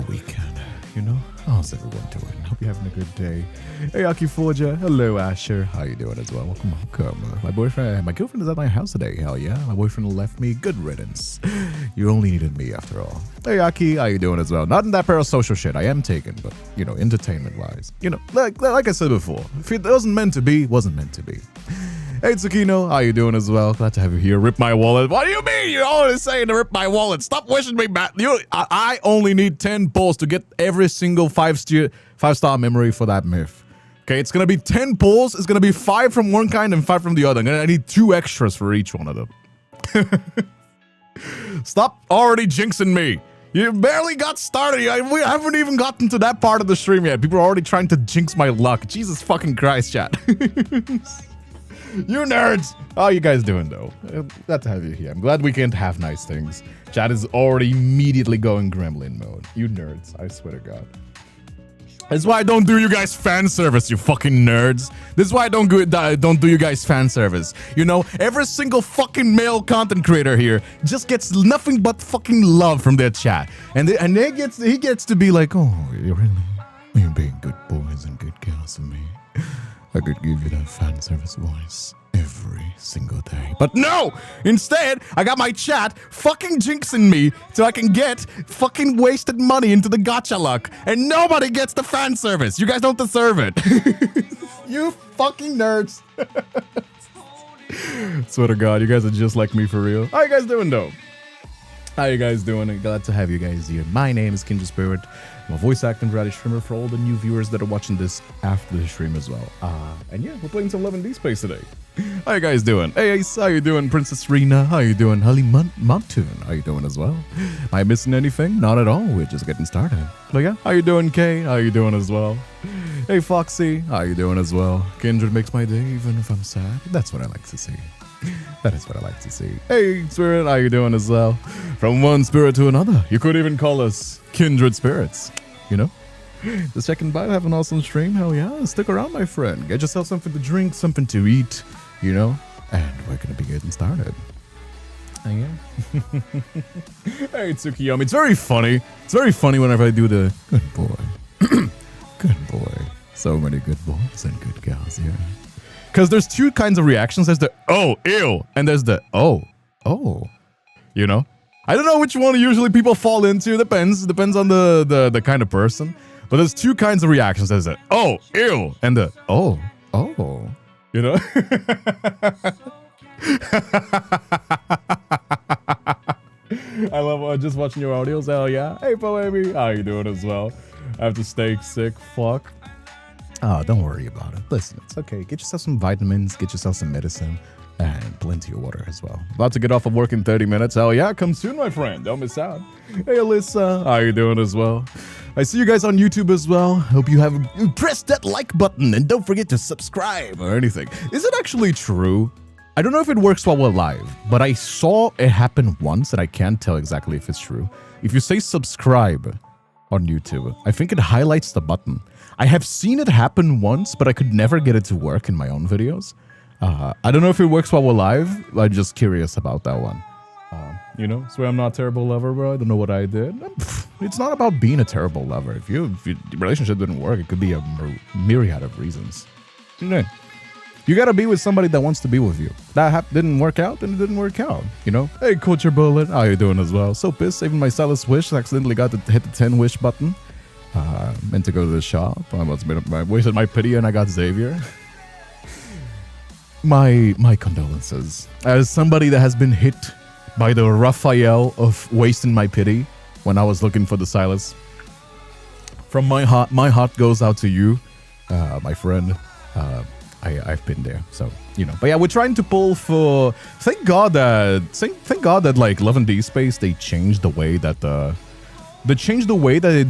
the weekend, you know? How's everyone doing? Hope you're having a good day. Hey, Aki Forger. Hello, Asher. How you doing as well? Welcome. My girlfriend is at my house today. Hell yeah. My boyfriend left me. Good riddance. You only needed me after all. Hey, Aki. How you doing as well? Not in that parasocial shit. I am taken, but, you know, entertainment-wise. You know, like I said before, if it wasn't meant to be, wasn't meant to be. Hey, Tsukino, how you doing as well? Glad to have you here. Rip my wallet. What do you mean? You're always saying to rip my wallet. Stop wishing me back. I only need 10 pulls to get every single 5-star memory for that myth. Okay, it's going to be 10 pulls. It's going to be 5 from one kind and 5 from the other. I need 2 extras for each one of them. Stop already jinxing me. You barely got started. We haven't even gotten to that part of the stream yet. People are already trying to jinx my luck. Jesus fucking Christ, chat. You nerds! How you guys doing, though? Glad to have you here. I'm glad we can't have nice things. Chat is already immediately going gremlin mode. You nerds, I swear to God. That's why I don't do you guys fan service, you fucking nerds. This is why I don't do you guys fan service. You know, every single fucking male content creator here just gets nothing but fucking love from their chat. And he gets to be like, oh, you're being good boys and good girls for me. I could give you that fan service voice every single day. But no! Instead, I got my chat fucking jinxing me so I can get fucking wasted money into the gacha luck. And nobody gets the fan service. You guys don't deserve it. You fucking nerds. Swear to God, you guys are just like me for real. How you guys doing, though? How you guys doing? Glad to have you guys here. My name is Kindred Spirit. I'm a voice acting variety streamer for all the new viewers that are watching this after the stream as well. And yeah, we're playing some Love in Deepspace today. How you guys doing? Hey, Ace, how you doing? Princess Rena, how you doing? Holly Montoon, how you doing as well? Am I missing anything? Not at all. We're just getting started. But yeah, how you doing, Kay? How you doing as well? Hey, Foxy, how you doing as well? Kindred makes my day even if I'm sad. That's what I like to see. That is what I like to see. Hey, Spirit, how you doing as well? From one spirit to another. You could even call us kindred spirits, you know? Just checking by, have an awesome stream. Hell yeah, stick around, my friend. Get yourself something to drink, something to eat, you know? And we're gonna be getting started. Oh, yeah. Hey, Tsukiyomi, it's very funny. It's very funny whenever I do the good boy. Good boy. So many good boys and good gals here. Because there's 2 kinds of reactions. There's the, oh, ew. And there's the, oh. You know? I don't know which one usually people fall into. Depends on the kind of person. But there's 2 kinds of reactions. There's the, oh, ew. And the, oh. You know? I love just watching your audios. Hell yeah. Hey, Poemi. How you doing as well? I have to stay sick. Fuck. Oh, don't worry about it. Listen, it's okay. Get yourself some vitamins, get yourself some medicine, and plenty of water as well. About to get off of work in 30 minutes. Hell yeah, come soon, my friend. Don't miss out. Hey, Alyssa. How you doing as well? I see you guys on YouTube as well. Hope you have pressed that like button and don't forget to subscribe or anything. Is it actually true? I don't know if it works while we're live, but I saw it happen once and I can't tell exactly if it's true. If you say subscribe on YouTube, I think it highlights the button. I have seen it happen once, but I could never get it to work in my own videos. I don't know if it works while we're live. I'm just curious about that one. You know, swear I'm not a terrible lover, bro. I don't know what I did. It's not about being a terrible lover. If your relationship didn't work, it could be a myriad of reasons. You gotta be with somebody that wants to be with you. That didn't work out, then it didn't work out. You know? Hey, Culture Bullet, how you doing as well? So pissed, saving my Silas wish. I accidentally got to hit the 10 wish button. Meant to go to the shop. I wasted my pity and I got Xavier. My condolences. As somebody that has been hit by the Raphael of wasting my pity when I was looking for the Silas. From my heart goes out to you, my friend. I've been there, so you know. But yeah, we're trying to pull for. Thank God that like Love in Deepspace they changed the way that the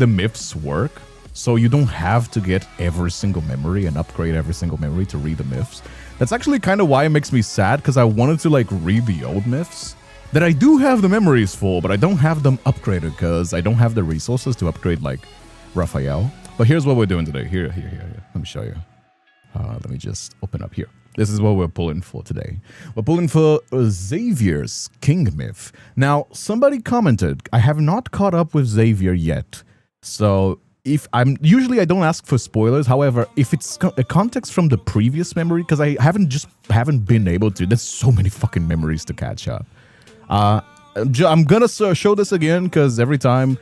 myths work, so you don't have to get every single memory and upgrade every single memory to read the myths. That's actually kind of why it makes me sad, because I wanted to like read the old myths that I do have the memories for, but I don't have them upgraded because I don't have the resources to upgrade like Raphael. But here's what we're doing today. Here. Let me show you. Let me just open up here. This is what we're pulling for today. We're pulling for Xavier's King Myth. Now, somebody commented, I have not caught up with Xavier yet. So if I'm usually I don't ask for spoilers. However, if it's a context from the previous memory, because I haven't been able to. There's so many fucking memories to catch up. I'm gonna show this again because every time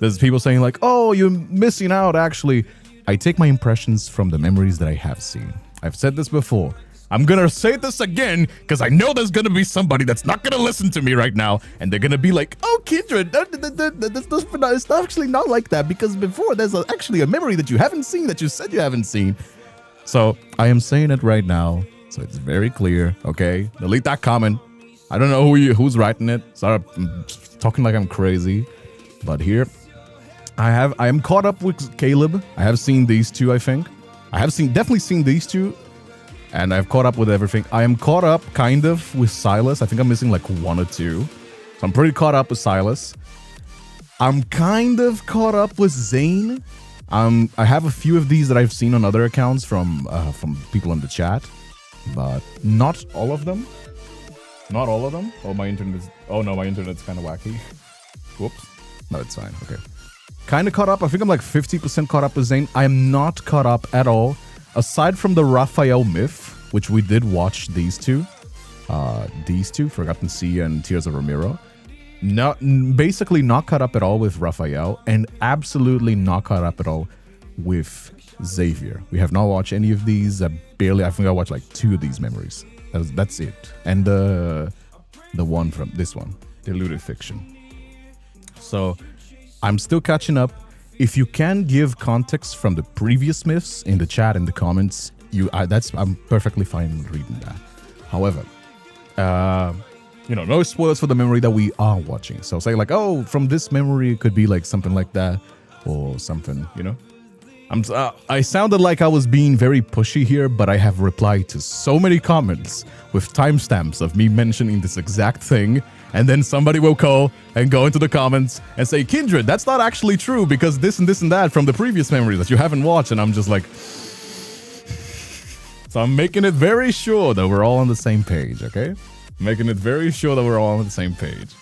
there's people saying like, "Oh, you're missing out." Actually, I take my impressions from the memories that I have seen. I've said this before. I'm gonna say this again because I know there's gonna be somebody that's not gonna listen to me right now, and they're gonna be like, "Oh, Kindred, it's actually not like that because before there's actually a memory that you haven't seen that you said you haven't seen." So I am saying it right now, so it's very clear. Okay, delete that comment. I don't know who's writing it. Sorry, I'm talking like I'm crazy, but here I am caught up with Caleb. I have seen these two. I think I have definitely seen these two. And I've caught up with everything. I am caught up kind of with Silas. I think I'm missing like 1 or 2. So I'm pretty caught up with Silas. I'm kind of caught up with Zane. I have a few of these that I've seen on other accounts from people in the chat, but not all of them. Not all of them. Oh, my internet's kind of wacky. Whoops. No, it's fine. Okay. Kind of caught up. I think I'm like 50% caught up with Zane. I am not caught up at all. Aside from the Raphael myth, which we did watch these two, Forgotten Sea and Tears of Ramiro, basically not caught up at all with Raphael, and absolutely not caught up at all with Xavier. We have not watched any of these. I think I watched like 2 of these memories. That's it. And the one from this one, Deluded Fiction. So I'm still catching up. If you can give context from the previous myths in the chat, in the comments, I'm perfectly fine reading that. However, no spoilers for the memory that we are watching. So say like, oh, from this memory, it could be like something like that or something, I sounded like I was being very pushy here, but I have replied to so many comments with timestamps of me mentioning this exact thing. And then somebody will call and go into the comments and say, Kindred, that's not actually true because this and this and that from the previous memory that you haven't watched. And I'm just like, so I'm making it very sure that we're all on the same page, okay? Making it very sure that we're all on the same page,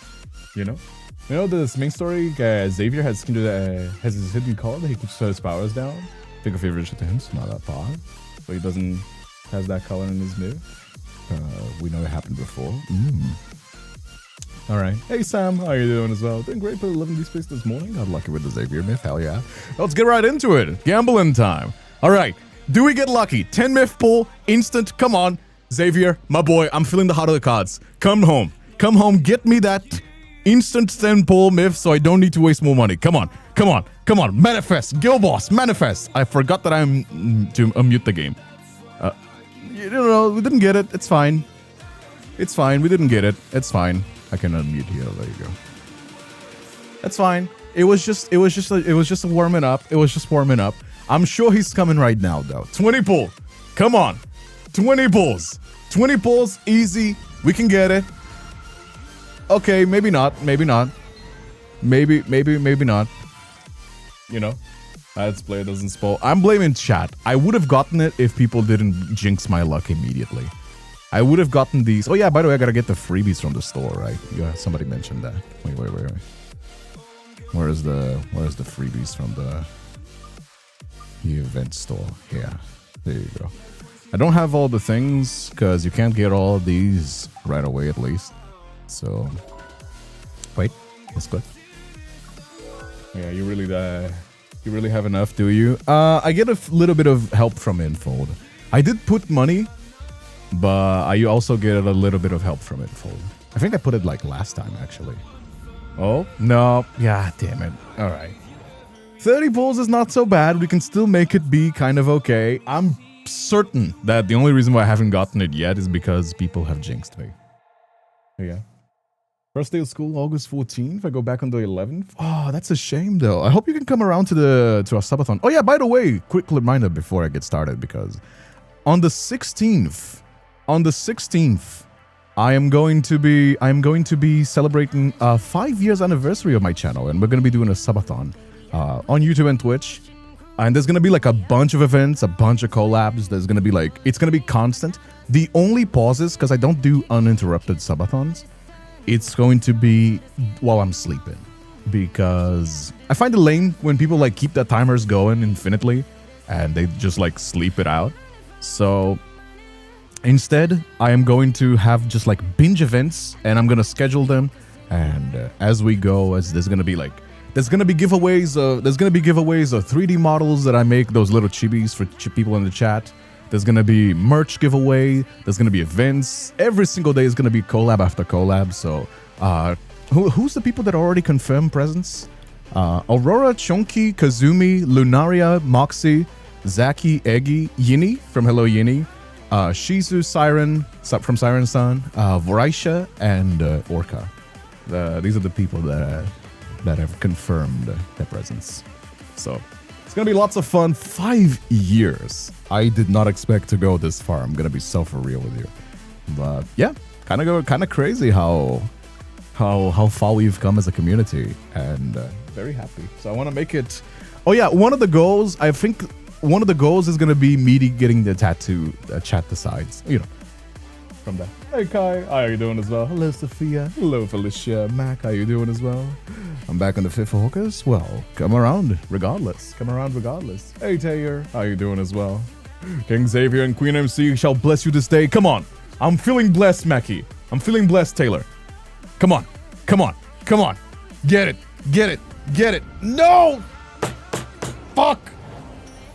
this main story, Xavier has his hidden card that he can shut his powers down. Think of favorite shit to him, it's not that far. So he doesn't have that color in his myth. We know it happened before. All right. Hey, Sam. How are you doing as well? Doing great. Put 11 Deepspace this morning. Got lucky with the Xavier myth. Hell yeah. Let's get right into it. Gambling time. All right. Do we get lucky? 10 myth pull. Instant. Come on. Xavier, my boy. I'm feeling the heart of the cards. Come home. Come home. Get me that instant 10 pull myth so I don't need to waste more money. Come on. Come on. Come on. Manifest. Gil Boss. Manifest. I forgot that I'm to unmute the game. We didn't get it. It's fine. It's fine. We didn't get it. It's fine. I can unmute here. There you go. That's fine. It was just warming up. It was just warming up. I'm sure he's coming right now, though. 20 pull. Come on. 20 pulls. 20 pulls. Easy. We can get it. Okay, maybe not. Maybe not. Maybe not. Let's play doesn't spoil. I'm blaming chat. I would have gotten it if people didn't jinx my luck immediately. I would have gotten these. Oh yeah, by the way, I gotta get the freebies from the store, right? Yeah, somebody mentioned that. Wait. Where's the freebies from the event store? Yeah, there you go. I don't have all the things because you can't get all of these right away, at least. So, wait, that's good. Yeah, you really have enough, do you? I get a little bit of help from Infold. I did put money. But I also get a little bit of help from it. I think I put it like last time, actually. Oh, no. Yeah, damn it. All right. 30 pulls is not so bad. We can still make it be kind of okay. I'm certain that the only reason why I haven't gotten it yet is because people have jinxed me. Yeah. First day of school, August 14th. I go back on the 11th. Oh, that's a shame, though. I hope you can come around to our subathon. Oh, yeah, by the way, quick reminder before I get started, because on the 16th, I am going to be celebrating 5 years anniversary of my channel, and we're going to be doing a subathon on YouTube and Twitch. And there's going to be like a bunch of events, a bunch of collabs. There's going to be like, it's going to be constant. The only pauses, because I don't do uninterrupted subathons, it's going to be while I'm sleeping, because I find it lame when people like keep the timers going infinitely and they just like sleep it out. So instead, I am going to have just like binge events, and I'm gonna schedule them. And as we go, there's gonna be giveaways. There's gonna be giveaways of 3D models that I make, those little chibis for people in the chat. There's gonna be merch giveaway. There's gonna be events. Every single day is gonna be collab after collab. So, who's the people that already confirmed presence? Aurora, Chonky, Kazumi, Lunaria, Moxie, Zaki, Eggy, Yini from Hello Yini, Shizu, Siren from Siren Sun, Voraisha, and Orca. These are the people that have confirmed their presence. So it's gonna be lots of fun. 5 years. I did not expect to go this far. I'm gonna be so for real with you. But yeah, kind of crazy how far we've come as a community, and very happy. So I want to make it. Oh yeah, one of the goals. I think one of the goals is gonna be me getting the tattoo chat decides. You know, from that. Hey Kai, how are you doing as well? Hello Sophia. Hello Felicia. Mac, how you doing as well? I'm back on the 5th of August. Well, come around regardless. Hey Taylor, how you doing as well? King Xavier and Queen MC shall bless you this day. Come on. I'm feeling blessed, Mackie. I'm feeling blessed, Taylor. Come on. Get it. No! Fuck!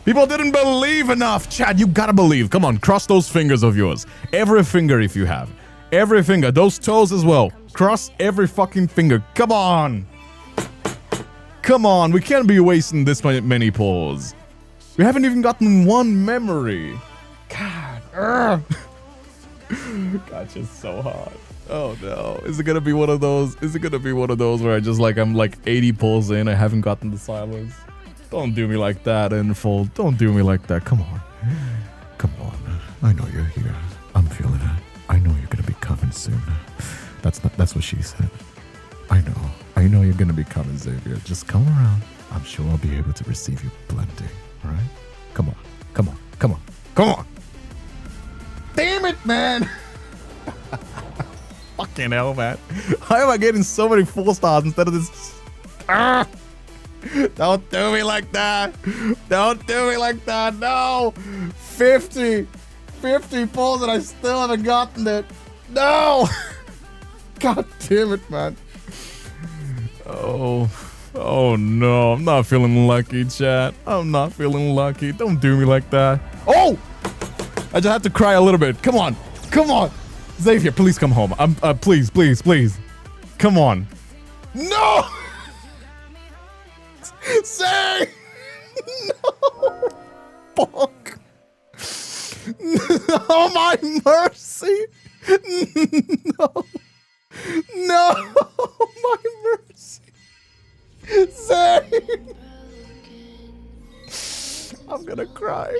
People didn't believe enough. Chad, you gotta believe. Come on, cross those fingers of yours. Every finger if you have. Every finger. Those toes as well. Cross every fucking finger. Come on. We can't be wasting this many pulls. We haven't even gotten one memory. God. Gacha's so hard. Oh no. Is it gonna be one of those where I'm like 80 pulls in, I haven't gotten the silence? Don't do me like that, Info. Don't do me like that. Come on. I know you're here. I'm feeling it. I know you're gonna be coming soon. That's what she said. I know you're gonna be coming, Xavier. Just come around. I'm sure I'll be able to receive you plenty. Alright? Come on. Damn it, man! Fucking hell, man. Why am I getting so many 4 stars instead of this? Don't do me like that. No. 50 pulls and I still haven't gotten it. No. God damn it, man. Oh no. I'm not feeling lucky, chat. I'm not feeling lucky. Don't do me like that. Oh! I just have to cry a little bit. Come on. Xavier, please come home. Please. Come on. No! Say! No! Fuck! No, my mercy! No, my mercy! Say! I'm gonna cry.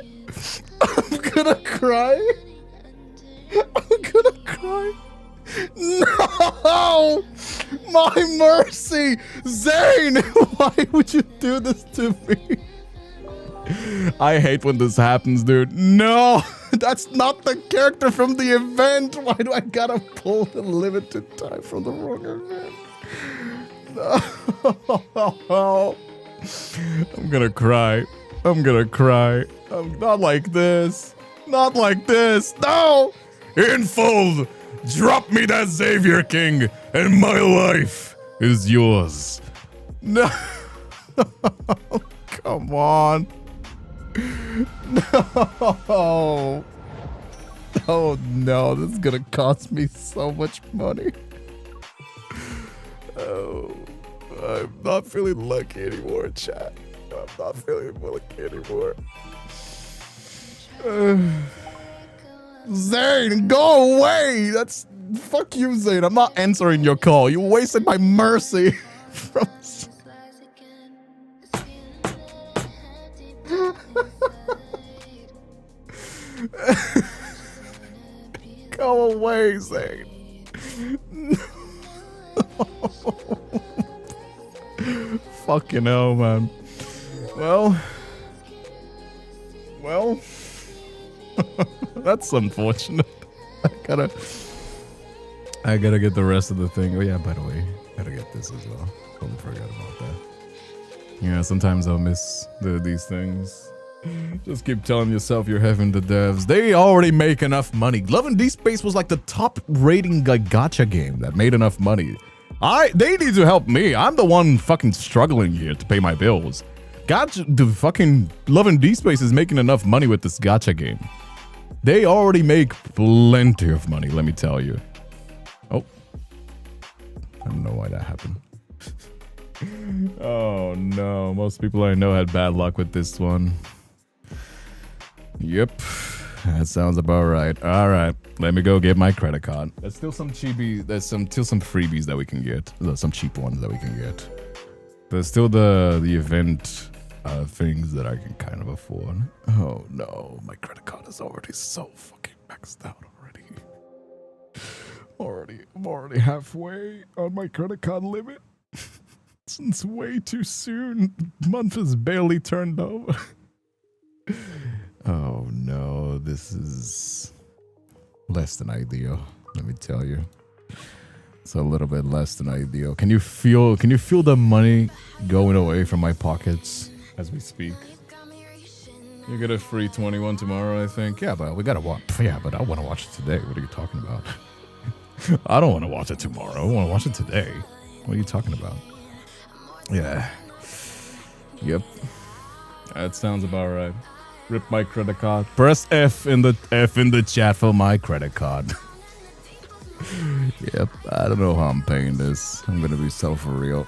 No! My mercy! Zane! Why would you do this to me? I hate when this happens, dude. No! That's not the character from the event! Why do I gotta pull the limited time from the wrong event? No! I'm gonna cry. Not like this. No! Infold! Drop me that Xavier King, and my life is yours. No. Come on. No. Oh no, this is gonna cost me so much money. Oh, I'm not feeling lucky anymore, chat. I'm not feeling lucky anymore. Zane, go away! Fuck you, Zane. I'm not answering your call. You wasted my mercy. From Go away, Zane. No. Fucking hell, man. Well, that's unfortunate. I gotta get the rest of the thing. Oh yeah, by the way, gotta get this as well. Totally forgot about that. Yeah, sometimes I'll miss these things. Just keep telling yourself you're having the devs. They already make enough money. Love and Deepspace was like the top rating gacha game that made enough money. They need to help me. I'm the one fucking struggling here to pay my bills. The fucking Love and Deepspace is making enough money with this gacha game. They already make plenty of money, let me tell you. Oh. I don't know why that happened. Oh no, most people I know had bad luck with this one. Yep, that sounds about right. All right, let me go get my credit card. There's still some cheapies. There's still some freebies that we can get. There's some cheap ones that we can get. There's still the event things that I can kind of afford. Oh no, my credit card is already so fucking maxed out already. I'm already halfway on my credit card limit. It's way too soon. The month is barely turned over. Oh no, this is less than ideal, let me tell you. It's a little bit less than ideal. Can you feel the money going away from my pockets as we speak? You get a free 21 tomorrow, I think. Yeah, but we gotta watch. Yeah, but I want to watch it today. What are you talking about? I don't want to watch it tomorrow. I want to watch it today. What are you talking about? Yeah. Yep. That sounds about right. Rip my credit card. Press F in the chat for my credit card. Yep. I don't know how I'm paying this. I'm gonna be so for real.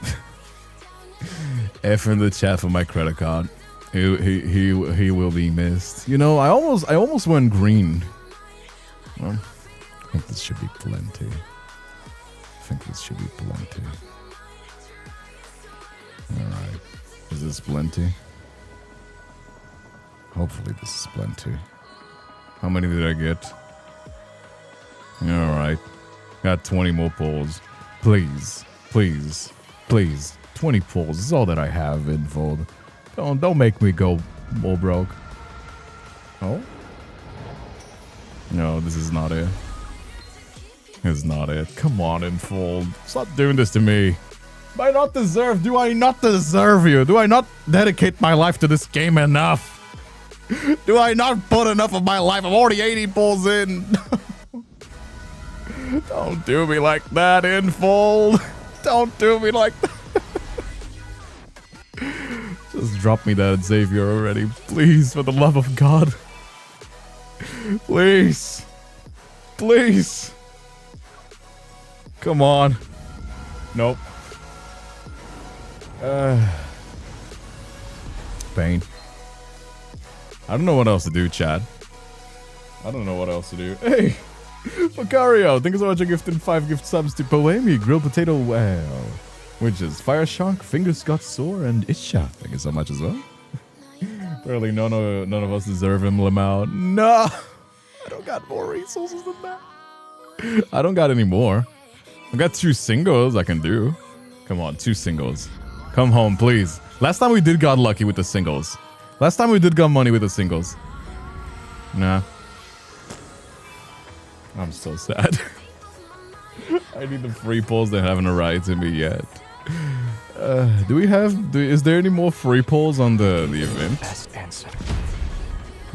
F in the chat for my credit card. He will be missed. You know, I almost went green. Well, I think this should be plenty. Alright. Is this plenty? Hopefully this is plenty. How many did I get? Alright. Got 20 more pulls. Please. 20 pulls is all that I have in fold. Don't make me go more broke. Oh? No, this is not it. It's not it. Come on, Infold. Stop doing this to me. Do I not deserve you? Do I not dedicate my life to this game enough? Do I not put enough of my life? I'm already 80 pulls in. Don't do me like that, Infold. Don't do me like that. Just drop me that XAVIER already. Please, for the love of God. Please. Come on. Nope. Pain. I don't know what else to do, Chad. I don't know what else to do. Hey! Macario, thank you so much for gifting 5 gift subs to Poemi, Grilled Potato Wow, which is Fire Shark, Fingers Got Sore, and Isha. Thank you so much as well. Really, none of us deserve him, Lamau. No! I don't got more resources than that. I don't got any more. I got 2 singles I can do. Come on, 2 singles. Come home, please. Last time we did got lucky with the singles. Last time we did got money with the singles. Nah. I'm so sad. I need the free polls that haven't arrived to me yet. Is there any more free polls on the event? Best answer.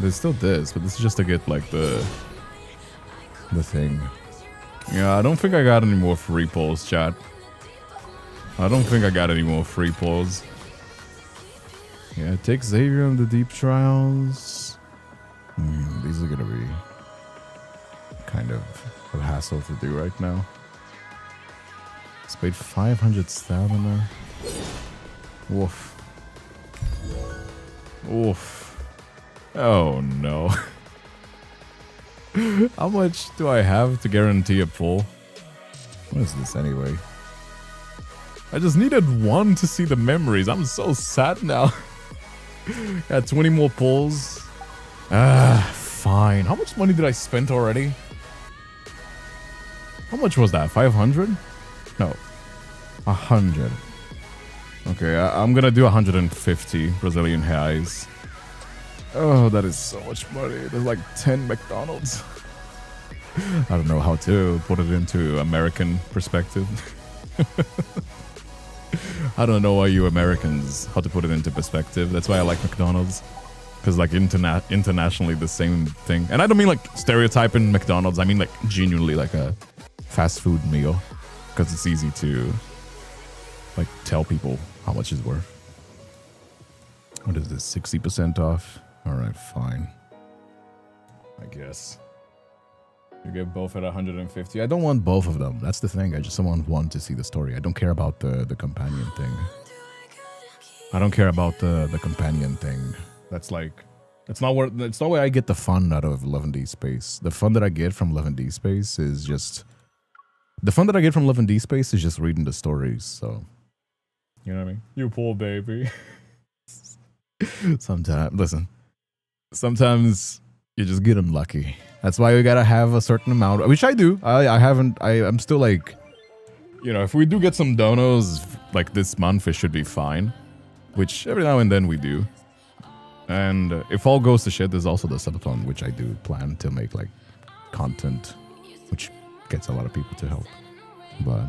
There's still this, but this is just to get like the thing. Yeah, I don't think I got any more free polls, chat. I don't think I got any more free polls. Yeah, take XAVIER on the deep trials. These are gonna be kind of a hassle to do right now. It's paid 500 stamina. Woof. Oh no. How much do I have to guarantee a pull? What is this anyway? I just needed 1 to see the memories. I'm so sad now. Got 20 more pulls. Fine. How much money did I spend already? How much was that? 500? No. 100. Okay, I'm gonna do 150 Brazilian reais. Oh, that is so much money. There's like 10 McDonald's. I don't know how to put it into American perspective. I don't know why you Americans, how to put it into perspective. That's why I like McDonald's. Because like internationally the same thing. And I don't mean like stereotyping McDonald's. I mean like genuinely like a fast food meal. Because it's easy to like tell people how much it's worth. What is this? 60% off? Alright, fine. I guess. You get both at 150. I don't want both of them. That's the thing. I just want one to see the story. I don't care about the companion thing. I don't care about the companion thing. That's like, it's not where I get the fun out of Love and Deepspace. The fun that I get from Love and Deepspace is just, reading the stories. So, you know what I mean? You poor baby. Sometimes you just get unlucky. That's why we gotta have a certain amount, which I do. I'm still like, you know, if we do get some donos like this month, it should be fine. Which every now and then we do. And if all goes to shit, there's also the subathon, which I do plan to make like content, which gets a lot of people to help. But,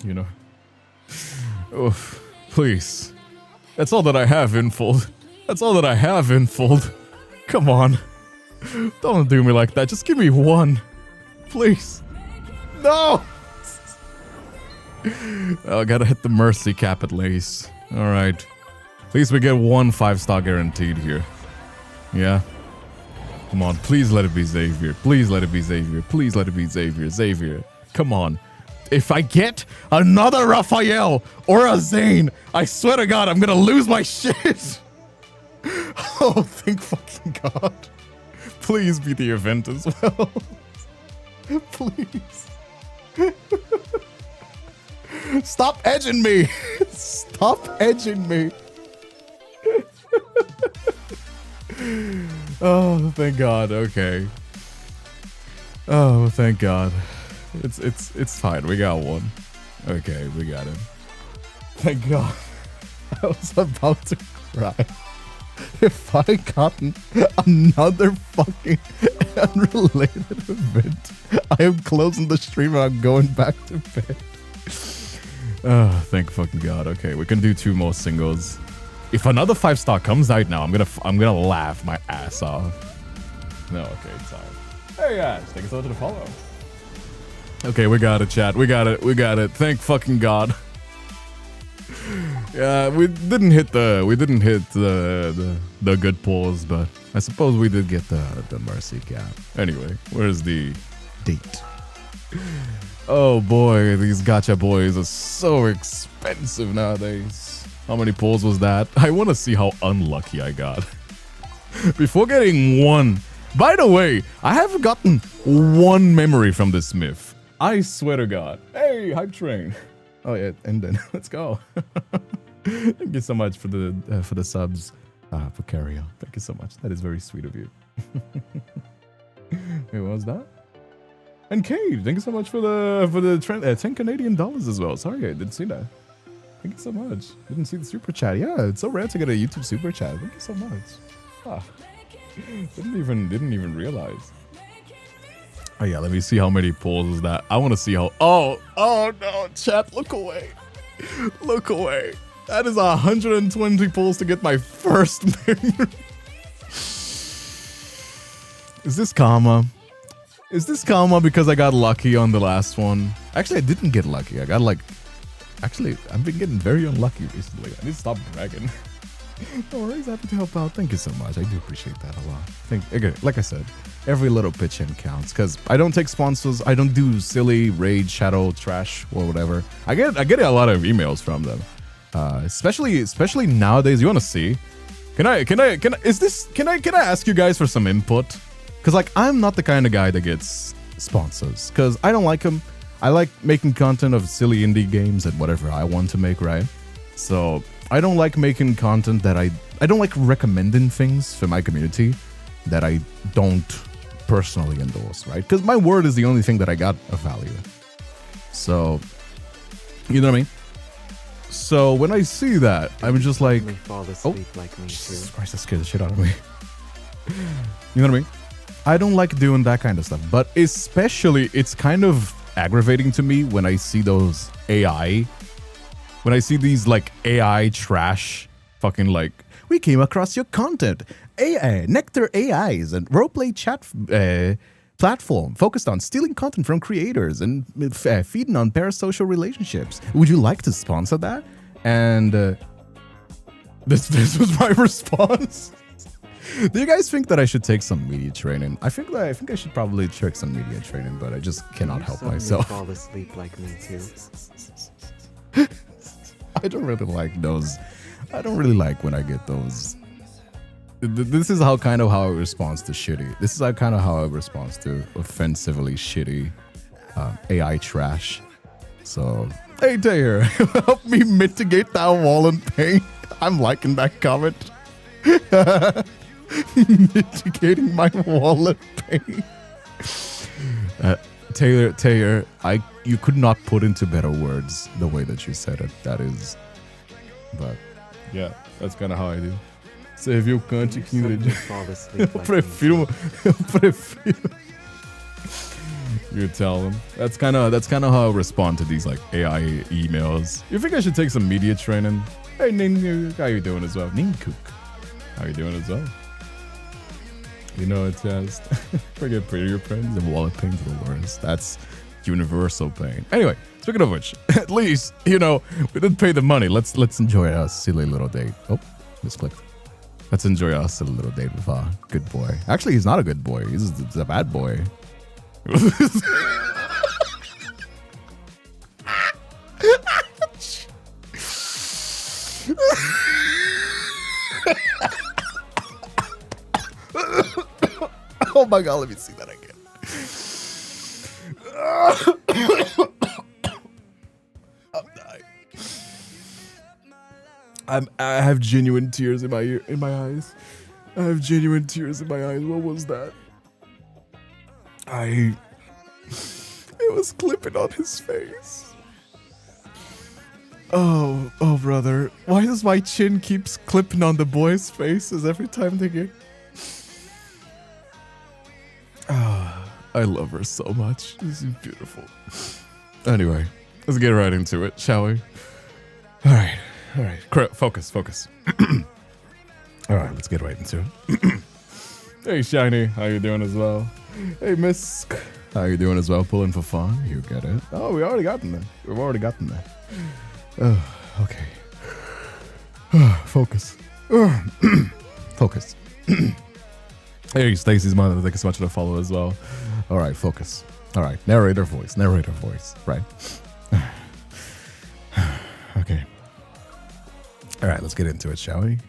you know, oof, please. That's all that I have, Infold. That's all that I have, Infold. Come on. Don't do me like that. Just give me one. Please. No! I gotta hit the mercy cap at least. Alright. At least we get one 5-star guaranteed here. Yeah? Come on. Please let it be Xavier. Please let it be Xavier. Please let it be Xavier. Xavier. Come on. If I get another Raphael or a Zane, I swear to God, I'm gonna lose my shit. Oh, thank fucking God. Please be the event as well. Please. Stop edging me. Stop edging me. Oh, thank God. Okay. Oh, thank God. It's fine. We got one. Okay, we got him. Thank God. I was about to cry. If I gotten another fucking unrelated event, I am closing the stream and I'm going back to bed. Oh, thank fucking God. Okay, we can do 2 more singles. If another 5-star comes out now, I'm gonna laugh my ass off. No, okay, it's fine. Hey guys, thank you so much for the follow. Okay, we got it, chat. We got it. We got it. Thank fucking God. Yeah, we didn't hit the good pulls, but I suppose we did get the mercy cap. Anyway, where's the date? Oh boy, these gacha boys are so expensive nowadays. How many pulls was that? I want to see how unlucky I got. Before getting one. By the way, I haven't gotten one memory from this myth. I swear to God. Hey, hype train. Oh yeah, and then let's go. Thank you so much for the subs, for Carrio. Thank you so much. That is very sweet of you. Wait, what was that? And Cade, thank you so much for the 10 Canadian dollars as well. Sorry, I didn't see that. Thank you so much. Didn't see the super chat. Yeah, it's so rare to get a YouTube super chat. Thank you so much. Ah, didn't even realize. Oh yeah, let me see how many pulls is that. I want to see how. Oh no, chat, look away, look away. That is 120 pulls to get my first memory. Is this karma? Is this karma because I got lucky on the last one? Actually, I didn't get lucky. I got like. Actually, I've been getting very unlucky recently. I need to stop bragging. No worries, happy to help out. Thank you so much. I do appreciate that a lot. Again, like I said, every little pitch in counts because I don't take sponsors. I don't do silly raid, shadow, trash, or whatever. I get a lot of emails from them, especially nowadays. You want to see? Can I ask you guys for some input? Because like I'm not the kind of guy that gets sponsors because I don't like them. I like making content of silly indie games and whatever I want to make, right? So I don't like making content that I don't like recommending things for my community that I don't personally endorse, right? Because my word is the only thing that I got of value. So, you know what I mean? So when I see that, I'm just like, oh, like me Jesus Christ, that scared the shit out of me. You know what I mean? I don't like doing that kind of stuff, but especially it's kind of aggravating to me when I see those AI when I see these like AI trash fucking like, we came across your content. AI, Nectar AIs and roleplay chat platform focused on stealing content from creators and feeding on parasocial relationships. Would you like to sponsor that? And this was my response. Do you guys think that I should take some media training? I think I should probably take some media training, but I just cannot help myself. Fall asleep like me too. I don't really like those. I don't really like when I get those. This is how I respond to shitty. This is how I respond to offensively shitty AI trash. So, hey Taylor, help me mitigate that wall and pain. I'm liking that comment. Mitigating my wall and pain. Taylor, you could not put into better words the way that you said it. That is, but yeah, that's kind of how I do. Você viu o cante aqui, prefiro. You tell them. That's kind of how I respond to these like AI emails. You think I should take some media training? Hey, Nin, how you doing as well? Ninkook, how you doing as well? You know, it's just forget prettier friends and wallet pain to the worst. That's universal pain. Anyway, speaking of which, at least we didn't pay the money. Let's enjoy our silly little date. Oh, misclicked. Let's enjoy our silly little date with our good boy. Actually, he's not a good boy. He's a bad boy. Oh my god, let me see that again. I'm dying. I have genuine tears in my eyes. I have genuine tears in my eyes. What was that? It was clipping on his face. Oh, brother. Why does my chin keeps clipping on the boys' faces every time they get... I love her so much. This is beautiful. Anyway, let's get right into it, shall we? All right. Focus. All right, let's get right into it. Hey, Shiny, how you doing as well? Hey, Misk, how you doing as well? Pulling for fun, you get it. Oh, we already got them there. We've already got them there. Okay. Focus. Focus. Hey, Stacy's mother, thank you so much for the follow as well. All right, focus. All right, narrator voice, right? Okay. All right, let's get into it, shall we?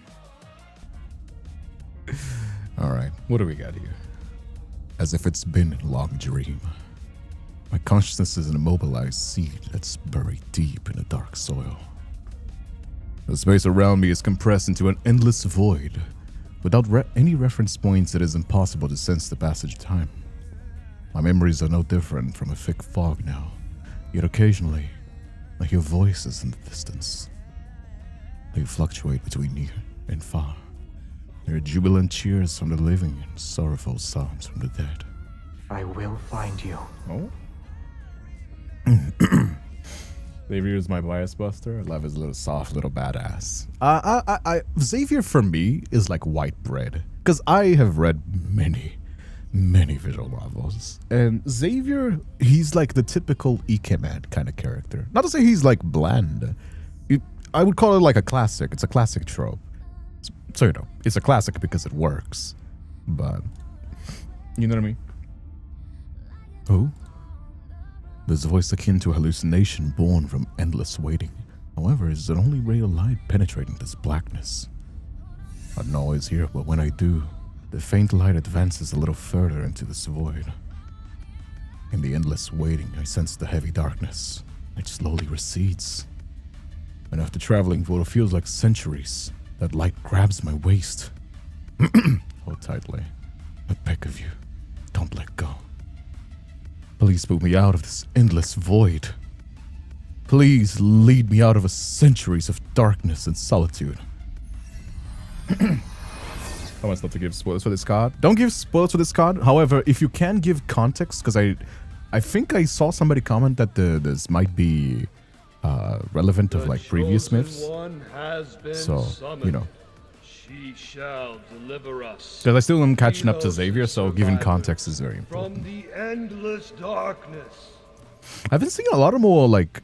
All right, what do we got here? As if it's been a long dream. My consciousness is an immobilized seed that's buried deep in the dark soil. The space around me is compressed into an endless void. Without any reference points, it is impossible to sense the passage of time. My memories are no different from a thick fog now, yet occasionally, I hear voices in the distance. They fluctuate between near and far. There are jubilant cheers from the living and sorrowful sobs from the dead. I will find you. Oh? Xavier is my bias buster. I love his little soft little badass. Xavier for me is like white bread. Because I have read many visual novels. And Xavier, he's like the typical Ikemen kind of character. Not to say he's like bland. I would call it like a classic. It's a classic trope. So, it's a classic because it works. But, you know what I mean? Who? This voice akin to a hallucination born from endless waiting. However, is the only ray of light penetrating this blackness. I don't always hear it, but when I do, the faint light advances a little further into this void. In the endless waiting, I sense the heavy darkness. It slowly recedes. And after traveling for what feels like centuries, that light grabs my waist. Hold tightly. I beg of you, don't let go. Please put me out of this endless void. Please lead me out of centuries of darkness and solitude. I want not to give spoilers for this card. Don't give spoilers for this card. However, if you can give context, because I think I saw somebody comment that this might be relevant of like previous myths. So, you know. She shall deliver us. Because I still am catching up to Xavier, so giving context is very important. From the endless darkness. I've been seeing a lot of more like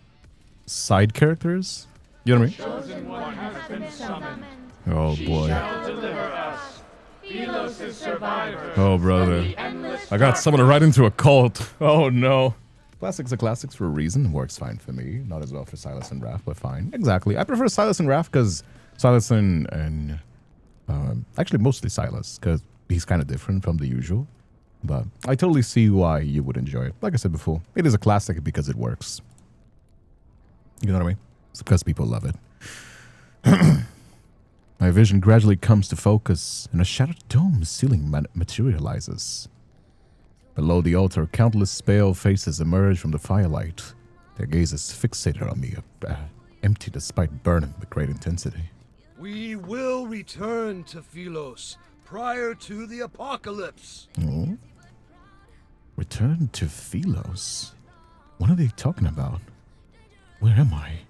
side characters. You know what I mean? Chosen one has been summoned. Oh boy. Shall deliver us. Philos' survivor. Oh brother. I got summoned right into a cult. Oh no. Classics are classics for a reason. Works fine for me. Not as well for Silas and Raph, but fine. Exactly. I prefer Silas and Raph because Silas and actually mostly Silas, because he's kind of different from the usual. But I totally see why you would enjoy it. Like I said before, it is a classic because it works. You know what I mean? It's because people love it. My vision gradually comes to focus, and a shattered dome ceiling materializes. Below the altar, countless pale faces emerge from the firelight. Their gazes fixated on me, empty despite burning with great intensity. We will return to Philos prior to the apocalypse. Oh? Return to Philos? What are they talking about? Where am I?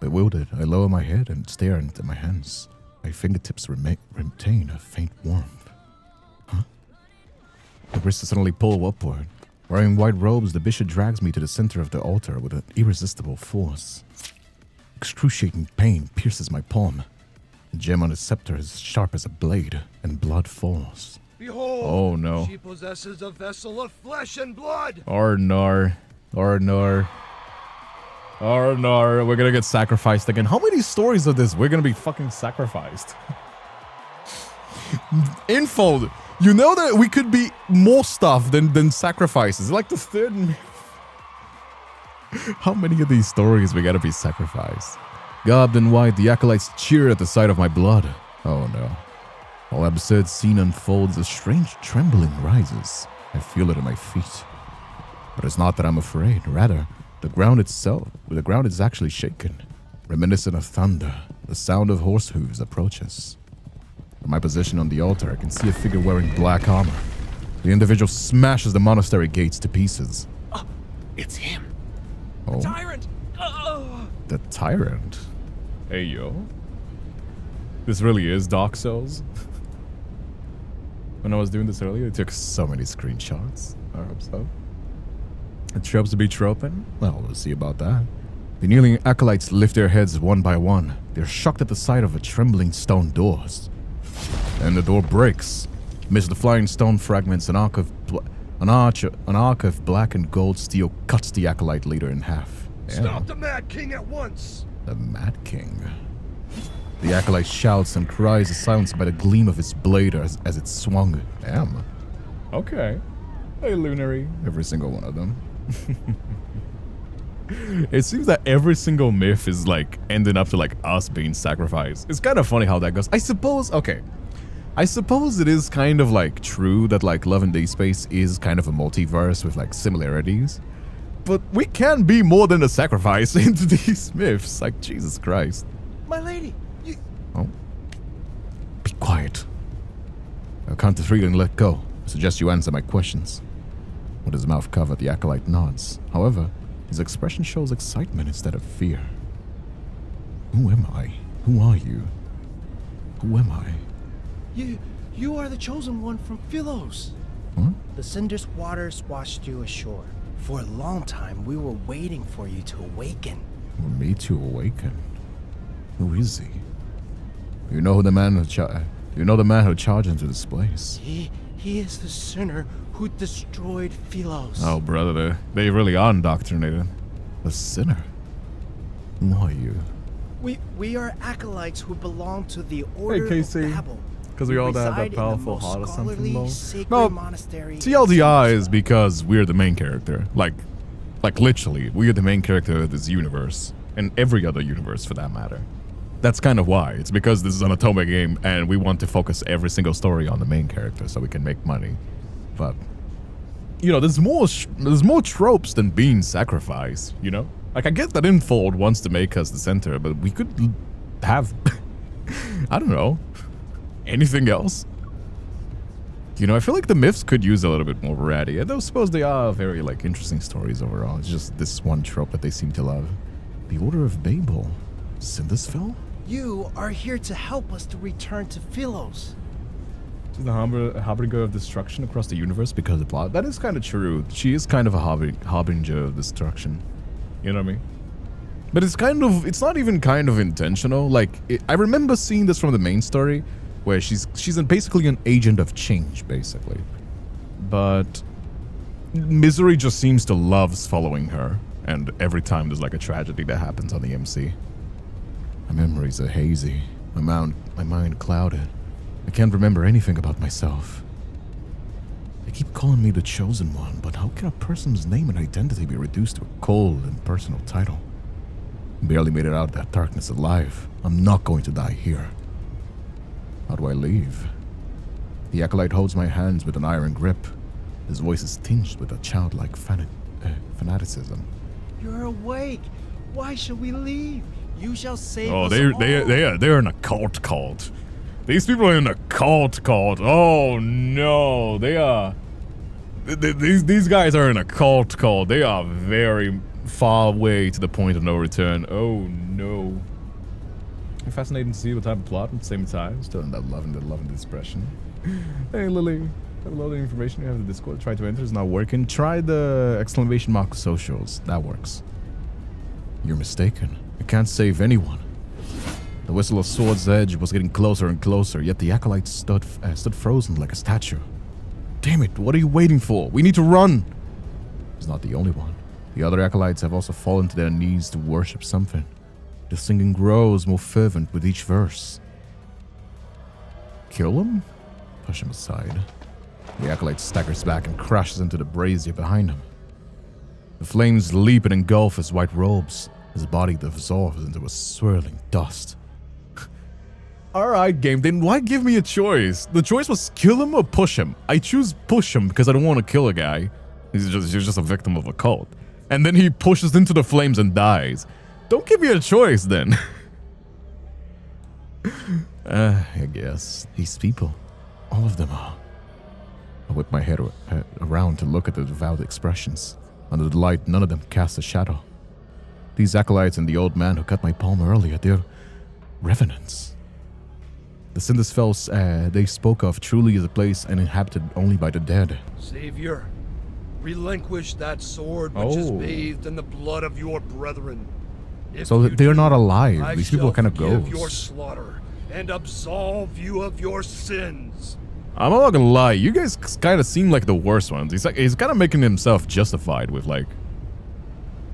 Bewildered, I lower my head and stare into my hands. My fingertips retain a faint warmth. Huh? The wrists suddenly pull upward. Wearing white robes, the bishop drags me to the center of the altar with an irresistible force. Excruciating pain pierces my palm. The gem on his scepter is sharp as a blade, and blood falls. Behold, oh no. She possesses a vessel of flesh and blood. Arnar. Arnar. Arnar. We're gonna get sacrificed again. How many stories of this we're gonna be fucking sacrificed? Infold. You know that we could be more stuff than sacrifices. Like the third myth. How many of these stories we gotta be sacrificed? Garbed in white, the acolytes cheer at the sight of my blood. Oh no. While absurd scene unfolds, a strange trembling rises. I feel it in my feet. But it's not that I'm afraid. Rather, the ground is actually shaken. Reminiscent of thunder, the sound of horse hooves approaches. From my position on the altar, I can see a figure wearing black armor. The individual smashes the monastery gates to pieces. Oh, it's him. Oh. The tyrant. Oh. The tyrant? Hey, yo. This really is Dark Souls. When I was doing this earlier, I took so many screenshots. I hope so. The tropes to be troping? Well, we'll see about that. The kneeling acolytes lift their heads one by one. They're shocked at the sight of a trembling stone doors. And the door breaks. Amidst the flying stone fragments, an arc of black and gold steel cuts the acolyte leader in half. Stop the Mad King at once! The Mad King. The acolyte shouts and cries, silenced by the gleam of his blade as it swung. Damn. Okay. Hey, Lunary. Every single one of them. It seems that every single myth is like ending up to like us being sacrificed. It's kind of funny how that goes. I suppose it is kind of like true that like Love and Deepspace is kind of a multiverse with like similarities. But we can be more than a sacrifice into these myths. Like, Jesus Christ. My lady, you... Oh. Be quiet. I'll count to 3 and let go. I suggest you answer my questions. With his mouth covered, the acolyte nods. However, his expression shows excitement instead of fear. Who am I? Who are you? Who am I? You are the chosen one from Philos. What? The Cinder's waters washed you ashore. For a long time, we were waiting for you to awaken. For me to awaken? Who is he? You know the man who charged into this place. He is the sinner who destroyed Philos. Oh, brother, they really are indoctrinated. The sinner? Who are you? We are acolytes who belong to the Order of Babel. Because we all have that powerful heart or something, though. No, TLDR is because we're the main character. Like literally, we are the main character of this universe. And every other universe, for that matter. That's kind of why. It's because this is an Atomic game, and we want to focus every single story on the main character so we can make money. But, you know, there's more tropes than being sacrificed, you know? Like, I get that Infold wants to make us the center, but we could have, I don't know, anything else? You know, I feel like the myths could use a little bit more variety. I don't suppose they are very, like, interesting stories overall. It's just this one trope that they seem to love. The Order of Babel. Sindusfell? You are here to help us to return to Philos. She's the harbinger of destruction across the universe because of the plot. That is kind of true. She is kind of a harbinger of destruction. You know what I mean? But it's not even kind of intentional. Like, I remember seeing this from the main story, where she's basically an agent of change, basically. But Misery just seems to loves following her, and every time there's like a tragedy that happens on the MC. My memories are hazy, my mind clouded. I can't remember anything about myself. They keep calling me the Chosen One, but how can a person's name and identity be reduced to a cold and personal title? Barely made it out of that darkness alive. I'm not going to die here. How do I leave? The acolyte holds my hands with an iron grip. His voice is tinged with a childlike fanaticism. You're awake. Why should we leave? You shall save Oh, us they're in a cult. These people are in a cult. Oh no, they are. These guys are in a cult. They are very far away to the point of no return. Oh no. Fascinating to see what type of plot at the same time. Still in that loving expression. Hey Lily, have a lot of information you have in the Discord. Try to enter, it's not working. Try the exclamation mark socials. That works. You're mistaken. I can't save anyone. The whistle of Sword's Edge was getting closer and closer, yet the acolyte stood frozen like a statue. Damn it, what are you waiting for? We need to run! He's not the only one. The other acolytes have also fallen to their knees to worship something. The singing grows more fervent with each verse. Kill him? Push him aside. The acolyte staggers back and crashes into the brazier behind him. The flames leap and engulf his white robes. His body dissolves into a swirling dust. Alright, game, then why give me a choice? The choice was kill him or push him. I choose push him because I don't want to kill a guy. He's just a victim of a cult. And then he pushes into the flames and dies. Don't give me a choice then. I guess. These people. All of them are. I whip my head around to look at the devout expressions. Under the light, none of them cast a shadow. These acolytes and the old man who cut my palm earlier, they're revenants. The Sindusfell they spoke of truly is a place inhabited only by the dead. Xavier, relinquish that sword which is bathed in the blood of your brethren. If So you they're do, not alive. I These people are kind of shall forgive your ghosts. slaughter and absolve you of your sins. I'm not gonna lie, you guys kind of seem like the worst ones. He's kind of making himself justified with like,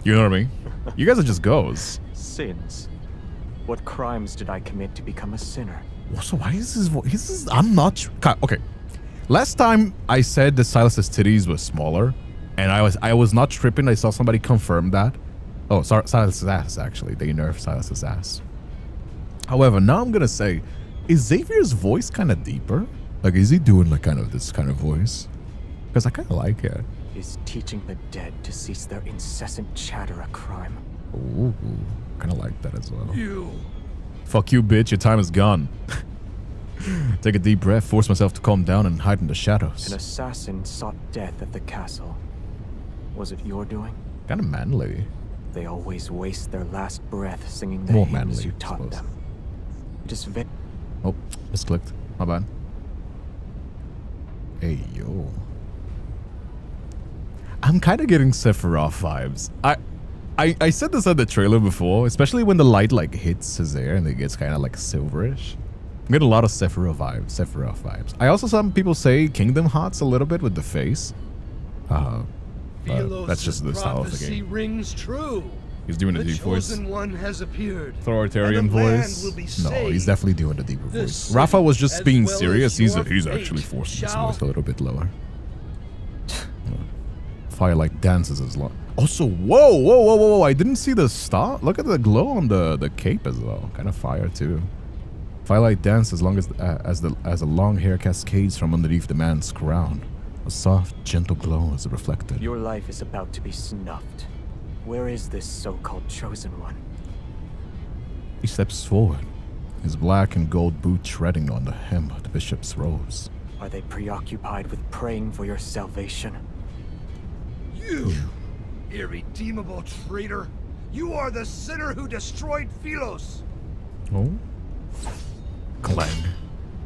you know what I mean? You guys are just ghosts. Sins. What crimes did I commit to become a sinner? So why is his voice? I'm not sure. Okay, last time I said that Silas's titties were smaller, and I was not tripping. I saw somebody confirm that. Oh, sorry, Silas's ass actually. They nerfed Silas's ass. However, now I'm gonna say, is Xavier's voice kind of deeper? Like, is he doing like kind of this kind of voice? Because I kind of like it. Is teaching the dead to cease their incessant chatter a crime? Ooh, kind of like that as well. You. Fuck you, bitch. Your time is gone. Take a deep breath, force myself to calm down and hide in the shadows. An assassin sought death at the castle. Was it your doing? Kind of manly. They always waste their last breath singing the More hymns manly, you I taught suppose. them. It is Oh, misclicked. My bad. Hey, yo. I'm kind of getting Sephiroth vibes. I said this at the trailer before, especially when the light like hits his hair and it gets kind of like silverish. I'm getting a lot of Sephiroth vibes. I also saw some people say Kingdom Hearts a little bit with the face. That's just the style of the prophecy game. rings true. He's doing a The deep voice. chosen one has appeared. Authoritarian and the land voice. will be No, he's saved. definitely doing the deeper The voice. city, Rafa was just as being well as serious. your He's fate actually forcing his shall- voice a little bit lower. Firelight dances as long. Also, whoa! I didn't see the star. Look at the glow on the cape as well. Kind of fire too. Firelight dances as long as a long hair cascades from underneath the man's crown. A soft, gentle glow is reflected. Your life is about to be snuffed. Where is this so-called chosen one? He steps forward, his black and gold boot treading on the hem of the bishop's robes. Are they preoccupied with praying for your salvation? You, irredeemable traitor, You are the sinner who destroyed Philos. Oh. Clang.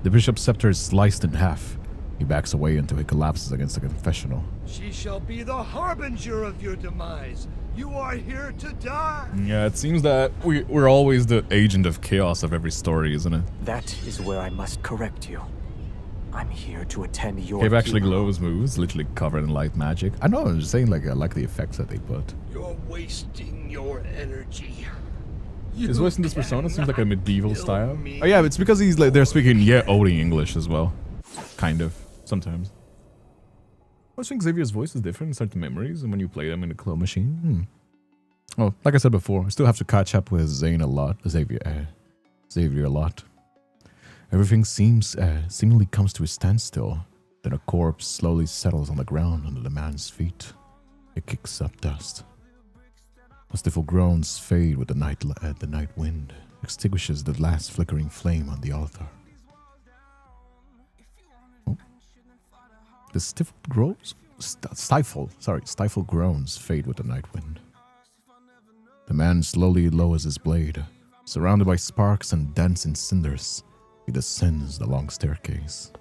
The bishop's scepter is sliced in half. He backs away until he collapses against the confessional. She shall be the harbinger of your demise. You are here to die. Yeah, it seems that we're always the agent of chaos of every story, isn't it? That is where I must correct you. I'm here to attend your Cave actually funeral. glows moves, literally covered in light magic. I know, I'm just saying, like, I like the effects that they put. You're wasting your energy. His voice in this persona seems like a medieval kill style. me. Oh yeah, it's because he's like they're speaking Odie English as well. Kind of. Sometimes. I think Xavier's voice is different in certain memories and when you play them in the claw machine. Oh, like I said before, I still have to catch up with Xavier a lot. Everything seemingly comes to a standstill. Then a corpse slowly settles on the ground under the man's feet. It kicks up dust. Stifled groans fade with the night wind, extinguishes the last flickering flame on the altar. Oh. The stifled stifled groans fade with the night wind. The man slowly lowers his blade. Surrounded by sparks and dancing cinders, he descends the long staircase.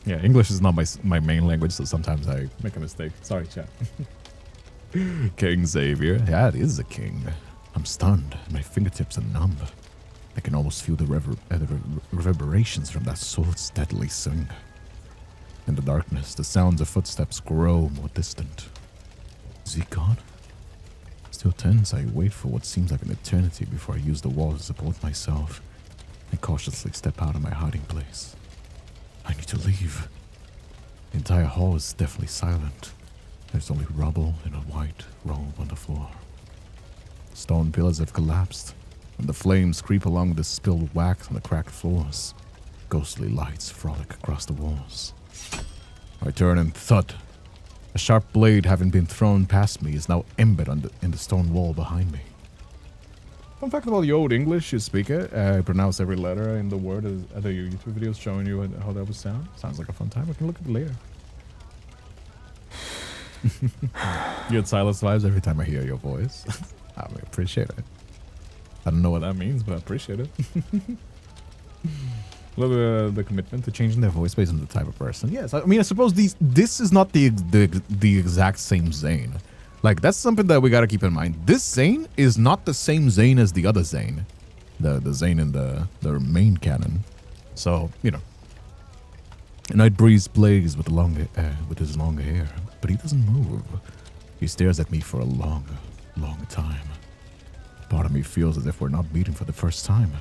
Yeah, English is not my main language, so sometimes I make a mistake. Sorry, chat. King Xavier. Yeah, it is a king. I'm stunned. My fingertips are numb. I can almost feel the reverberations from that sword steadily swing. In the darkness, the sounds of footsteps grow more distant. Is he gone? Still tense, I wait for what seems like an eternity before I use the wall to support myself. I cautiously step out of my hiding place. I need to leave. The entire hall is deathly silent. There's only rubble and a white robe on the floor. Stone pillars have collapsed, and the flames creep along the spilled wax on the cracked floors. Ghostly lights frolic across the walls. I turn and thud. A sharp blade, having been thrown past me, is now embedded in the stone wall behind me. Fun fact about the old English, you speak it. I pronounce every letter in the word as other YouTube videos showing you how that would sound. Sounds like a fun time. I can look at it later. You get Silas vibes every time I hear your voice. I appreciate it. I don't know what that means, but I appreciate it. Love the commitment to changing their voice based on the type of person. Yes, I mean, I suppose this is not the exact same Zane. Like, that's something that we gotta keep in mind. This Zane is not the same Zane as the other Zane. The Zane in the main canon. So, you know. Night breeze plays with his long hair, but he doesn't move. He stares at me for a long time. Part of me feels as if we're not meeting for the first time.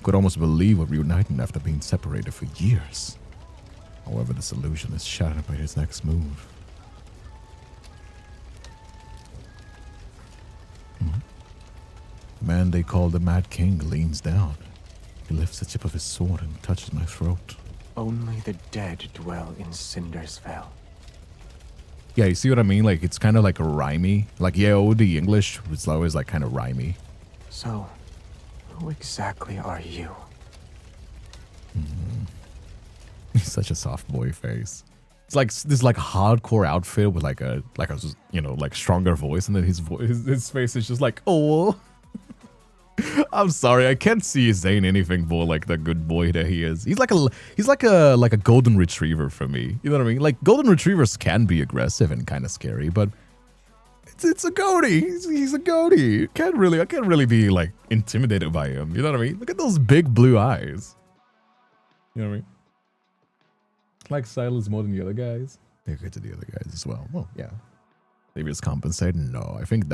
Could almost believe we're reuniting after being separated for years. However, this illusion is shattered by his next move. The man they call the Mad King leans down. He lifts the tip of his sword and touches my throat. Only the dead dwell in Cindersville. Yeah, you see what I mean? Like, it's kind of like a rhymey. Like, yeah, the English was always like kind of rhymey. So, who exactly are you? He's such a soft boy face. It's like this like hardcore outfit with like a stronger voice, and then his face is just like, oh. I'm sorry, I can't see Zane anything but like the good boy that he is. He's like a golden retriever for me. You know what I mean? Like, golden retrievers can be aggressive and kind of scary, but it's a goatee. He's a goatee. I can't really be like intimidated by him. You know what I mean? Look at those big blue eyes. You know what I mean? Like Silas more than the other guys. They're good to the other guys as well. Well, yeah. Maybe it's compensated. No, I think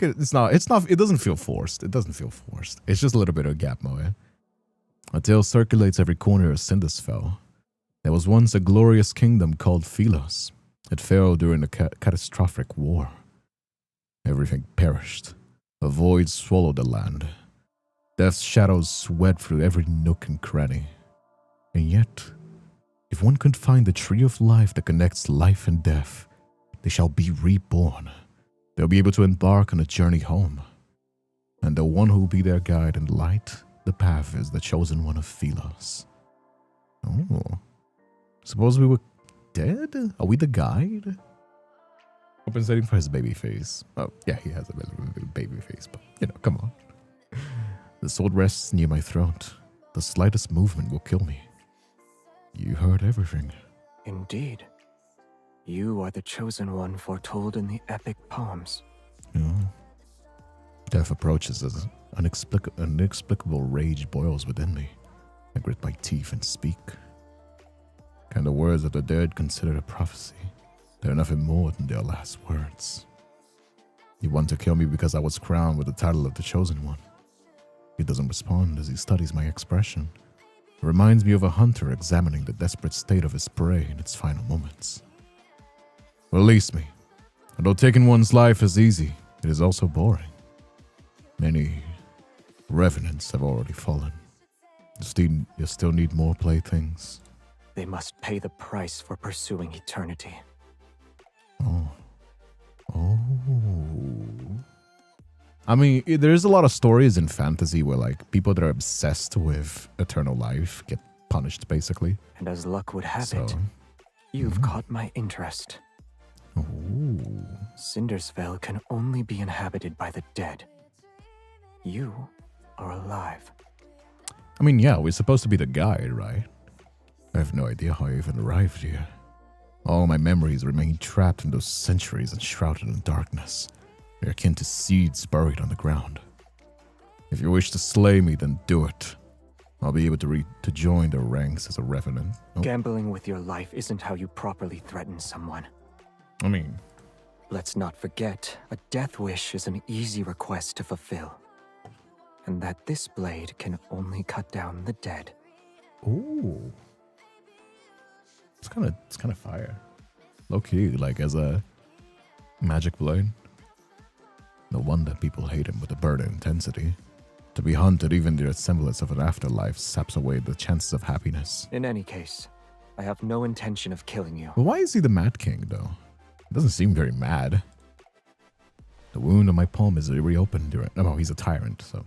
it's not. It doesn't feel forced. It doesn't feel forced. It's just a little bit of gap moe. A tale circulates every corner of Cindersfell. There was once a glorious kingdom called Philos. It fell during a catastrophic war. Everything perished. A void swallowed the land. Death's shadows swept through every nook and cranny. And yet, if one could find the tree of life that connects life and death, they shall be reborn. They'll be able to embark on a journey home. And the one who will be their guide and light the path is the chosen one of Philos. Oh. Suppose we were dead? Are we the guide? Compensating for his baby face. Oh, yeah, he has a baby face, but, you know, come on. The sword rests near my throat. The slightest movement will kill me. You heard everything. Indeed. You are the chosen one foretold in the epic poems. Yeah. Death approaches as inexplicable rage boils within me. I grit my teeth and speak. Kind of words that the dead consider a prophecy. They're nothing more than their last words. You want to kill me because I was crowned with the title of the Chosen One. He doesn't respond as he studies my expression. It reminds me of a hunter examining the desperate state of his prey in its final moments. Release me. Although taking one's life is easy, it is also boring. Many revenants have already fallen. You still need more playthings. They must pay the price for pursuing eternity. Oh. I mean, there's a lot of stories in fantasy where, like, people that are obsessed with eternal life get punished, basically. And as luck would have it, you've caught my interest. Oh. Cindersville can only be inhabited by the dead. You are alive. I mean, yeah, we're supposed to be the guide, right? I have no idea how I even arrived here. All my memories remain trapped in those centuries and shrouded in darkness. They're akin to seeds buried on the ground. If you wish to slay me, then do it. I'll be able to join the ranks as a revenant. Oh. Gambling with your life isn't how you properly threaten someone. I mean... Let's not forget, a death wish is an easy request to fulfill. And that this blade can only cut down the dead. Ooh. It's kind of fire. Low key, like as a magic blade. No wonder people hate him with a burning intensity. To be hunted, even the semblance of an afterlife saps away the chances of happiness. In any case, I have no intention of killing you. But why is he the Mad King, though? He doesn't seem very mad. The wound on my palm is reopened during... Oh, he's a tyrant, so...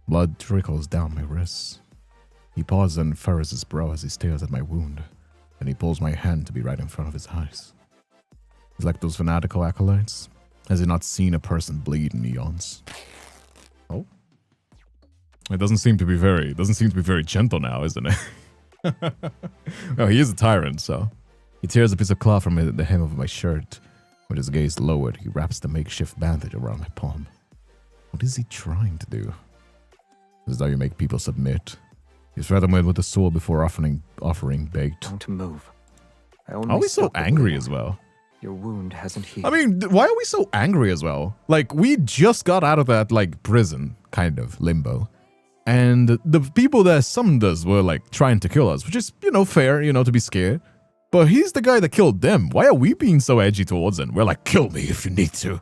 Blood trickles down my wrists. He pauses and furrows his brow as he stares at my wound. Then he pulls my hand to be right in front of his eyes. He's like those fanatical acolytes. Has he not seen a person bleed in eons? Oh. It doesn't seem to be very gentle now, isn't it? Well, he is a tyrant, so... He tears a piece of cloth from the hem of my shirt. With his gaze lowered, he wraps the makeshift bandage around my palm. What is he trying to do? This is how you make people submit. You threaten them with the sword before offering bait. Don't move. Are we so angry as well? Your wound hasn't healed. I mean, why are we so angry as well? Like, we just got out of that, like, prison, kind of, limbo. And the people that summoned us were, like, trying to kill us, which is, you know, fair, you know, to be scared. But he's the guy that killed them. Why are we being so edgy towards him? We're like, kill me if you need to.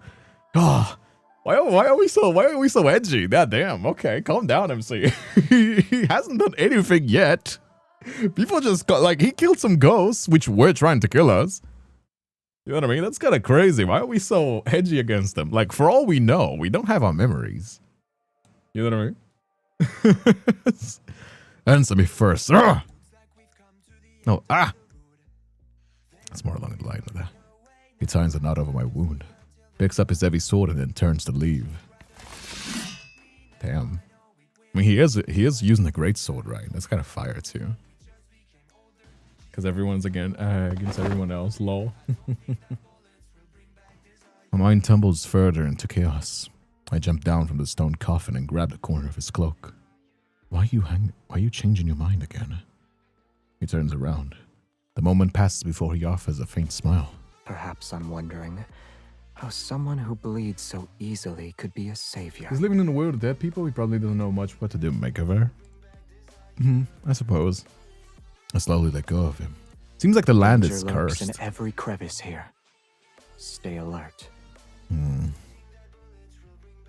Oh, why are we so edgy? God damn. Okay, calm down, MC. He hasn't done anything yet. People just got, like, he killed some ghosts, which were trying to kill us. You know what I mean? That's kind of crazy. Why are we so edgy against them? Like, for all we know, we don't have our memories. You know what I mean? Answer me first. No, That's more along the line of that. He ties a knot over my wound, picks up his heavy sword, and then turns to leave. Damn. I mean, he is using a great sword, right? That's kind of fire, too. Because everyone's against everyone else, lol. My mind tumbles further into chaos. I jump down from the stone coffin and grab the corner of his cloak. Why are you changing your mind again? He turns around. The moment passes before he offers a faint smile. Perhaps I'm wondering how someone who bleeds so easily could be a savior. He's living in a world of dead people. He probably doesn't know much what to do, makeover. I suppose. I slowly let go of him. Seems like the land is cursed. In every crevice here. Stay alert.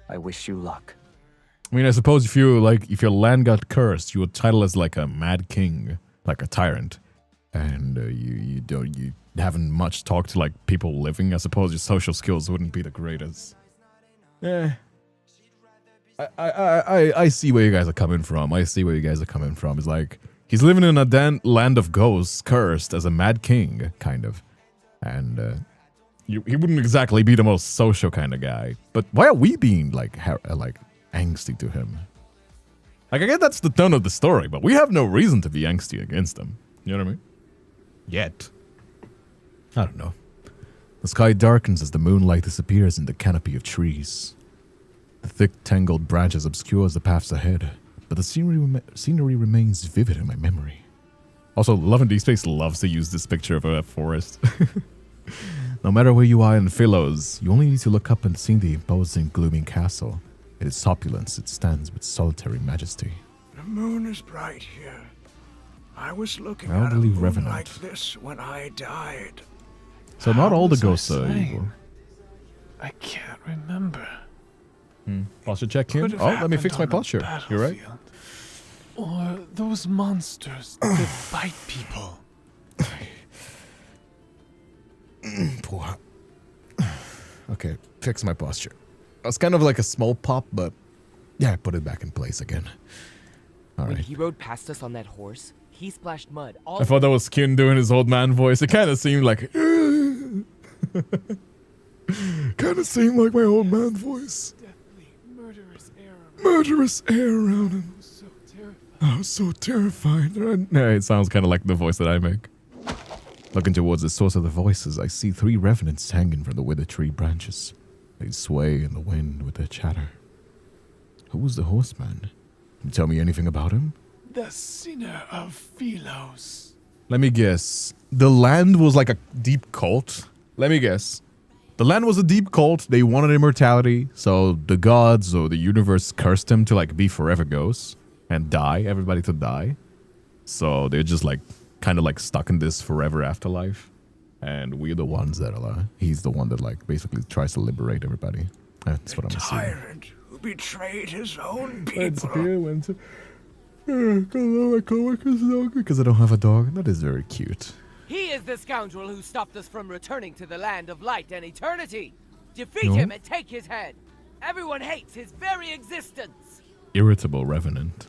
I wish you luck. I mean, I suppose if your land got cursed, you would title as like a mad king, like a tyrant, and you haven't much talk to like people living. I suppose your social skills wouldn't be the greatest. I see where you guys are coming from. It's like he's living in a land of ghosts, cursed as a mad king, kind of, and he wouldn't exactly be the most social kind of guy. But why are we being like angsty to him? Like, I get that's the tone of the story, but we have no reason to be angsty against him. You know what I mean? Yet. I don't know. The sky darkens as the moonlight disappears in the canopy of trees. The thick, tangled branches obscures the paths ahead, but the scenery remains vivid in my memory. Also, Love and Deepspace loves to use this picture of a forest. No matter where you are in Philos, you only need to look up and see the imposing, glooming castle. In its opulence, it stands with solitary majesty. The moon is bright here. I was looking I at a believe moon Revenant. like this when I died. So not all the was I ghosts are saying? evil. I can't remember. Posture check Could in. have Oh, let me happened fix my on a posture. You're right. battlefield. Or those monsters that bite people. Poor. Okay, fix my posture. It was kind of like a small pop, but yeah, I put it back in place again. All When right. he rode past us on that horse, he splashed mud all I thought that was Kin doing his old man voice. It kind of seemed like... kind of seemed like my old man voice. Deathly, murderous air. Murderous air around him. So terrifying. I was so terrified. Yeah, it sounds kind of like the voice that I make. Looking towards the source of the voices, I see 3 revenants hanging from the withered tree branches. They sway in the wind with their chatter. Who was the horseman? Can you tell me anything about him? The sinner of Philos. Let me guess. The land was like a deep cult? Let me guess. The land was a deep cult. They wanted immortality, so the gods or the universe cursed him to like be forever ghosts and die, everybody to die. So they're just like kind of like stuck in this forever afterlife. And we're the ones that are, he's the one that like basically tries to liberate everybody. That's what I'm assuming. Tyrant who betrayed his own people. Went to my coworker's dog because I don't have a dog. That is very cute. He is the scoundrel who stopped us from returning to the land of light and eternity. Defeat No? him and take his head. Everyone hates his very existence. Irritable revenant.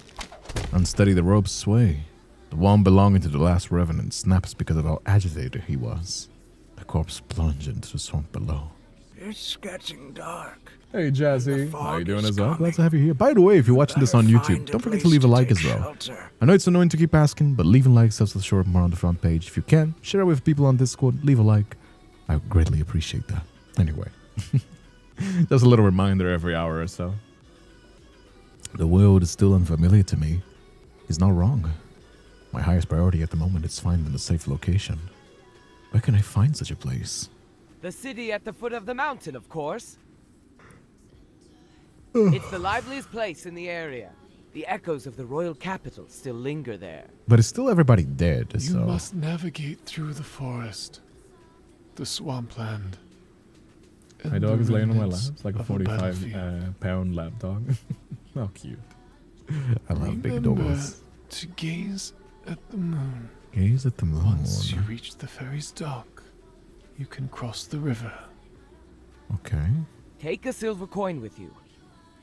Unsteady, the ropes sway. The one belonging to the last revenant snaps because of how agitated he was. The corpse plunged into the swamp below. It's getting dark. Hey Jazzy, The how you fog doing is as well? Glad coming. to have you here. By the way, if you're watching this on Better YouTube, find a don't forget to place leave a like take as well. shelter. I know it's annoying to keep asking, but leaving likes helps us show up more on the front page. If you can, share it with people on Discord, leave a like. I would greatly appreciate that. Anyway, just a little reminder every hour or so. The world is still unfamiliar to me. He's not wrong. My highest priority at the moment is finding a safe location. Where can I find such a place? The city at the foot of the mountain, of course. It's the liveliest place in the area. The echoes of the royal capital still linger there. But it's still everybody dead, You so... must navigate through the forest, the swampland. My and dog the is laying on my lap. remnants It's like a of 45 pound lap dog. How cute. I love big Remember dogs. to gaze at the moon. Gaze at the moon. Once you reach the ferry's dock, you can cross the river. Okay. Take a silver coin with you.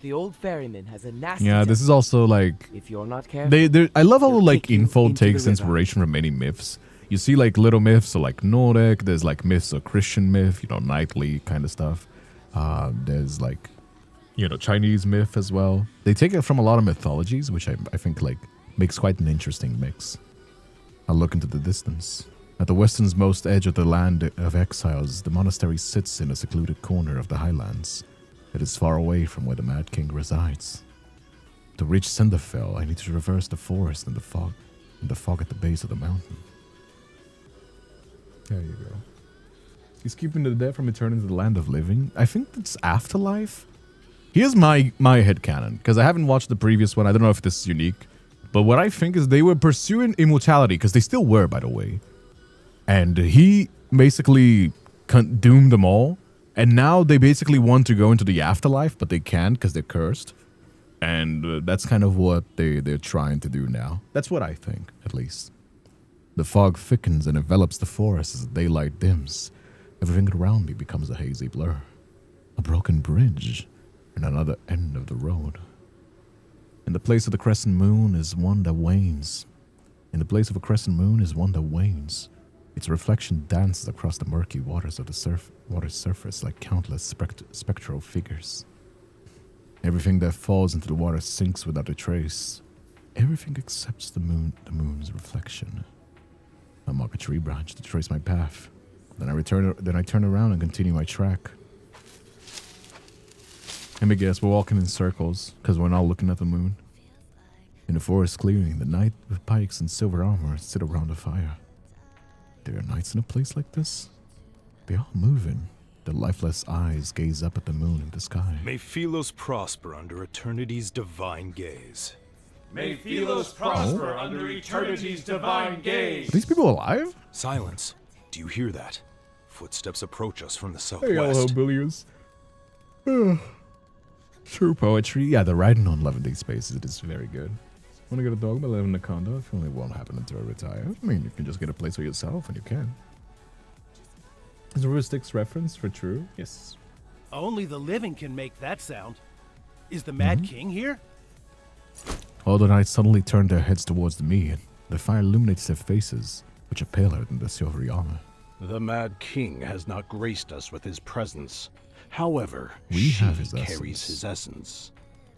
The old ferryman has a nasty Yeah, this temper. is also like... If you're not careful, I love how He'll like kick you info into the takes river. inspiration from many myths. You see like little myths of like Nordic, there's like myths of Christian myth, you know, knightly kind of stuff. There's like, you know, Chinese myth as well. They take it from a lot of mythologies, which I think like makes quite an interesting mix. I look into the distance. At the westernmost edge of the land of exiles, the monastery sits in a secluded corner of the highlands. It is far away from where the Mad King resides. To reach Cinderfell, I need to traverse the forest and the fog at the base of the mountain. There you go. He's keeping the dead from returning to the land of living. I think that's afterlife. Here's my headcanon, because I haven't watched the previous one. I don't know if this is unique. But what I think is they were pursuing immortality, because they still were, by the way. And he basically doomed them all. And now they basically want to go into the afterlife, but they can't because they're cursed. And that's kind of what they're trying to do now. That's what I think, at least. The fog thickens and envelops the forest as the daylight dims. Everything around me becomes a hazy blur. A broken bridge and another end of the road. In the place of the crescent moon is one that wanes. In the place of a crescent moon is one that wanes. Its reflection dances across the murky waters of the water's surface like countless spectral figures. Everything that falls into the water sinks without a trace. Everything except the moon's reflection. I mark a tree branch to trace my path. Then I turn around and continue my track. Let me guess, we're walking in circles because we're not looking at the moon. In the forest clearing, the knight with pikes and silver armor sit around a fire. There are knights in a place like this? They are moving. Their lifeless eyes gaze up at the moon in the sky. May Philos prosper under eternity's divine gaze. May Philos prosper under eternity's divine gaze. Are these people alive? Silence. Do you hear that? Footsteps approach us from the Hey, southwest. billions. True poetry. Yeah, the writing on Love and Deepspace is very good. Want to get a dog by living in a condo? If only won't happen until I retire. I mean, you can just get a place for yourself, and you can. Is a Rustics reference for true? Yes. Only the living can make that sound. Is the Mad King here? All the knights suddenly turn their heads towards me, and the fire illuminates their faces, which are paler than the silvery armor. The Mad King has not graced us with his presence. However, We have she his carries essence. his essence.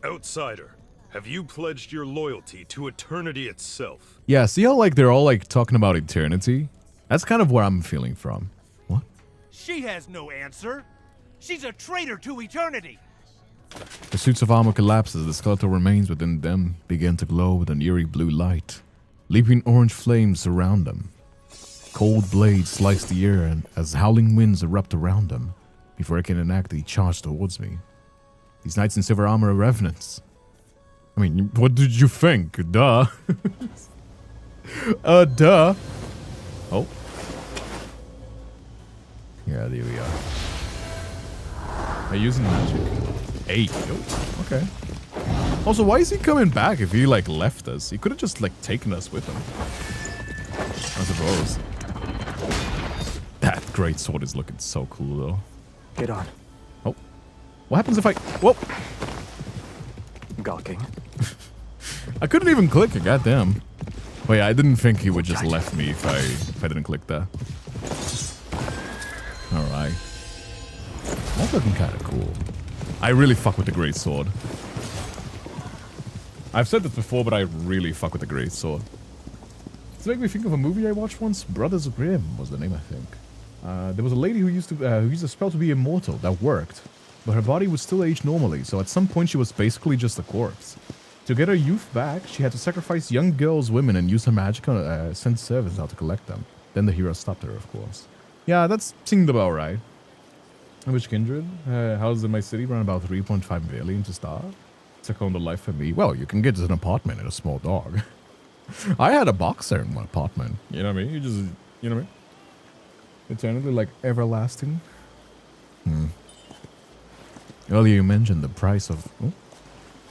Outsider, have you pledged your loyalty to eternity itself? Yeah, see how like they're all like talking about eternity? That's kind of where I'm feeling from. What? She has no answer. She's a traitor to eternity. The suits of armor collapse as the skeletal remains within them begin to glow with an eerie blue light. Leaping orange flames surround them. Cold blades slice the air and as howling winds erupt around them. Before I can enact, they charge towards me. These knights in silver armor are revenants. I mean, what did you think? Duh. Duh. Oh. Yeah, there we are. They're using magic. Hey, yo. Okay. Also, why is he coming back if he, like, left us? He could have just, like, taken us with him. I suppose. That great sword is looking so cool, though. Get on. Oh. What happens if I... Whoa. Gawking. I couldn't even click it, goddamn. But yeah, I didn't think he would just left me if I didn't click that. Alright. That's looking kind of cool. I really fuck with the great sword. I've said this before, but I really fuck with the great sword. Does it make me think of a movie I watched once? Brothers Grimm was the name, I think. There was a lady who used a spell to be immortal that worked, but her body would still age normally, so at some point she was basically just a corpse. To get her youth back, she had to sacrifice young girls, women, and use her magic on send servants out to collect them. Then the hero stopped her, of course. Yeah, that seemed about right. Which kindred? Houses in my city run about 3.5 million to start. Took on the life for me. Well, you can get an apartment and a small dog. I had a boxer in my apartment. You know what I mean? You just, you know what I mean? Eternally, like, everlasting. Earlier you mentioned the price of... Oh?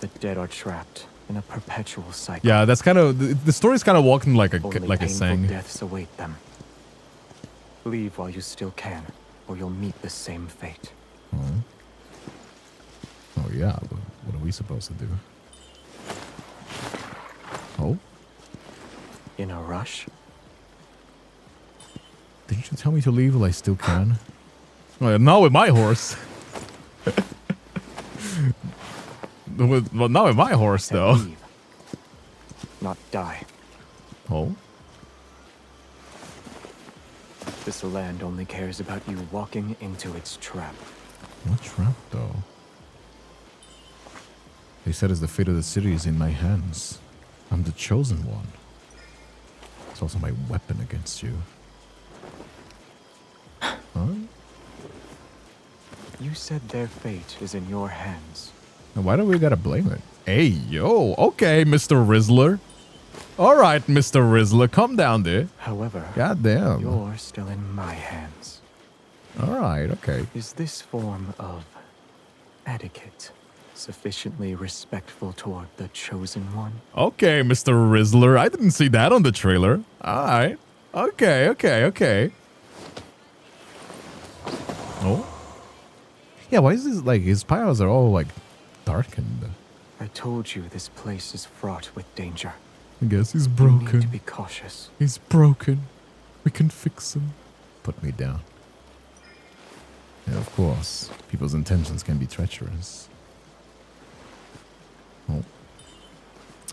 The dead are trapped in a perpetual cycle. Yeah, that's kind of... The story's kind of walking like a Only like a painful saying. deaths await them. Leave while you still can, or you'll meet the same fate. Oh yeah, but what are we supposed to do? Oh? In a rush? Didn't you tell me to leave while I still can? Well, not with my horse. Well, not with my horse, Then though. leave, not die. Oh? This land only cares about you walking into its trap. What trap, though? They said as the fate of the city is in my hands. I'm the chosen one. It's also my weapon against you. Huh? You said their fate is in your hands. Now why do we gotta blame it? Hey, yo. Okay, Mr. Rizzler. Alright, Mr. Rizzler. Come down there. However, Goddamn. you're still in my hands. Alright, okay. Is this form of etiquette sufficiently respectful toward the chosen one? Okay, Mr. Rizzler. I didn't see that on the trailer. Alright. Okay. Oh? Yeah, why is this, like, his powers are all, like, darkened? I told you this place is fraught with danger. I guess he's You need broken. to be cautious. He's broken. We can fix him. Put me down. And of course, people's intentions can be treacherous. Oh.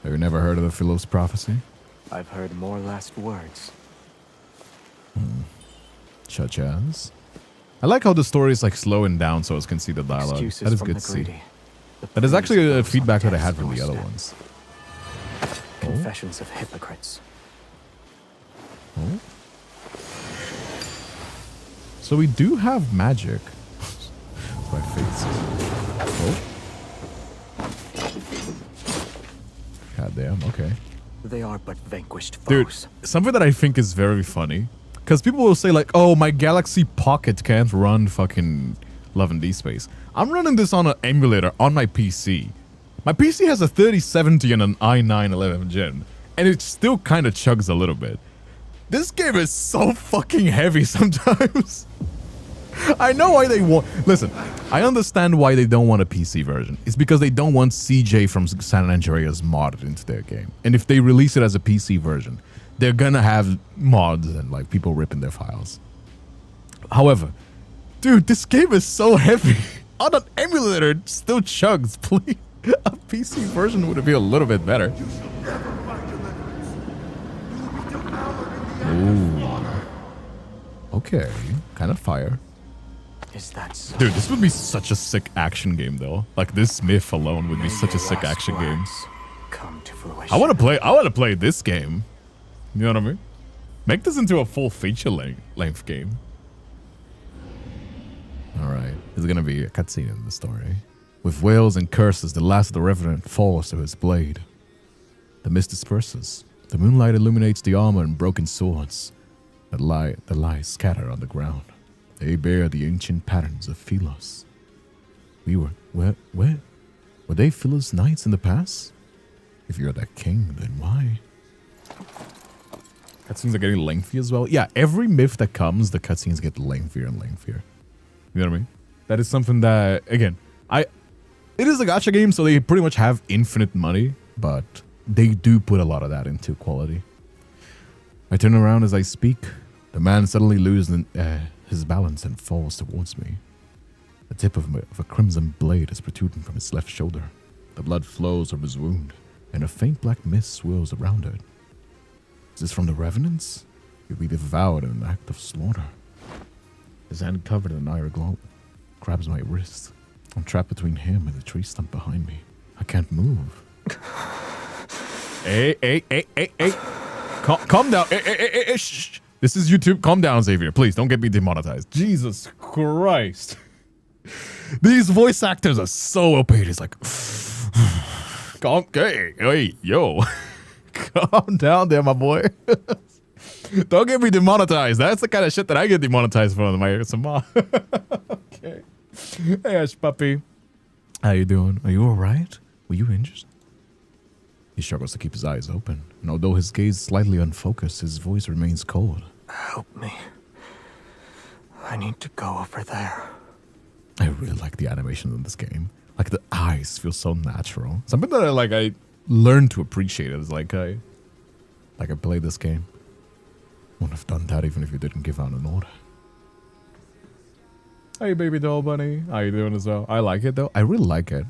Have you never heard of the Philos prophecy? I've heard more last words. Such as? I like how the story is like slowing down so us can see the dialogue. Excuses That is from good the to see. greedy. The That is praise actually of a those on feedback that I had death's from the other doorstep. ones. Confessions of hypocrites. Oh. So we do have magic. My face. Oh. God damn, okay. They are but vanquished Dude, foes. something that I think is very funny. Because people will say like, oh, my Galaxy Pocket can't run fucking Love and Deepspace. I'm running this on an emulator on my PC. My PC has a 3070 and an i9 11th gen. And it still kind of chugs a little bit. This game is so fucking heavy sometimes. I know why they want... Listen, I understand why they don't want a PC version. It's because they don't want CJ from San Andreas modded into their game. And if they release it as a PC version, they're gonna have mods and like people ripping their files. However, dude, this game is so heavy. On an emulator, it still chugs. Please, a PC version would be a little bit better. Ooh. Okay, kind of fire. Is that so? Dude, this would be such a sick action game though. Like this myth alone would be such a sick action game. Come to fruition. I want to play this game. You know what I mean? Make this into a full feature length game. All right, there's gonna be a cutscene in the story. With wails and curses, the last of the Revenant falls to his blade. The mist disperses. The moonlight illuminates the armor and broken swords that lie scattered on the ground. They bear the ancient patterns of Philos. Where? Were they Philos knights in the past? If you're that king, then why? Cutscenes are getting lengthy as well. Yeah, every myth that comes, the cutscenes get lengthier and lengthier. You know what I mean? That is something that, again, it is a gacha game, so they pretty much have infinite money, but they do put a lot of that into quality. I turn around as I speak. The man suddenly loses his balance and falls towards me. The tip of a crimson blade is protruding from his left shoulder. The blood flows from his wound, and a faint black mist swirls around it. Is this from the Revenants? He'll be devoured in an act of slaughter. His hand covered in an iron globe grabs my wrist. I'm trapped between him and the tree stump behind me. I can't move. Hey. Calm down. Hey, shh. This is YouTube. Calm down, Xavier. Please, don't get me demonetized. Jesus Christ. These voice actors are so opaque. It's like... Hey, yo. Calm down there, my boy. Don't get me demonetized. That's the kind of shit that I get demonetized for on my ASMR. Okay. Hey, Ash Puppy. How you doing? Are you alright? Were you injured? He struggles to keep his eyes open, and although his gaze is slightly unfocused, his voice remains cold. Help me. I need to go over there. I really like the animation in this game. Like the eyes feel so natural. Something that I learned to appreciate as I play this game. Wouldn't have done that even if you didn't give out an order. Hey, baby doll bunny. How you doing as well? I like it though. I really like it.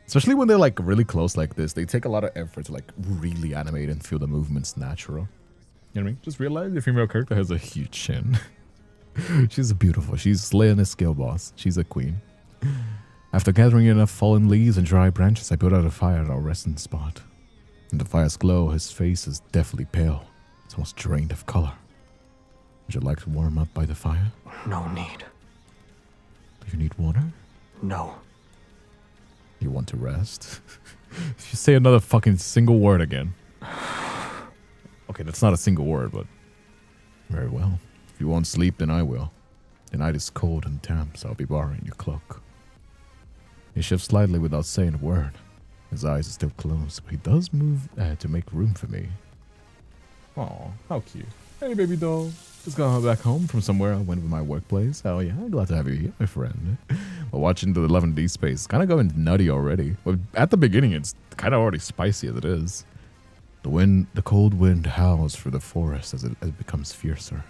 Especially when they're like really close like this. They take a lot of effort to like really animate and feel the movements natural. You know what I mean? Just realize the female character has a huge chin. She's beautiful. She's slaying a skill boss. She's a queen. After gathering enough fallen leaves and dry branches, I put out a fire at our resting spot. In the fire's glow, his face is deathly pale. It's almost drained of color. Would you like to warm up by the fire? No need. Do you need water? No. You want to rest? If you say another fucking single word again. Okay, that's not a single word, but... Very well. If you won't sleep, then I will. The night is cold and damp, so I'll be borrowing your cloak. He shifts slightly without saying a word. His eyes are still closed, but he does move to make room for me. Aw, how cute. Hey, baby doll. Just got back home from somewhere I went with my workplace. Oh yeah, I'm glad to have you here, my friend. But watching the Love and Deepspace, kind of going nutty already. Well, at the beginning, it's kind of already spicy as it is. The cold wind howls through the forest as it becomes fiercer.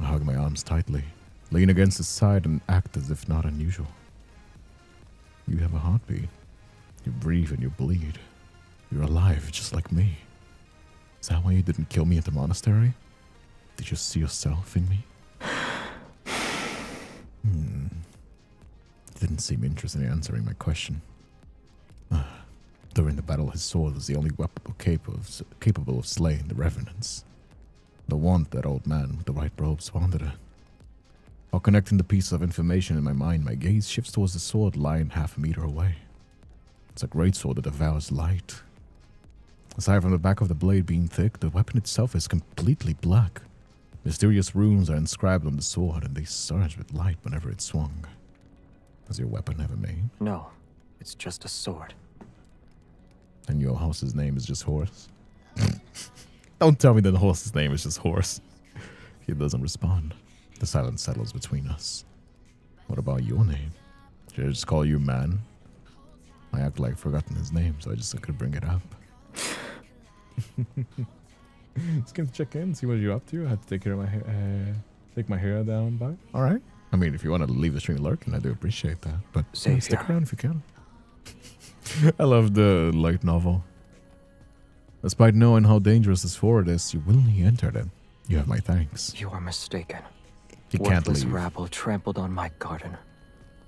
I hug my arms tightly, lean against his side and act as if not unusual. You have a heartbeat. You breathe and you bleed. You're alive, just like me. Is that why you didn't kill me at the monastery? Did you see yourself in me? Didn't seem interested in answering my question. During the battle, his sword was the only weapon capable of slaying the revenants. The one that old man with the white robes wanted it. While connecting the piece of information in my mind, my gaze shifts towards the sword lying half a meter away. It's a great sword that devours light. Aside from the back of the blade being thick, the weapon itself is completely black. Mysterious runes are inscribed on the sword, and they surge with light whenever it's swung. Does your weapon have a name? No, it's just a sword. And your horse's name is just Horse? Don't tell me that the horse's name is just Horse. He doesn't respond. The silence settles between us. What about your name? Should I just call you Man? I act like I've forgotten his name, so I could bring it up. Just gonna check in, see what you're up to. I had to take care of my hair, take my hair down by. All right. I mean, if you want to leave the stream lurking, I do appreciate that. But stick around if you can. I love the light novel. Despite knowing how dangerous this forest is, you willingly entered it. You have my thanks. You are mistaken. You can't Worthless leave. rabble trampled on my garden.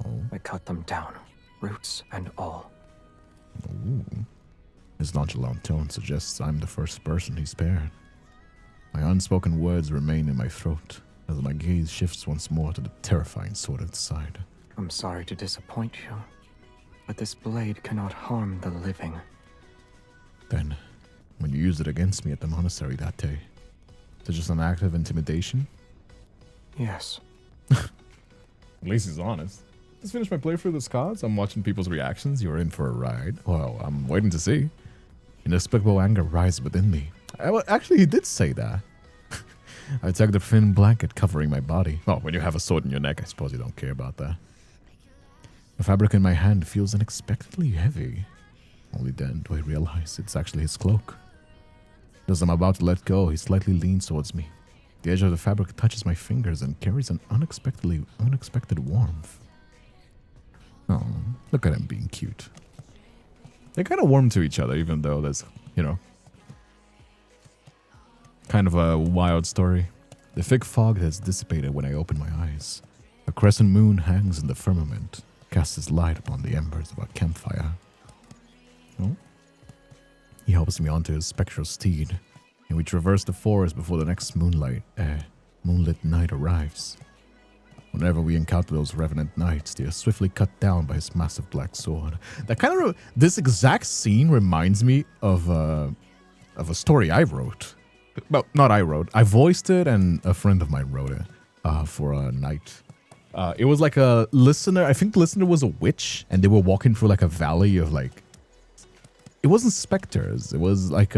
Oh. I cut them down, roots and all. Ooh. His nonchalant tone suggests I'm the first person he spared. My unspoken words remain in my throat as my gaze shifts once more to the terrifying sword at the side. I'm sorry to disappoint you, but this blade cannot harm the living. Then, when you used it against me at the monastery that day, is it just an act of intimidation? Yes. At least he's honest. Just finished my playthrough of the Scots. I'm watching people's reactions. You're in for a ride. Well, I'm waiting to see. Inexplicable anger rises within me. Actually, he did say that. I tugged the thin blanket covering my body. Well, when you have a sword in your neck, I suppose you don't care about that. The fabric in my hand feels unexpectedly heavy. Only then do I realize it's actually his cloak. As I'm about to let go, he slightly leans towards me. The edge of the fabric touches my fingers and carries an unexpected warmth. Oh, look at him being cute. They're kind of warm to each other, even though there's, kind of a wild story. The thick fog has dissipated when I open my eyes. A crescent moon hangs in the firmament, casts its light upon the embers of our campfire. Oh? He helps me onto his spectral steed, and we traverse the forest before the next moonlit night arrives. Whenever we encounter those revenant knights, they are swiftly cut down by his massive black sword. This exact scene reminds me of a story I wrote. Well, not I wrote. I voiced it, and a friend of mine wrote it for a night. It was like a listener. I think the listener was a witch, and they were walking through like a valley of like. It wasn't specters. It was like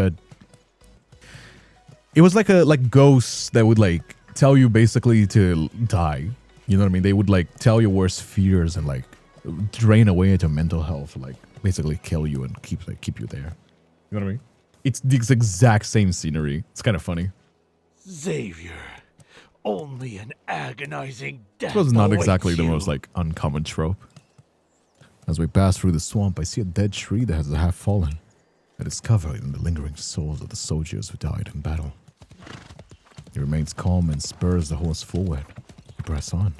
ghosts that would like tell you basically to die. You know what I mean? They would like tell your worst fears and like drain away at your mental health, like basically kill you and keep you there. You know what I mean? It's the exact same scenery. It's kind of funny. Xavier, only an agonizing death. It was not exactly the you. most like uncommon trope. As we pass through the swamp, I see a dead tree that has half fallen. It is covered in the lingering souls of the soldiers who died in battle. He remains calm and spurs the horse forward. We press on.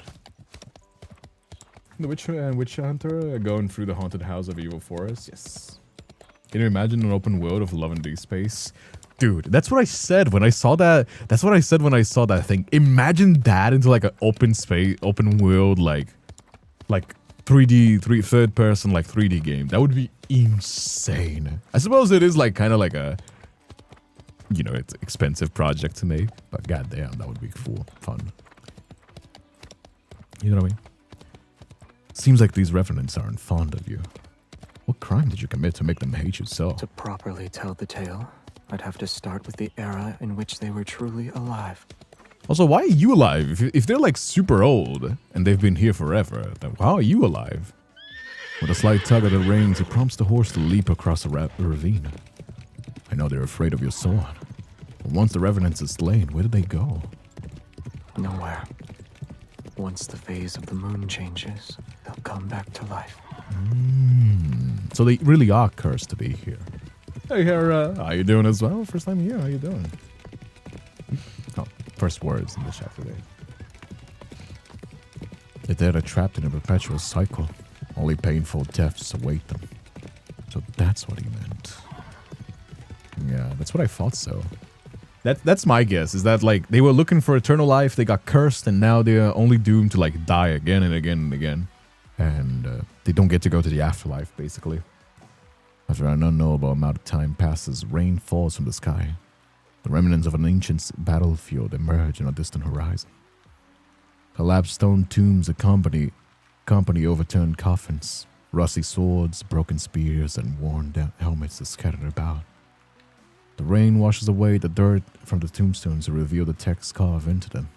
The witch hunter going through the haunted house of evil forest. Yes. Can you imagine an open world of love and Deepspace? Dude, that's what I said when I saw that. That's what I said when I saw that thing. Imagine that into like an open space, open world, like 3rd person, like 3D game. That would be insane. I suppose it is like kind of like a, it's an expensive project to make, but goddamn, that would be cool, fun. You know what I mean? Seems like these revenants aren't fond of you. What crime did you commit to make them hate you so? To properly tell the tale, I'd have to start with the era in which they were truly alive. Also, why are you alive? If they're like super old and they've been here forever, then how are you alive? With a slight tug of the reins, he prompts the horse to leap across a ravine. I know they're afraid of your sword. But once the revenants are slain, where do they go? Nowhere. Once the phase of the moon changes, they'll come back to life. So they really are cursed to be here. Hey, Hera. How you doing as well? First time here. How you doing? Oh, first words in the chat today. If they're trapped in a perpetual cycle, only painful deaths await them. So that's what he meant. Yeah, that's what I thought so. That's my guess, is that like they were looking for eternal life, they got cursed, and now they're only doomed to like die again and again and again. And they don't get to go to the afterlife, basically. After an unknowable amount of time passes, rain falls from the sky. The remnants of an ancient battlefield emerge on a distant horizon. Collapsed stone tombs accompany overturned coffins. Rusty swords, broken spears, and worn down helmets are scattered about. The rain washes away the dirt from the tombstones to reveal the text carved into them.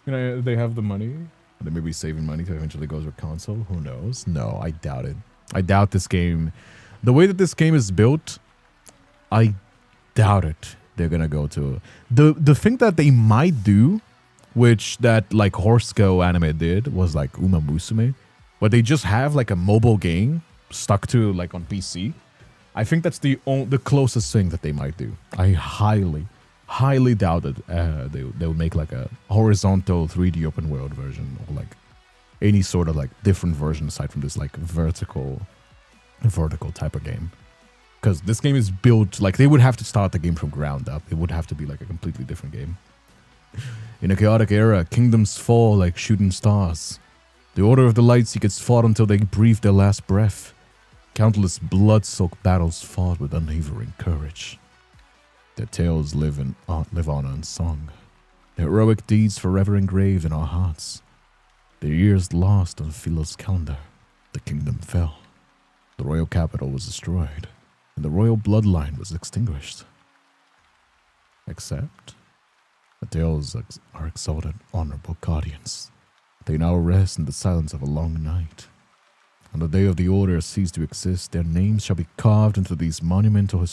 You know, they have the money. They may be saving money to eventually go to a console. Who knows? No, I doubt it. I doubt this game. The way that this game is built, I doubt it. They're gonna go to the thing that they might do, which that like Horse Go anime did, was like Uma Musume, where they just have like a mobile game stuck to like on PC. I think that's the closest thing that they might do. I highly doubt that they would make like a horizontal 3D open world version, or like any sort of like different version aside from this like vertical type of game. Because this game is built like they would have to start the game from ground up. It would have to be like a completely different game. In a chaotic era, kingdoms fall like shooting stars. The Order of the Lightseekers fought until they breathed their last breath. Countless blood-soaked battles fought with unwavering courage. Their tales live on unsung. Their heroic deeds forever engraved in our hearts. Their years lost on Philo's calendar. The kingdom fell. The royal capital was destroyed, and the royal bloodline was extinguished. Except, the tales are exalted, honorable guardians. They now rest in the silence of a long night. On the day of the Order cease to exist, their names shall be carved into these monumental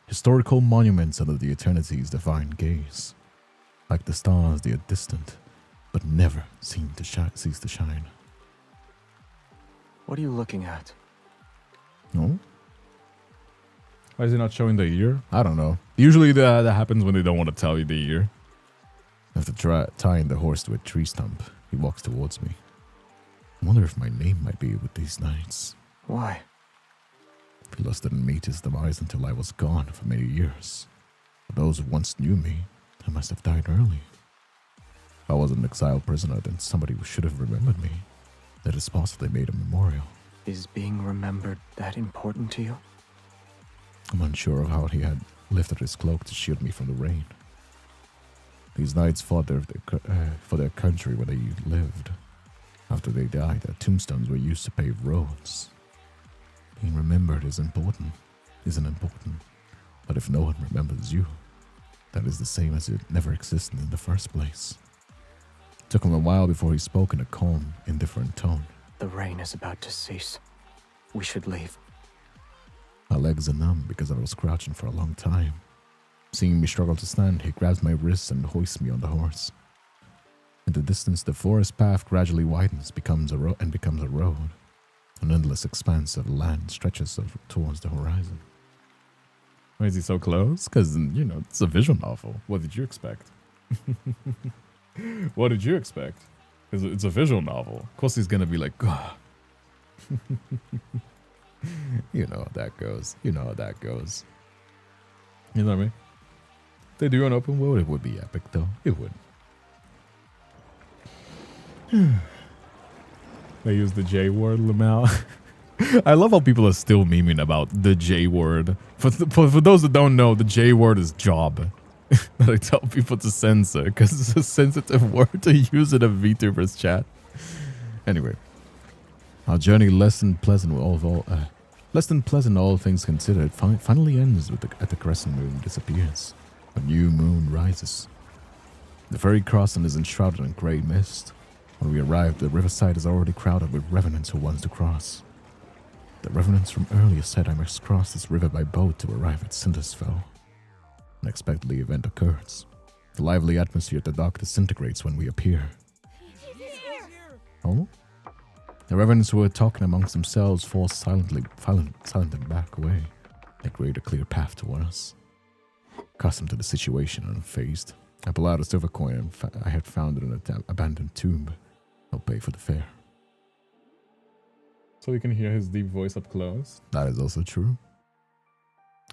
historical monuments under the eternity's divine gaze. Like the stars, they are distant, but never seem to cease to shine. What are you looking at? No? Why is it not showing the year? I don't know. Usually that happens when they don't want to tell you the year. After tying the horse to a tree stump, he walks towards me. I wonder if my name might be with these knights. Why? Philos didn't meet his demise until I was gone for many years. For those who once knew me, I must have died early. If I was an exiled prisoner, then somebody should have remembered me. That is possible they made a memorial. Is being remembered that important to you? I'm unsure of how he had lifted his cloak to shield me from the rain. These knights fought for their country where they lived. After they died, their tombstones were used to pave roads. Being remembered isn't important. But if no one remembers you, that is the same as it never existed in the first place. It took him a while before he spoke in a calm, indifferent tone. The rain is about to cease. We should leave. My legs are numb because I was crouching for a long time. Seeing me struggle to stand, he grabs my wrists and hoists me on the horse. In the distance, the forest path gradually widens, becomes a road. An endless expanse of land stretches towards the horizon. Why is he so close? Because, you know, it's a visual novel. What did you expect? What did you expect? It's a visual novel. Of course he's gonna be like, "Gah." You know how that goes. You know what I mean? If they do an open world, it would be epic, though. It would. They use the J word, Lamau. I love how people are still memeing about the J word. For those that don't know, the J word is job. That I tell people to censor because it's a sensitive word to use in a VTuber's chat. Anyway, our journey less than pleasant all things considered finally ends at the crescent moon disappears. A new moon rises. The ferry crossing is enshrouded in grey mist. When we arrive, the riverside is already crowded with revenants who want to cross. The revenants from earlier said I must cross this river by boat to arrive at Cindersfell. Unexpectedly, event occurs. The lively atmosphere at the dock disintegrates when we appear. Oh? The revenants who are talking amongst themselves fall silently and back away. They create a clear path toward us. Accustomed to the situation and unfazed, I pull out a silver coin I had found in an abandoned tomb. I'll pay for the fare. So we can hear his deep voice up close. That is also true.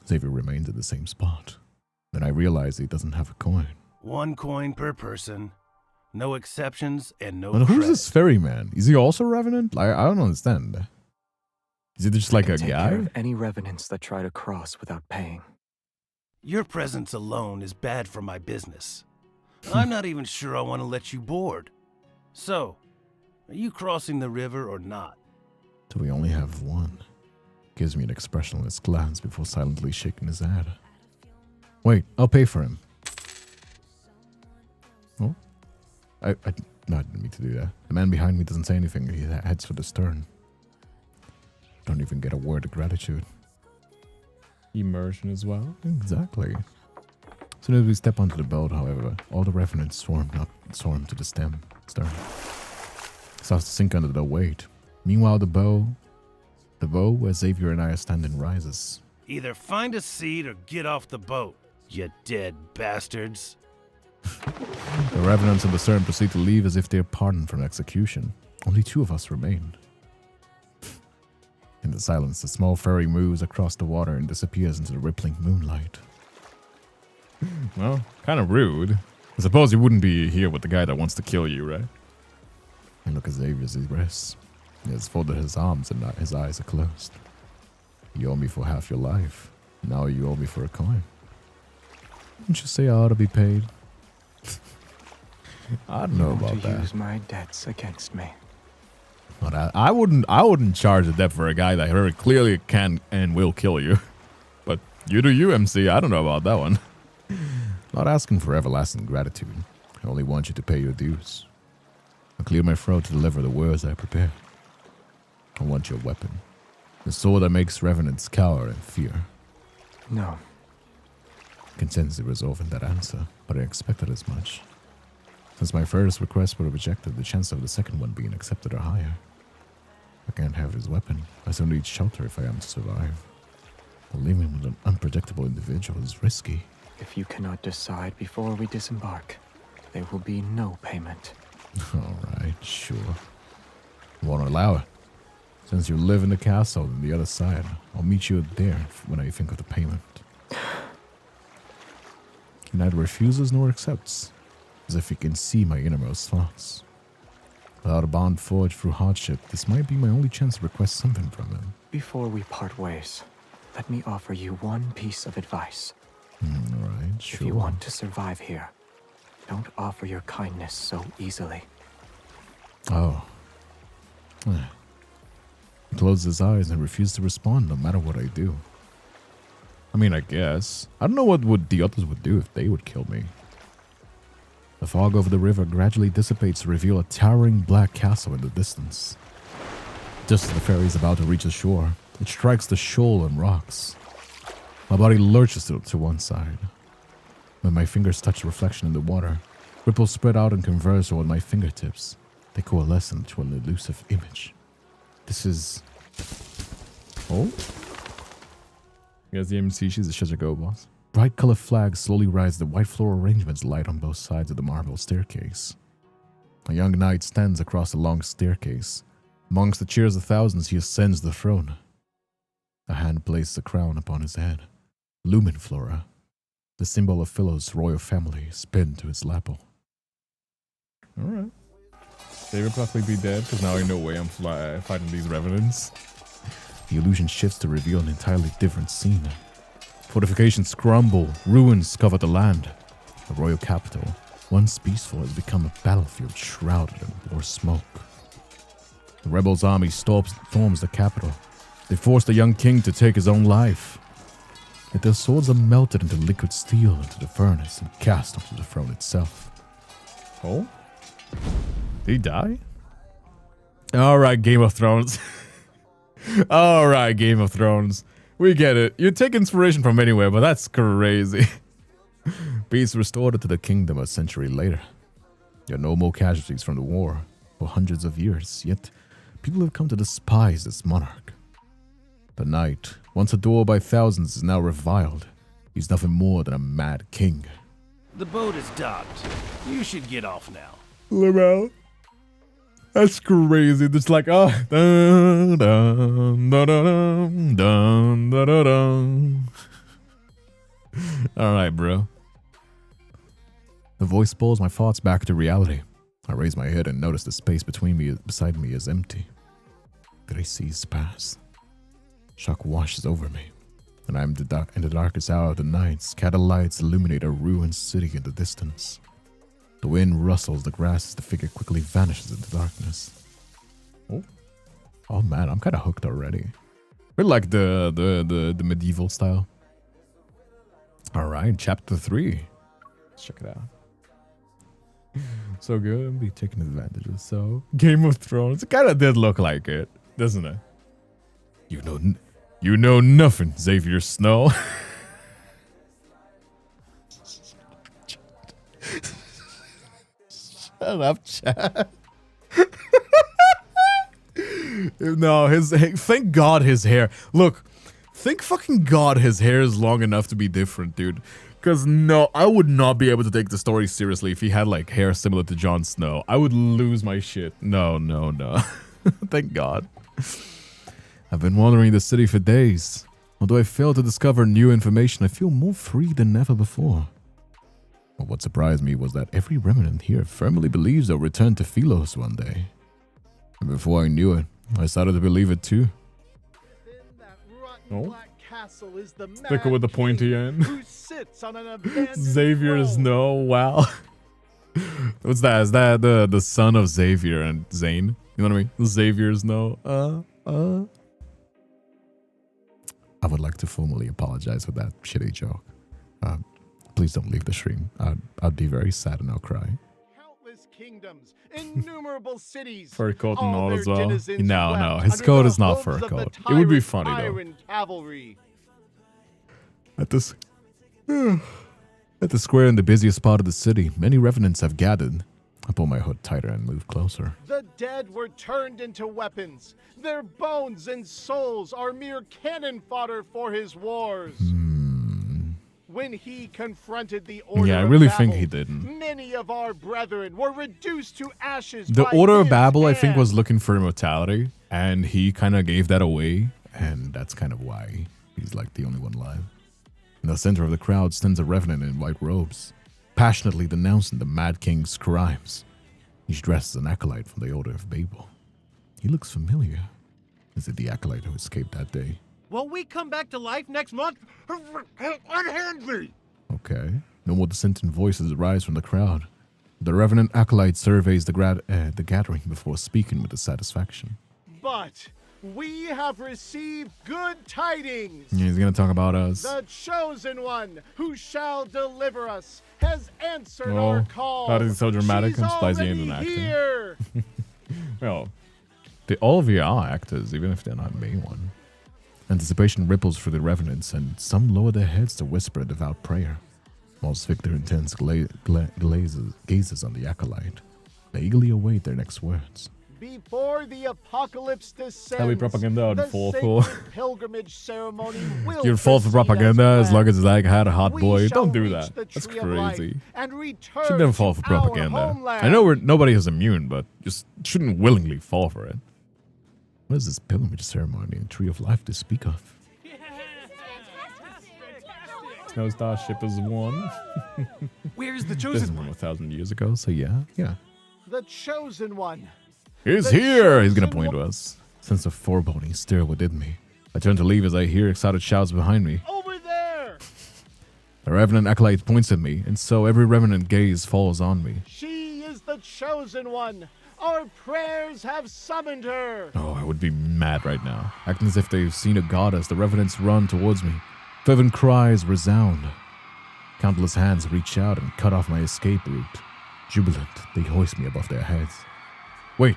Xavier remains at the same spot. Then I realize he doesn't have a coin. 1 coin per person. No exceptions and no But who's credit. this ferryman? Is he also revenant? I don't understand. Is he just like a Take care guy? of any revenants that try to cross without paying. Your presence alone is bad for my business. I'm not even sure I want to let you board. So, are you crossing the river or not? Do we only have one? Gives me an expressionless glance before silently shaking his head. Wait, I'll pay for him. Oh? I didn't mean to do that. The man behind me doesn't say anything. He heads for the stern. Don't even get a word of gratitude. Immersion as well? Exactly. As soon as we step onto the boat, however, all the revenants swarm to the stern. Starts to sink under the weight. Meanwhile, the bow where Xavier and I are standing rises. Either find a seat or get off the boat, you dead bastards. The revenants of the stern proceed to leave as if they are pardoned from execution. Only 2 of us remain. In the silence, the small ferry moves across the water and disappears into the rippling moonlight. Well, kind of rude. I suppose you wouldn't be here with the guy that wants to kill you, right? I look at Xavier as he rests. He has folded his arms and his eyes are closed. You owe me for half your life. Now you owe me for a coin. Didn't you say I ought to be paid? I don't know about that. Use my debts against me. But I wouldn't charge a debt for a guy that very clearly can and will kill you. But you do you, MC. I don't know about that one. Not asking for everlasting gratitude. I only want you to pay your dues. I'll clear my throat to deliver the words I prepare. I want your weapon. The sword that makes revenants cower in fear. No. Consensus resolve in that answer, but I expected as much. Since my first request were rejected, the chances of the second one being accepted are higher. I can't have his weapon. I still need shelter if I am to survive. But living with an unpredictable individual is risky. If you cannot decide before we disembark, there will be no payment. Alright, sure. Won't allow it. Since you live in the castle on the other side, I'll meet you there when I think of the payment. He neither refuses nor accepts, as if he can see my innermost thoughts. Without a bond forged through hardship, this might be my only chance to request something from him. Before we part ways, let me offer you one piece of advice. Alright, sure. If you want to survive here, don't offer your kindness so easily. Oh. He closes his eyes and refuses to respond no matter what I do. I mean, I guess. I don't know what the others would do if they would kill me. The fog over the river gradually dissipates to reveal a towering black castle in the distance. Just as the ferry is about to reach the shore, it strikes the shoal and rocks. My body lurches to one side. When my fingers touch the reflection in the water, ripples spread out and converge on my fingertips. They coalesce into an elusive image. This is... Oh? You guys didn't even see she's a go boss. Bright colored flags slowly rise, the white floral arrangements light on both sides of the marble staircase. A young knight stands across the long staircase. Amongst the cheers of thousands, he ascends the throne. A hand places a crown upon his head. Lumen Flora, the symbol of Philo's royal family, is pinned to his lapel. Alright. They would possibly be dead, because now I know why I'm fighting these revenants. The illusion shifts to reveal an entirely different scene. Fortifications crumble, ruins cover the land. The royal capital, once peaceful, has become a battlefield shrouded in war smoke. The rebels' army storms the capital. They force the young king to take his own life. Yet their swords are melted into liquid steel into the furnace and cast onto the throne itself. Oh? Did he die? Alright, Game of Thrones. Alright, Game of Thrones. We get it. You take inspiration from anywhere, but that's crazy. Peace restored to the kingdom a century later. There are no more casualties from the war for hundreds of years, yet people have come to despise this monarch. The knight, once adored by thousands, is now reviled. He's nothing more than a mad king. The boat is docked. You should get off now. Lamel. That's crazy. It's like, oh, dun, dun, dun, dun, dun, dun, dun, dun. All right, bro. The voice pulls my thoughts back to reality. I raise my head and notice the space beside me is empty. Gray seas pass. Shock washes over me, and I'm in the darkest hour of the night. Scattered lights illuminate a ruined city in the distance. The wind rustles the grass as the figure quickly vanishes into darkness. Oh man, I'm kind of hooked already. We like the medieval style. All right, chapter 3. Let's check it out. So good, I'll be taking advantage of. So Game of Thrones. It kind of did look like it, doesn't it? You know nothing, Xavier Snow. Shut up, chat. No, thank God his hair. Look, thank fucking God his hair is long enough to be different, dude. Because no, I would not be able to take the story seriously if he had like hair similar to Jon Snow. I would lose my shit. No. Thank God. I've been wandering the city for days. Although I failed to discover new information, I feel more free than ever before. But what surprised me was that every remnant here firmly believes they'll return to Philos one day. And before I knew it, I started to believe it too. Oh? Sticker with the pointy end. Xavier Snow, wow. What's that? Is that the son of Xavier and Zane? You know what I mean? Xavier Snow. I would like to formally apologize for that shitty joke. Please don't leave the stream. I'd be very sad and I'll cry. Countless kingdoms, innumerable cities. Fur coat and all as well. No, his coat is not fur coat. It would be funny though. Cavalry. At the square in the busiest part of the city, many revenants have gathered. I pull my hood tighter and move closer. The dead were turned into weapons. Their bones and souls are mere cannon fodder for his wars. When he confronted the Order yeah, I really of think Babel, he didn't. Many of our brethren were reduced to ashes. The by Order of his Babel, I think, hand. was looking for immortality, and he kind of gave that away, and that's kind of why he's like the only one alive. In the center of the crowd stands a revenant in white robes, passionately denouncing the Mad King's crimes. He's dressed as an acolyte from the Order of Babel. He looks familiar. Is it the acolyte who escaped that day? Will we come back to life next month? Unhand me! Okay. No more dissenting voices arise from the crowd. The Revenant Acolyte surveys the gathering before speaking with dissatisfaction. But we have received good tidings. Yeah, he's gonna talk about us. The chosen one who shall deliver us has answered our call. That is so dramatic and spicy in an actor. Well, all of you are actors, even if they're not main one. Anticipation ripples through the revenants, and some lower their heads to whisper a devout prayer. Whilst Victor intense gazes on the acolyte. They eagerly await their next words. Before the apocalypse descends, That'll be propaganda the fall sacred for. pilgrimage ceremony will You'd fall for proceed propaganda as long as I had a hot We boy. shall Don't do reach that. the That's tree of life crazy. and return Should never fall for to our propaganda. homeland. I know nobody is immune, but just shouldn't willingly fall for it. What is this pilgrimage ceremony and tree of life to speak of? Snow Star ship is one. Where's the This chosen is from 1,000 years ago, so yeah. The chosen one. He's here! He's gonna point to us. Sense of foreboding stir within me. I turn to leave as I hear excited shouts behind me. Over there! The Revenant Acolyte points at me, and so every Revenant gaze falls on me. She is the chosen one. Our prayers have summoned her. Oh, I would be mad right now. Acting as if they've seen a goddess, the Revenants run towards me. Fervent cries resound. Countless hands reach out and cut off my escape route. Jubilant, they hoist me above their heads. Wait,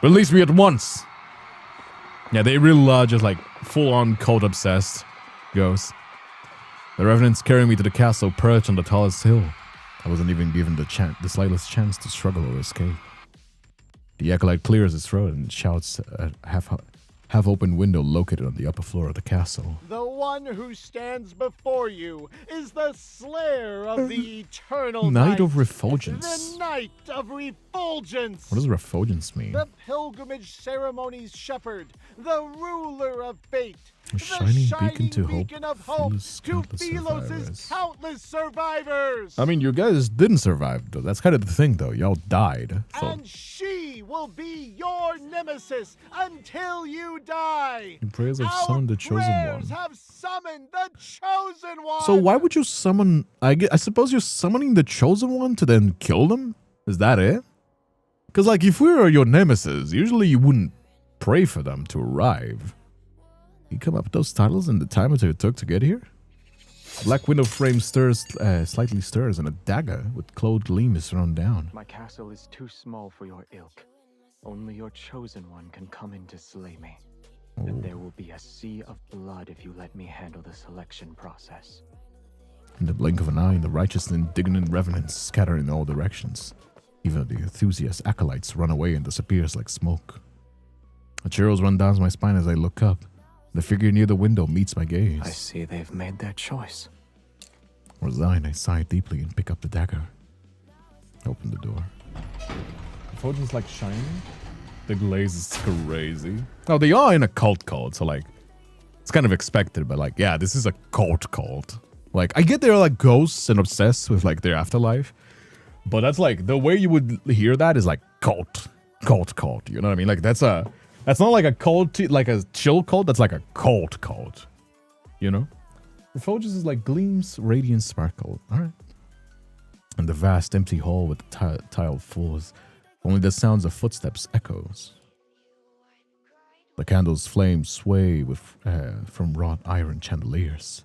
release me at once! Yeah, they really are just like full-on cult-obsessed ghosts. The revenants carry me to the castle perched on the tallest hill. I wasn't even given the slightest chance to struggle or escape. The acolyte clears his throat and shouts at half-open window located on the upper floor of the castle. The one who stands before you is the slayer of the eternal Night of Refulgence. The Night of Refulgence. What does refulgence mean? The pilgrimage ceremony's shepherd, the ruler of fate. A shining beacon to beacon hope, of hope to Philos' Philos' countless survivors. I mean, you guys didn't survive, though. That's kind of the thing, though. Y'all died. So. And she will be your nemesis until you die. Your prayers have summoned the chosen one. Have summoned the chosen one. So why would you summon? I suppose you're summoning the chosen one to then kill them. Is that it? Because like, if we were your nemesis, usually you wouldn't pray for them to arrive. You come up with those titles in the time it took to get here? Black window frame slightly stirs, and a dagger with clothed gleam is thrown down. My castle is too small for your ilk. Only your chosen one can come in to slay me. And there will be a sea of blood if you let me handle the selection process. In the blink of an eye, the righteous and indignant revenants scatter in all directions. Even the enthusiast acolytes run away and disappears like smoke. A chills run down my spine as I look up. The figure near the window meets my gaze. I see they've made their choice. Resigned, I sigh deeply and pick up the dagger. Open the door. The photon's like shining. The glaze is crazy. Oh, they are in a cult, so like, it's kind of expected, but like, yeah, this is a cult. Like, I get they're like ghosts and obsessed with like their afterlife, but that's like, the way you would hear that is like cult. You know what I mean? Like, that's not like a cult, like a chill cult. That's like a cult. You know? Refulgence is like gleams, radiant sparkle. All right. And the vast empty hall with the tiled floors, only the sounds of footsteps echoes. The candles' flames sway with from wrought iron chandeliers.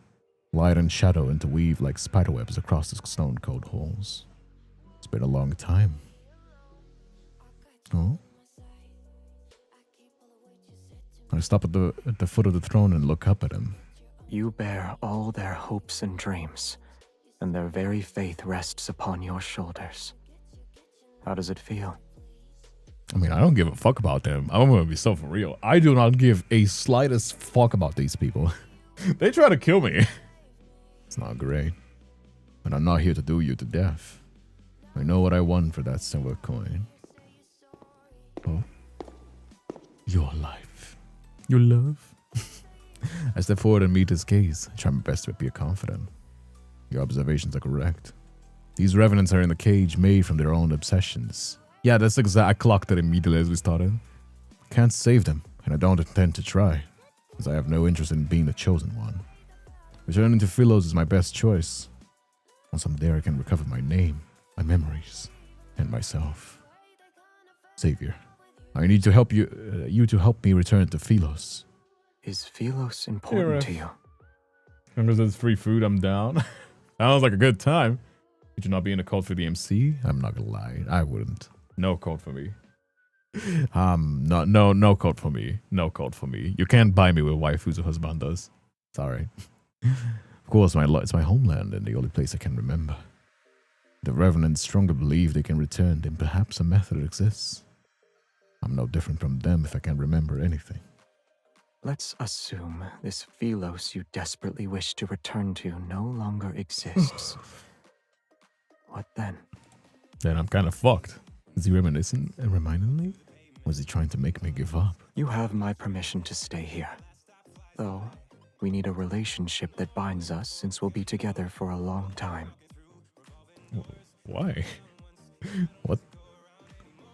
Light and shadow interweave like spiderwebs across the stone-cold halls. It's been a long time. Oh? I stop at the foot of the throne and look up at him. You bear all their hopes and dreams, and their very faith rests upon your shoulders. How does it feel? I mean, I don't give a fuck about them. I'm gonna be so for real. I do not give a slightest fuck about these people. They try to kill me. It's not great. But I'm not here to do you to death. I know what I want for that silver coin. Oh. Your life. Your love? I step forward and meet his gaze. I try my best to appear confident. Your observations are correct. These revenants are in a cage made from their own obsessions. Yeah, that's exact. I clocked it immediately as we started. Can't save them, and I don't intend to try, as I have no interest in being the chosen one. Returning to Philos is my best choice. Once I'm there, I can recover my name, my memories, and myself. Savior, I need to help you to help me return to Philos. Is Philos important to you? Because there's free food, I'm down. Sounds like a good time. Would you not be in a cult for the MC? I'm not gonna lie, I wouldn't. No cult for me. No cult for me. No cult for me. You can't buy me with waifus or husbandos. Sorry. Of course, it's my homeland and the only place I can remember. The revenants strongly believe they can return, then perhaps a method exists. I'm no different from them if I can't remember anything. Let's assume this Philos you desperately wish to return to no longer exists. What then? Then I'm kind of fucked. Is he reminiscent and reminding me? Was he trying to make me give up? You have my permission to stay here. Though, we need a relationship that binds us since we'll be together for a long time. Why? What?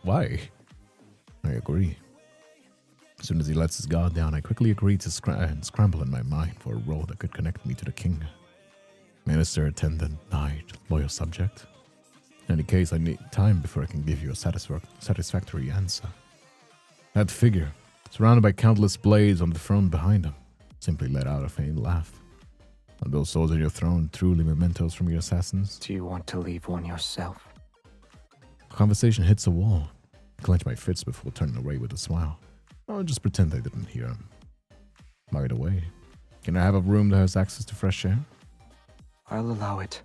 Why? I agree. As soon as he lets his guard down, I quickly agree to scramble in my mind for a role that could connect me to the king. Minister, attendant, knight, loyal subject. In any case, I need time before I can give you a satisfactory answer. That figure, surrounded by countless blades on the throne behind him, simply let out a faint laugh. Are those swords on your throne truly mementos from your assassins? Do you want to leave one yourself? Conversation hits a wall. I clench my fists before turning away with a smile. I'll just pretend I didn't hear him. By the way, can I have a room that has access to fresh air? I'll allow it.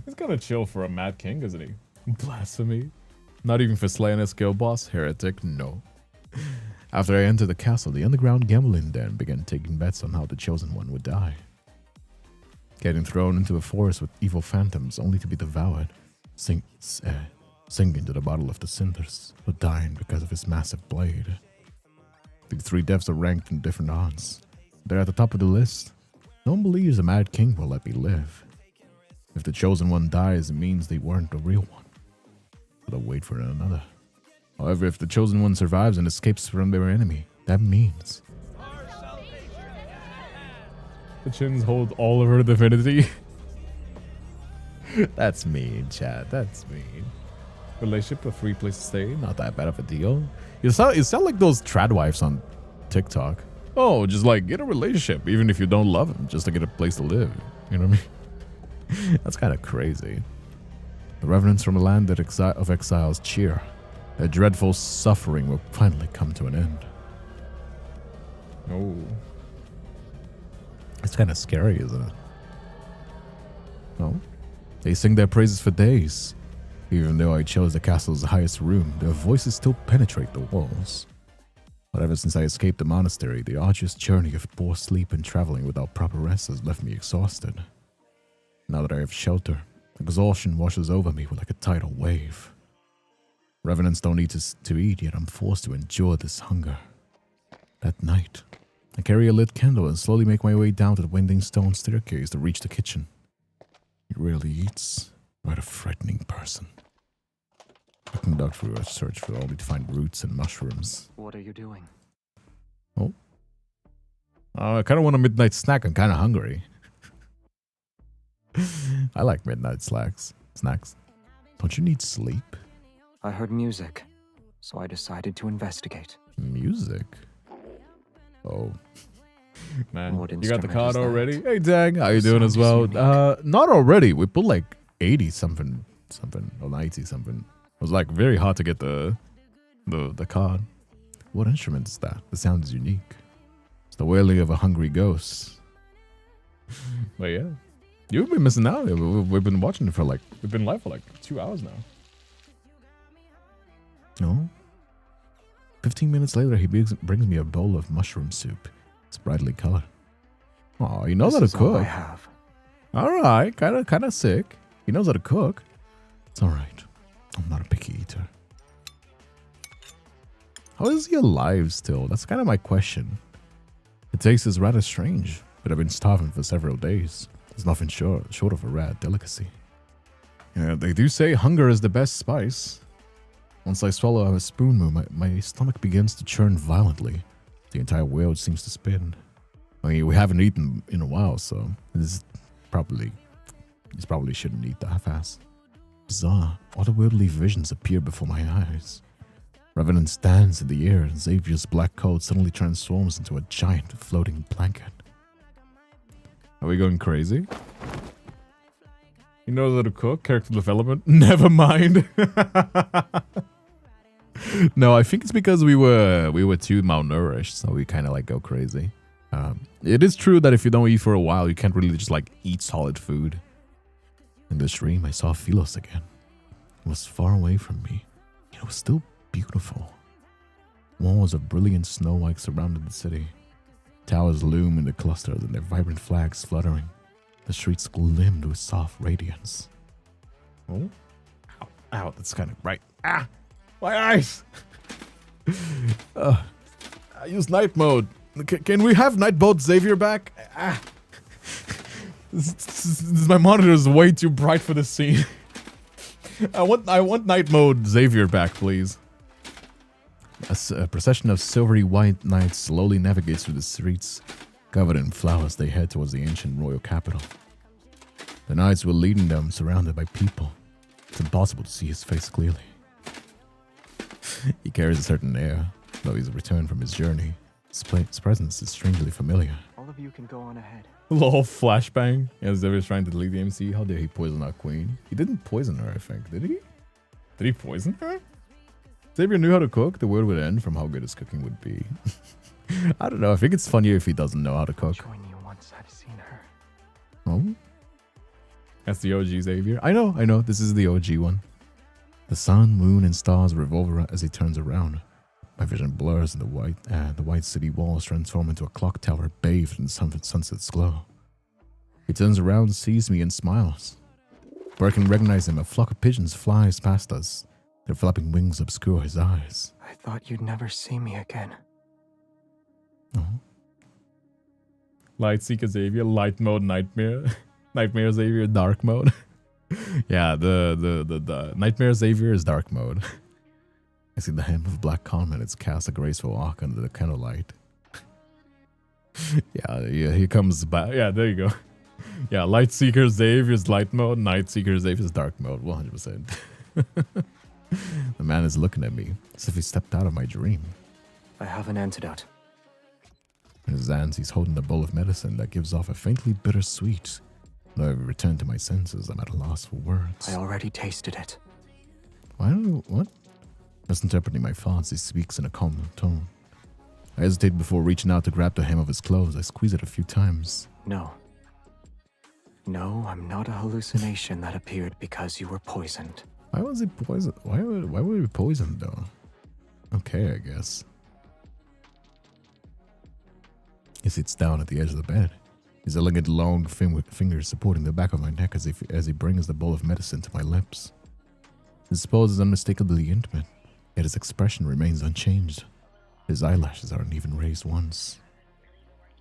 He's kind of chill for a Mad King, isn't he? Blasphemy. Not even for slaying a skill boss? Heretic? No. After I entered the castle, the underground gambling den began taking bets on how the Chosen One would die. Getting thrown into a forest with evil phantoms only to be devoured, sinking to the bottom of the cinders, or dying because of his massive blade. The 3 deaths are ranked in different odds. They're at the top of the list. No one believes a Mad King will let me live. If the Chosen One dies, it means they weren't the real one. So they'll wait for another. However, if the Chosen One survives and escapes from their enemy, that means the chins hold all of her divinity. That's mean, Chad. That's mean. Relationship, a free place to stay, not that bad of a deal. You sound like those trad wives on TikTok. Oh, just like get a relationship, even if you don't love him, just to get a place to live. You know what I mean? That's kind of crazy. The revenants from a land of exiles cheer. Their dreadful suffering will finally come to an end. Oh. It's kind of scary, isn't it? No? They sing their praises for days. Even though I chose the castle's highest room, their voices still penetrate the walls. But ever since I escaped the monastery, the arduous journey of poor sleep and traveling without proper rest has left me exhausted. Now that I have shelter, exhaustion washes over me like a tidal wave. Revenants don't need to eat, yet I'm forced to endure this hunger. That night, I carry a lit candle and slowly make my way down to the winding stone staircase to reach the kitchen. He rarely eats, quite a frightening person. I conduct through a search for only to find roots and mushrooms. What are you doing? Oh. I kind of want a midnight snack. I'm kind of hungry. I like midnight snacks. Don't you need sleep? I heard music, so I decided to investigate. Music? Oh. Man, What you got the instrument card is that? already? Hey, Dag, how you doing sound as is well? unique. Not already. We put like 80 something, or 90 something. It was like very hard to get the card. What instrument is that? The sound is unique. It's the wailing of a hungry ghost. But yeah, you've been missing out. We've been watching it for like, we've been live for like 2 hours now. No. 15 minutes later, he brings me a bowl of mushroom soup. It's brightly colored. Oh, he knows how to This is all I cook. have. All right, kind of sick. He knows how to cook. It's all right. I'm not a picky eater. How is he alive still? That's kind of my question. The taste is rather strange, but I've been starving for several days. There's nothing short of a rare delicacy. Yeah, they do say hunger is the best spice. Once I swallow a spoonful, my stomach begins to churn violently. The entire world seems to spin. I mean, we haven't eaten in a while, so this probably shouldn't eat that fast. Bizarre, otherworldly visions appear before my eyes. Revenant stands in the air, and Xavier's black coat suddenly transforms into a giant floating blanket. Are we going crazy? He knows how to cook, character development. Never mind. No, I think it's because we were too malnourished, so we kind of like go crazy. It is true that if you don't eat for a while, you can't really just like eat solid food. In this dream, I saw Philos again. It was far away from me. It was still beautiful. Walls of brilliant snow like surrounded the city. Towers loom in the clusters and their vibrant flags fluttering. The streets glimmed with soft radiance. Oh? Ow, ow, that's kind of bright. Ah! My eyes! I use night mode. Can we have night mode Xavier back? Ah! My monitor is way too bright for this scene. I want night mode Xavier back, please. A procession of silvery white knights slowly navigates through the streets. Covered in flowers, they head towards the ancient royal capital. The knights were leading them, surrounded by people. It's impossible to see his face clearly. He carries a certain air, though he's returned from his journey. His presence is strangely familiar. All of you can go on ahead. Lol, flashbang. As Xavier's trying to delete the MC. How dare he poison our queen? He didn't poison her, I think. Did he? Did he poison her? Xavier knew how to cook. The world would end from how good his cooking would be. I don't know. I think it's funnier if he doesn't know how to cook. Join you once I've seen her. Oh? That's the OG Xavier. I know. This is the OG one. The sun, moon, and stars revolve as he turns around. My vision blurs and the white city walls transform into a clock tower bathed in sunset's glow. He turns around, sees me, and smiles. Before I can recognize him, a flock of pigeons flies past us. Their flapping wings obscure his eyes. I thought you'd never see me again. Oh. Lightseeker Xavier, light mode, nightmare. Nightmare Xavier, dark mode. Yeah, the Nightmare Xavier is dark mode. I see the hem of black comet. It's cast a graceful arc under the candlelight. yeah, he comes back. Yeah, there you go. Yeah, Lightseeker Xavier's light mode, Nightseeker Xavier's dark mode, 100%. The man is looking at me as if he stepped out of my dream. I have an antidote. In his hands, he's holding a bowl of medicine that gives off a faintly bitter sweet. Though I've returned to my senses, I'm at a loss for words. I already tasted it. What? Misinterpreting my thoughts, he speaks in a calm tone. I hesitate before reaching out to grab the hem of his clothes. I squeeze it a few times. No, I'm not a hallucination that appeared because you were poisoned. Why was he poisoned? Why would he be poisoned though? Okay, I guess. He sits down at the edge of the bed. His elegant long fingers supporting the back of my neck as he brings the bowl of medicine to my lips. His pose is unmistakably intimate, yet his expression remains unchanged. His eyelashes aren't even raised once.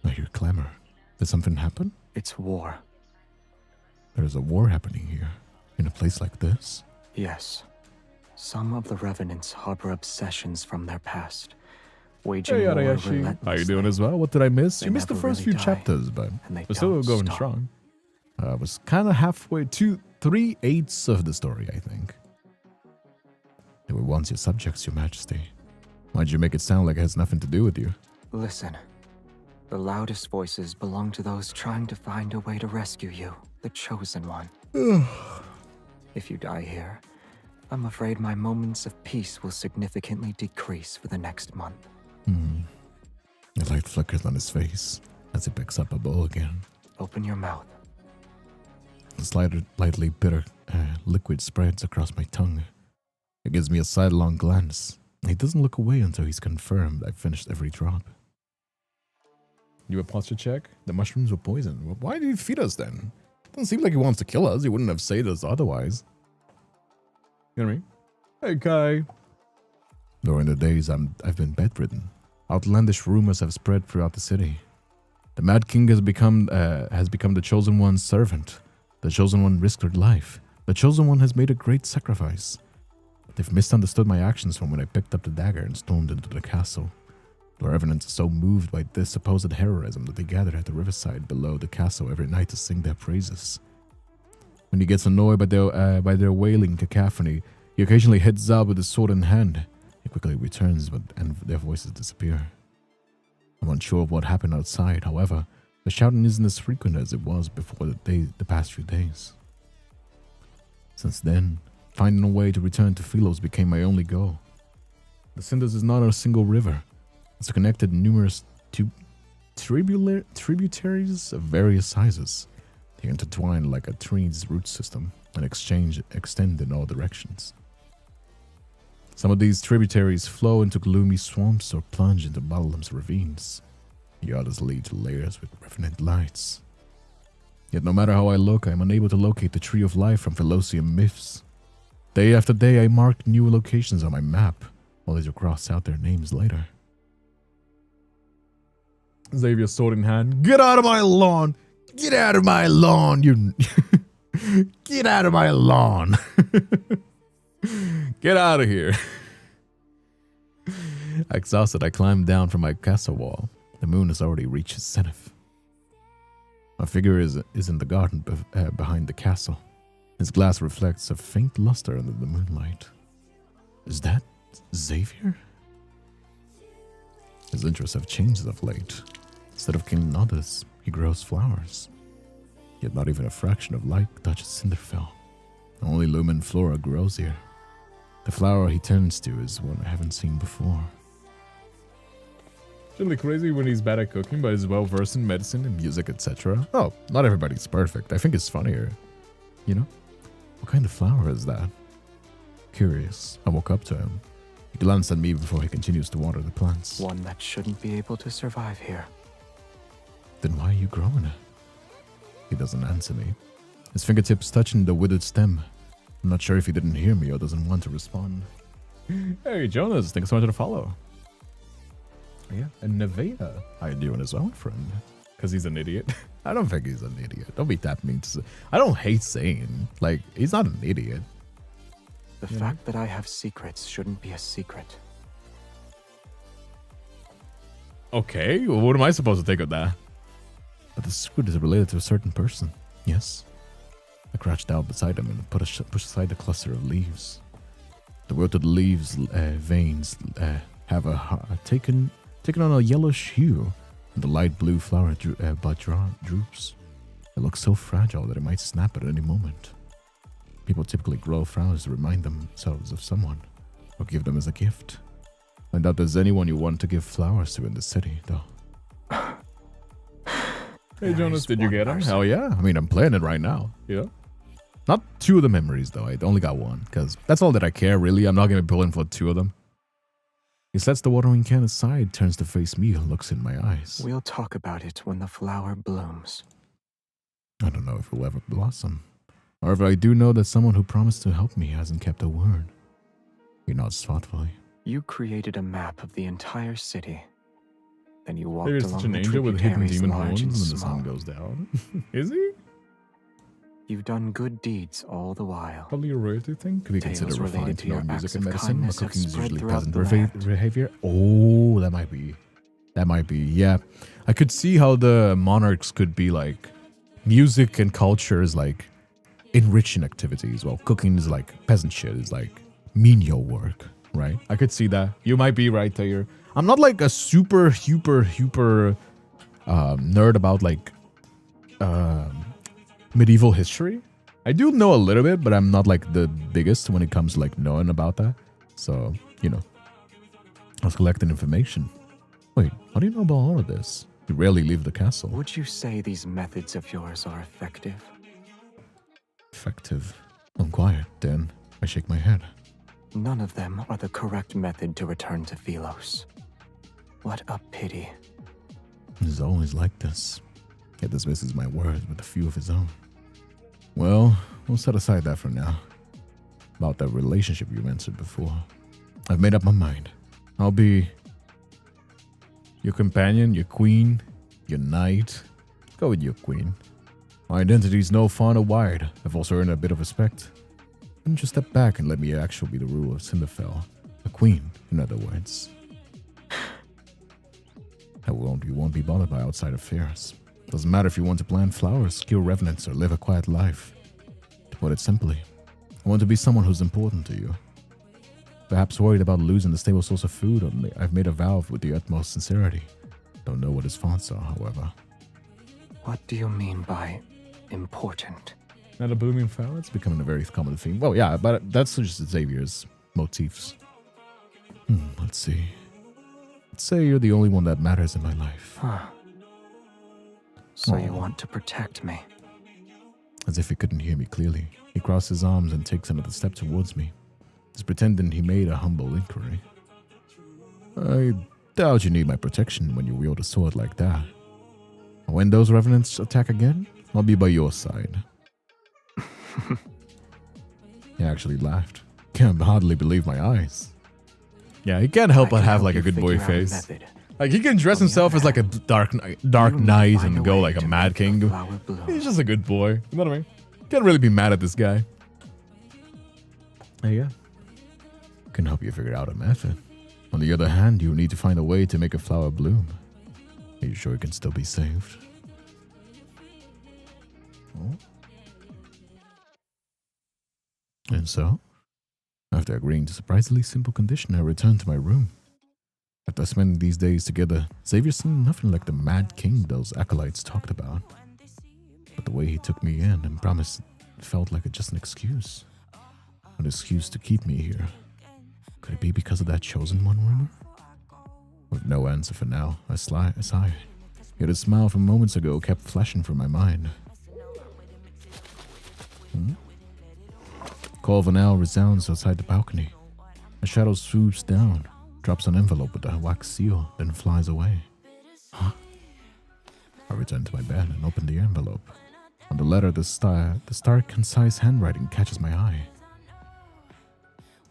I hear clamor. Did something happen? It's war. There's a war happening here, in a place like this? Yes. Some of the revenants harbor obsessions from their past. Waging war relentlessly. How you doing as well? What did I miss? They You missed the never first really few die, chapters, but we're still don't going stop. strong. I was kind of halfway to 3/8 of the story, I think. They were once your subjects, your majesty. Why'd you make it sound like it has nothing to do with you? Listen. The loudest voices belong to those trying to find a way to rescue you, the chosen one. If you die here, I'm afraid my moments of peace will significantly decrease for the next month. The light flickers on his face as he picks up a bowl again. Open your mouth. A slightly bitter liquid spreads across my tongue. It gives me a sidelong glance. He doesn't look away until he's confirmed I've finished every drop. You a posture check? The mushrooms were poison. Well, why did he feed us then? Doesn't seem like he wants to kill us. He wouldn't have said us otherwise. You know what I mean? Hey, Kai. During the days I've been bedridden, outlandish rumors have spread throughout the city. The Mad King has become the Chosen One's servant. The Chosen One risked her life. The Chosen One has made a great sacrifice. They've misunderstood my actions from when I picked up the dagger and stormed into the castle. The revenants are so moved by this supposed heroism that they gather at the riverside below the castle every night to sing their praises. When he gets annoyed by their wailing cacophony, he occasionally heads out with his sword in hand. He quickly returns, and their voices disappear. I'm unsure of what happened outside. However, the shouting isn't as frequent as it was before the past few days. Since then, finding a way to return to Philos became my only goal. The Cinders is not a single river. It's connected numerous tributaries of various sizes. They intertwine like a tree's root system and extend in all directions. Some of these tributaries flow into gloomy swamps or plunge into bottomless ravines. The others lead to layers with revenant lights. Yet no matter how I look, I am unable to locate the Tree of Life from Philosian myths. Day after day, I mark new locations on my map, while these will cross out their names later. Xavier, sword in hand. Get out of my lawn! Get out of my lawn! You get out of my lawn! Get out of here! Exhausted, I climb down from my castle wall. The moon has already reached its zenith. My figure is in the garden behind the castle. His glass reflects a faint luster under the moonlight. Is that Xavier? His interests have changed of late. Instead of killing others, he grows flowers. Yet not even a fraction of light touches Cinderfell. Only lumen flora grows here. The flower he tends to is one I haven't seen before. Really crazy when he's bad at cooking, but is well versed in medicine and music, etc. Oh, not everybody's perfect. I think it's funnier. You know? What kind of flower is that? Curious. I woke up to him. He glanced at me before he continues to water the plants. One that shouldn't be able to survive here. Then why are you growing it? He doesn't answer me. His fingertips touching the withered stem. I'm not sure if he didn't hear me or doesn't want to respond. Hey, Jonas, thanks so much for the follow. Yeah, and Nevea, how you doing as well, friend? Because he's an idiot. I don't think he's an idiot. Don't be that mean to say. I don't hate saying, like, he's not an idiot. The fact that I have secrets shouldn't be a secret. Okay, well, what am I supposed to take of that? But the secret is related to a certain person. Yes. I crouched down beside him and pushed aside the cluster of leaves. The wilted leaves veins have taken on a yellowish hue, and the light blue flower bud droops. It looks so fragile that it might snap at any moment. People typically grow flowers to remind themselves of someone, or give them as a gift. I doubt there's anyone you want to give flowers to in the city, though. Hey Jonas, did you get him? Hell yeah. I mean, I'm playing it right now, you know? Not two of the memories, though. I only got one, because that's all that I care, really. I'm not going to be pulling for two of them. He sets the watering can aside, turns to face me, and looks in my eyes. We'll talk about it when the flower blooms. I don't know if it will ever blossom. However, I do know that someone who promised to help me hasn't kept a word. He nods thoughtfully. You created a map of the entire city. Then you walked There's along such an the angel with hidden tributaries demon large horns and when the small. sun goes down. Is he? You've done good deeds all the while. Probably a royalty thing? Could be Tales considered related refined to to know your music acts and of medicine, but kindness have cooking is spread usually throughout peasant the land. behavior. Oh, that might be. That might be, yeah. I could see how the monarchs could be like, music and culture is like enriching activities, while cooking is like peasant shit, is like menial work, right? I could see that. You might be right there. I'm not like a super nerd about like medieval history. I do know a little bit, but I'm not like the biggest when it comes to like knowing about that. So, you know, I was collecting information. Wait, how do you know about all of this? You rarely leave the castle. Would you say these methods of yours are effective? Effective. I'm quiet, then I shake my head. None of them are the correct method to return to Philos. What a pity. He's always like this. Yet dismisses my words with a few of his own. Well, we'll set aside that for now. About that relationship you mentioned before. I've made up my mind. I'll be your companion, your queen, your knight. Go with your queen. My identity's no far or wide. I've also earned a bit of respect. Why don't you step back and let me actually be the ruler of Cinderfell? A queen, in other words. You won't be bothered by outside affairs. Doesn't matter if you want to plant flowers, kill revenants, or live a quiet life. To put it simply, I want to be someone who's important to you. Perhaps worried about losing the stable source of food, or I've made a vow with the utmost sincerity. Don't know what his thoughts are, however. What do you mean by important? Not a blooming flower? It's becoming a very common theme. Well, yeah, but that's just Xavier's motifs. Let's see. Let's say you're the only one that matters in my life. Huh. So you want to protect me? As if he couldn't hear me clearly, he crossed his arms and takes another step towards me. He's pretending he made a humble inquiry. I doubt you need my protection when you wield a sword like that. When those revenants attack again, I'll be by your side. He actually laughed. Can't hardly believe my eyes. Yeah, he can't help but have like a good boy face. Like he can dress himself as like a dark knight and go like a mad king. He's just a good boy. You know what I mean? Can't really be mad at this guy. There you go. Can help you figure out a method. On the other hand, you need to find a way to make a flower bloom. Are you sure it can still be saved? Oh. And so, after agreeing to a surprisingly simple condition, I returned to my room. After spending these days together, Xavier seemed nothing like the mad king those acolytes talked about. But the way he took me in and promised felt like just an excuse. An excuse to keep me here. Could it be because of that chosen one rumor? With no answer for now, I sighed. Yet a smile from moments ago kept flashing through my mind. Call of an owl resounds outside the balcony. A shadow swoops down, drops an envelope with a wax seal, then flies away. Huh? I return to my bed and open the envelope. On the letter, the stark, concise handwriting catches my eye.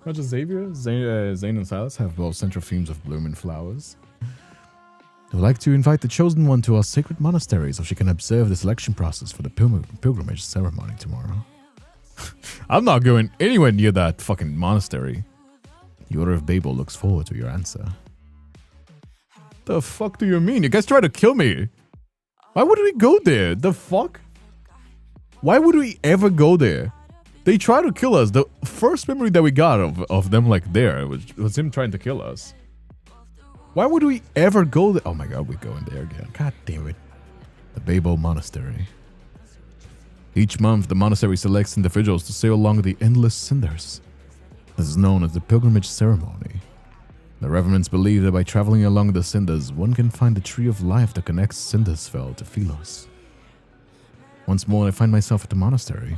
Not just Xavier, Zane and Silas have both central themes of blooming flowers. They would like to invite the chosen one to our sacred monastery so she can observe the selection process for the pilgrimage ceremony tomorrow. I'm not going anywhere near that fucking monastery. The Order of Babel looks forward to your answer. The fuck do you mean? You guys try to kill me. Why would we go there? The fuck? Why would we ever go there? They try to kill us. The first memory that we got of them like there was him trying to kill us. Why would we ever go there? Oh my god, we're going there again. God damn it. The Babel Monastery. Each month, the monastery selects individuals to sail along the endless cinders. This is known as the pilgrimage ceremony. The reverends believe that by traveling along the cinders, one can find the tree of life that connects Cindersfell to Philos. Once more, I find myself at the monastery.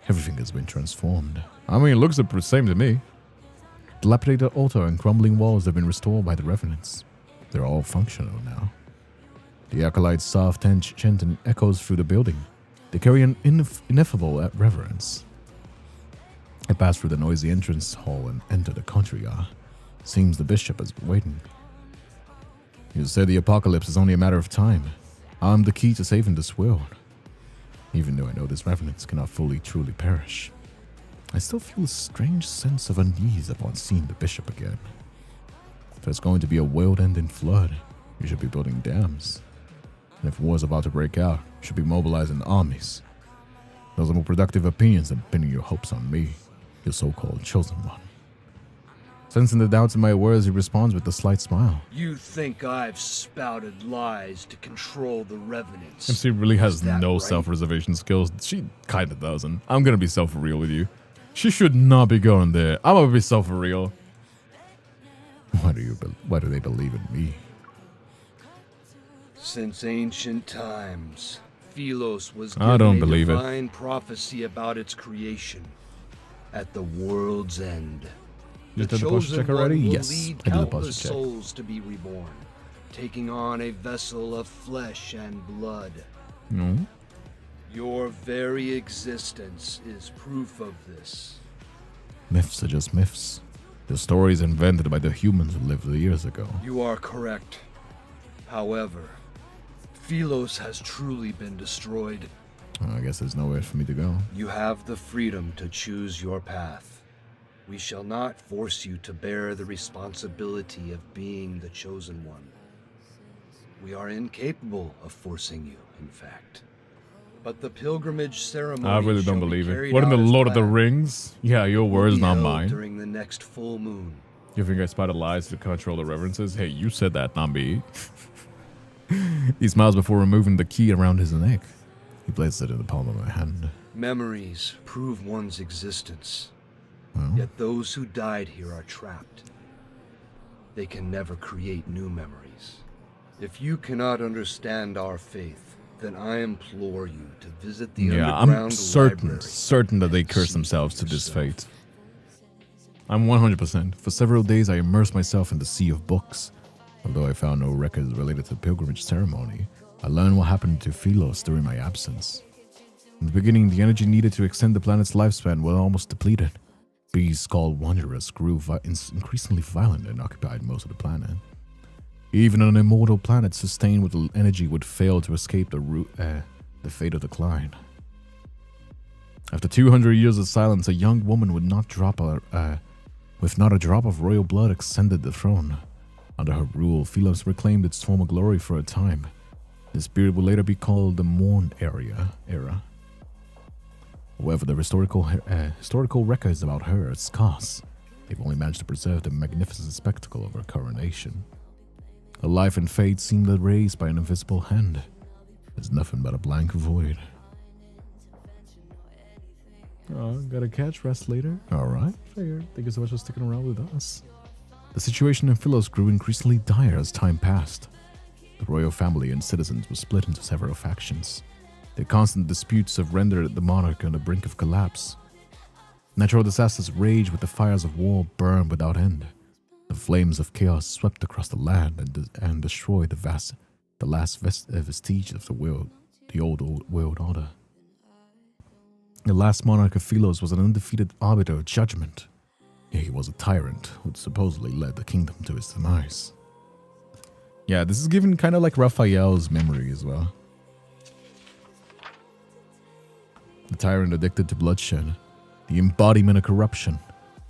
Everything has been transformed. I mean, it looks the same to me. Dilapidated altar and crumbling walls have been restored by the revenants. They're all functional now. The acolyte's soft chanting echoes through the building. They carry an ineffable reverence. I pass through the noisy entrance hall and enter the country yard. Seems the bishop has been waiting. You said the apocalypse is only a matter of time. I'm the key to saving this world. Even though I know these revenants cannot truly perish, I still feel a strange sense of unease upon seeing the bishop again. If there's going to be a world-ending flood, you should be building dams. And if war's about to break out, you should be mobilizing armies. Those are more productive opinions than pinning your hopes on me, your so-called chosen one. Sensing the doubts in my words, he responds with a slight smile. You think I've spouted lies to control the revenants? MC really has no right? self-reservation skills. She kinda doesn't. I'm gonna be self-for-real with you. She should not be going there. I'm gonna be self-for-real. Why do they believe in me? Since ancient times, Philos was I don't given a believe it. divine prophecy about its creation. At the world's end, You the did the posture chosen check already? one will Yes, lead I did the countless posture check. souls to be reborn, taking on a vessel of flesh and blood. No. Your very existence is proof of this. Myths are just myths. The stories invented by the humans who lived years ago. You are correct. However, Philos has truly been destroyed. I guess there's nowhere for me to go. You have the freedom to choose your path. We shall not force you to bear the responsibility of being the chosen one. We are incapable of forcing you, in fact. But the pilgrimage ceremony I really don't shall be believe it. carried What in the out as Lord of the planned. Rings? Yeah, your Will words, be not held mine. During the next full moon. You think I spotted lies to control the reverences? Hey, you said that, not me. He smiles before removing the key around his neck. He places it in the palm of my hand. Memories prove one's existence. Well, Yet those who died here are trapped. They can never create new memories. If you cannot understand our faith, then I implore you to visit the yeah, underground I'm library. certain that they curse themselves to this fate. I'm 100%. For several days, I immersed myself in the sea of books. Although I found no records related to the pilgrimage ceremony, I learned what happened to Philos during my absence. In the beginning, the energy needed to extend the planet's lifespan was almost depleted. Beasts called Wanderers grew increasingly violent and occupied most of the planet. Even an immortal planet sustained with the energy would fail to escape the fate of decline. After 200 years of silence, a young woman with not a drop of royal blood ascended the throne. Under her rule, Philos reclaimed its former glory for a time. This period will later be called the Morn era. However, the historical records about her are scarce. They've only managed to preserve the magnificent spectacle of her coronation. Her life and fate seemed erased by an invisible hand. There's nothing but a blank void. Oh, got a catch, rest later. Alright, fair. Thank you so much for sticking around with us. The situation in Philos grew increasingly dire as time passed. The royal family and citizens were split into several factions. Their constant disputes have rendered the monarch on the brink of collapse. Natural disasters raged with the fires of war burned without end. The flames of chaos swept across the land and destroyed the last vestige of the old world order. The last monarch of Philos was an undefeated arbiter of judgment. Yeah, he was a tyrant who supposedly led the kingdom to its demise. Yeah, this is given kind of like Raphael's memory as well. The tyrant addicted to bloodshed, the embodiment of corruption,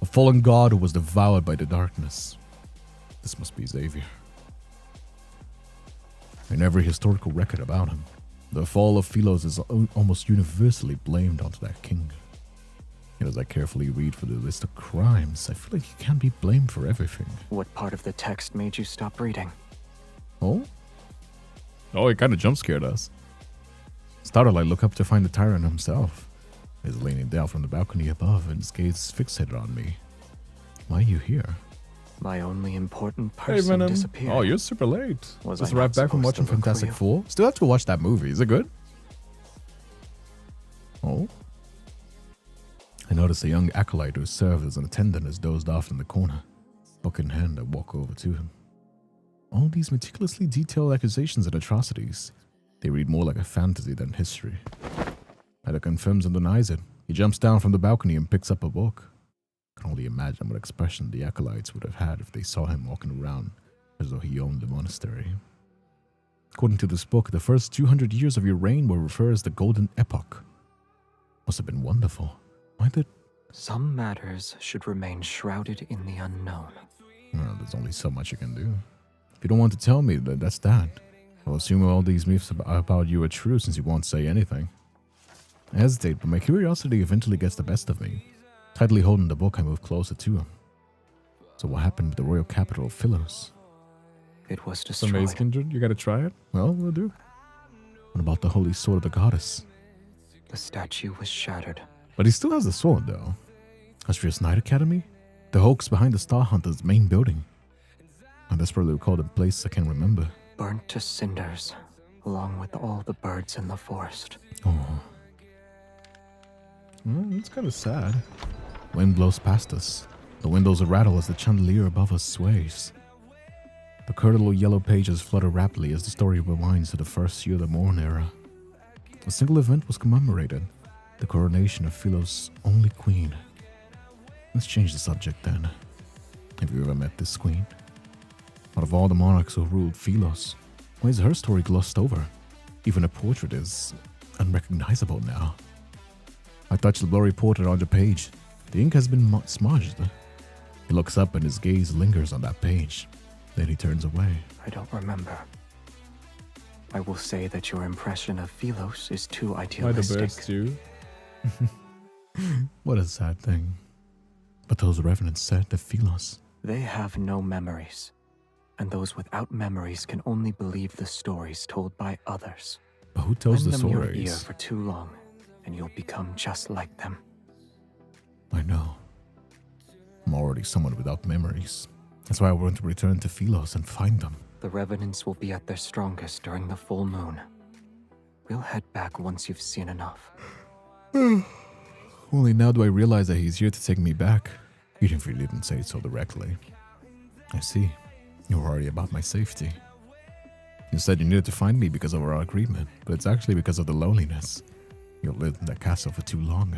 a fallen god who was devoured by the darkness. This must be XAVIER. In every historical record about him, the fall of Philos is almost universally blamed onto that king. Yet as I carefully read through the list of crimes, I feel like he can't be blamed for everything. What part of the text made you stop reading? Oh? Oh, it kind of jump scared us. Startled, I look up to find the tyrant himself. He's leaning down from the balcony above and his gaze fixated on me. Why are you here? My only important person disappeared. Oh, you're super late. Was Just I arrived not back from supposed to watching look for Fantastic you? Four. Still have to watch that movie. Is it good? Oh? I noticed a young acolyte who served as an attendant has dozed off in the corner. Book in hand, I walk over to him. All these meticulously detailed accusations and atrocities. They read more like a fantasy than history. Either confirms and denies it. He jumps down from the balcony and picks up a book. I can only imagine what expression the acolytes would have had if they saw him walking around as though he owned the monastery. According to this book, the first 200 years of your reign were referred as the Golden Epoch. Must have been wonderful. Why did... Some matters should remain shrouded in the unknown. Well, there's only so much you can do. If you don't want to tell me, that's that. I'll assume all these myths about you are true since you won't say anything. I hesitate, but my curiosity eventually gets the best of me. Tightly holding the book, I move closer to him. So what happened with the royal capital of Philos? It was destroyed. Some kindred, you gotta try it? Well, we'll do. What about the holy sword of the goddess? The statue was shattered. But he still has the sword, though. Austria's Knight Academy? The hoax behind the Star Hunter's main building. I desperately recall the place I can't remember. Burnt to cinders, along with all the birds in the forest. Oh. Well, it's kind of sad. Wind blows past us. The windows rattle as the chandelier above us sways. The curdled yellow pages flutter rapidly as the story rewinds to the first year of the Morn era. A single event was commemorated. The coronation of Philos' only queen. Let's change the subject then. Have you ever met this queen? Out of all the monarchs who ruled Philos, why is her story glossed over? Even a portrait is unrecognizable now. I touch the blurry portrait on the page. The ink has been smudged. He looks up and his gaze lingers on that page. Then he turns away. I don't remember. I will say that your impression of Philos is too idealistic. Why the birds too? What a sad thing. But those revenants said that Philos... They have no memories. And those without memories can only believe the stories told by others. But who tells the Lend them your stories? ear for too long, and you'll become just like them. I know. I'm already someone without memories. That's why I want to return to Philos and find them. The revenants will be at their strongest during the full moon. We'll head back once you've seen enough. Only now do I realize that he's here to take me back, even if he didn't say so directly. I see. You worry about my safety. You said you needed to find me because of our agreement, but it's actually because of the loneliness. You've lived in that castle for too long.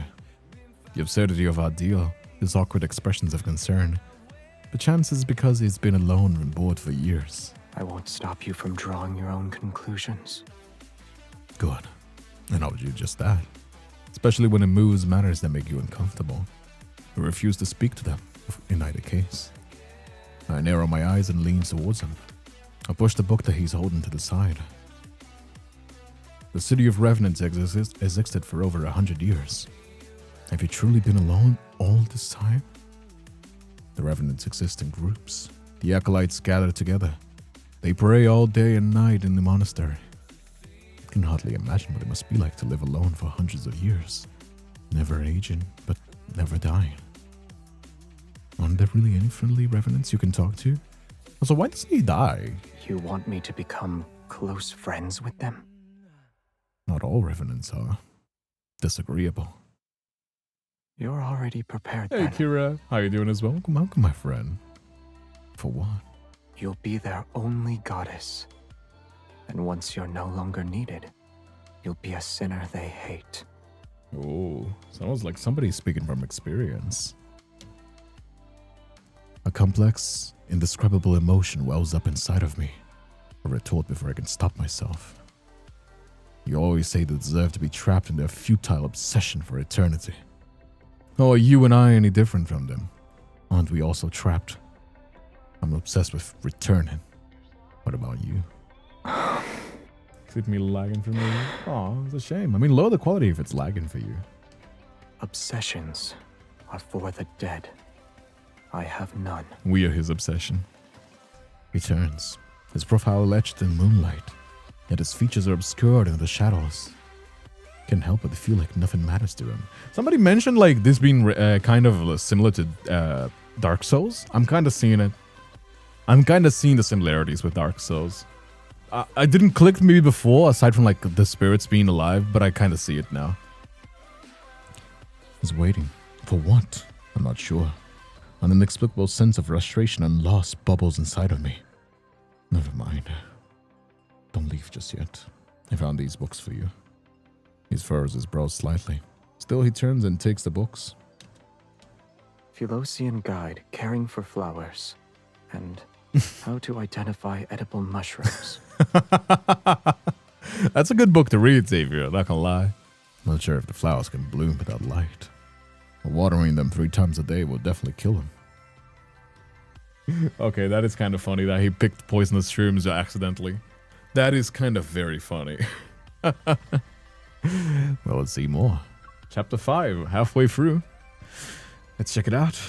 The absurdity of our deal, his awkward expressions of concern. The chances because he's been alone and bored for years. I won't stop you from drawing your own conclusions. Good. And I'll do just that. Especially when it moves matters that make you uncomfortable. I refuse to speak to them, in either case. I narrow my eyes and lean towards him. I push the book that he's holding to the side. The city of Revenants existed for over 100 years. Have you truly been alone all this time? The Revenants exist in groups. The acolytes gather together. They pray all day and night in the monastery. I can hardly imagine what it must be like to live alone for hundreds of years. Never aging, but never dying. Under there really any friendly revenants you can talk to? Also, why doesn't he die? You want me to become close friends with them? Not all revenants are disagreeable. You're already prepared Hey, then. Kira. How you doing as well? Welcome, my friend. For what? You'll be their only goddess. And once you're no longer needed, you'll be a sinner they hate. Oh, sounds like somebody speaking from experience. A complex, indescribable emotion wells up inside of me. A retort before I can stop myself. You always say they deserve to be trapped in their futile obsession for eternity. Oh, are you and I any different from them? Aren't we also trapped? I'm obsessed with returning. What about you? Keep me lagging for me? Oh, it's a shame. I mean, lower the quality if it's lagging for you. Obsessions are for the dead. I have none. We are his obsession. He turns, his profile etched in moonlight, yet his features are obscured in the shadows. Can't help but feel like nothing matters to him. Somebody mentioned like this being kind of similar to Dark Souls. I'm kind of seeing it. I'm kind of seeing the similarities with Dark Souls. I didn't click maybe before, aside from like the spirits being alive, but I kind of see it now. He's waiting. For what? I'm not sure. An inexplicable sense of frustration and loss bubbles inside of me. Never mind. Don't leave just yet. I found these books for you. He furrows his brows slightly. Still, he turns and takes the books. Philosian Guide, Caring for Flowers, and How to Identify Edible Mushrooms. That's a good book to read, Xavier, not gonna lie. I'm not sure if the flowers can bloom without light. Watering them 3 times a day will definitely kill them. Okay, that is kind of funny that he picked poisonous shrooms accidentally. That is kind of very funny. Well, let's see more. Chapter 5, halfway through. Let's check it out.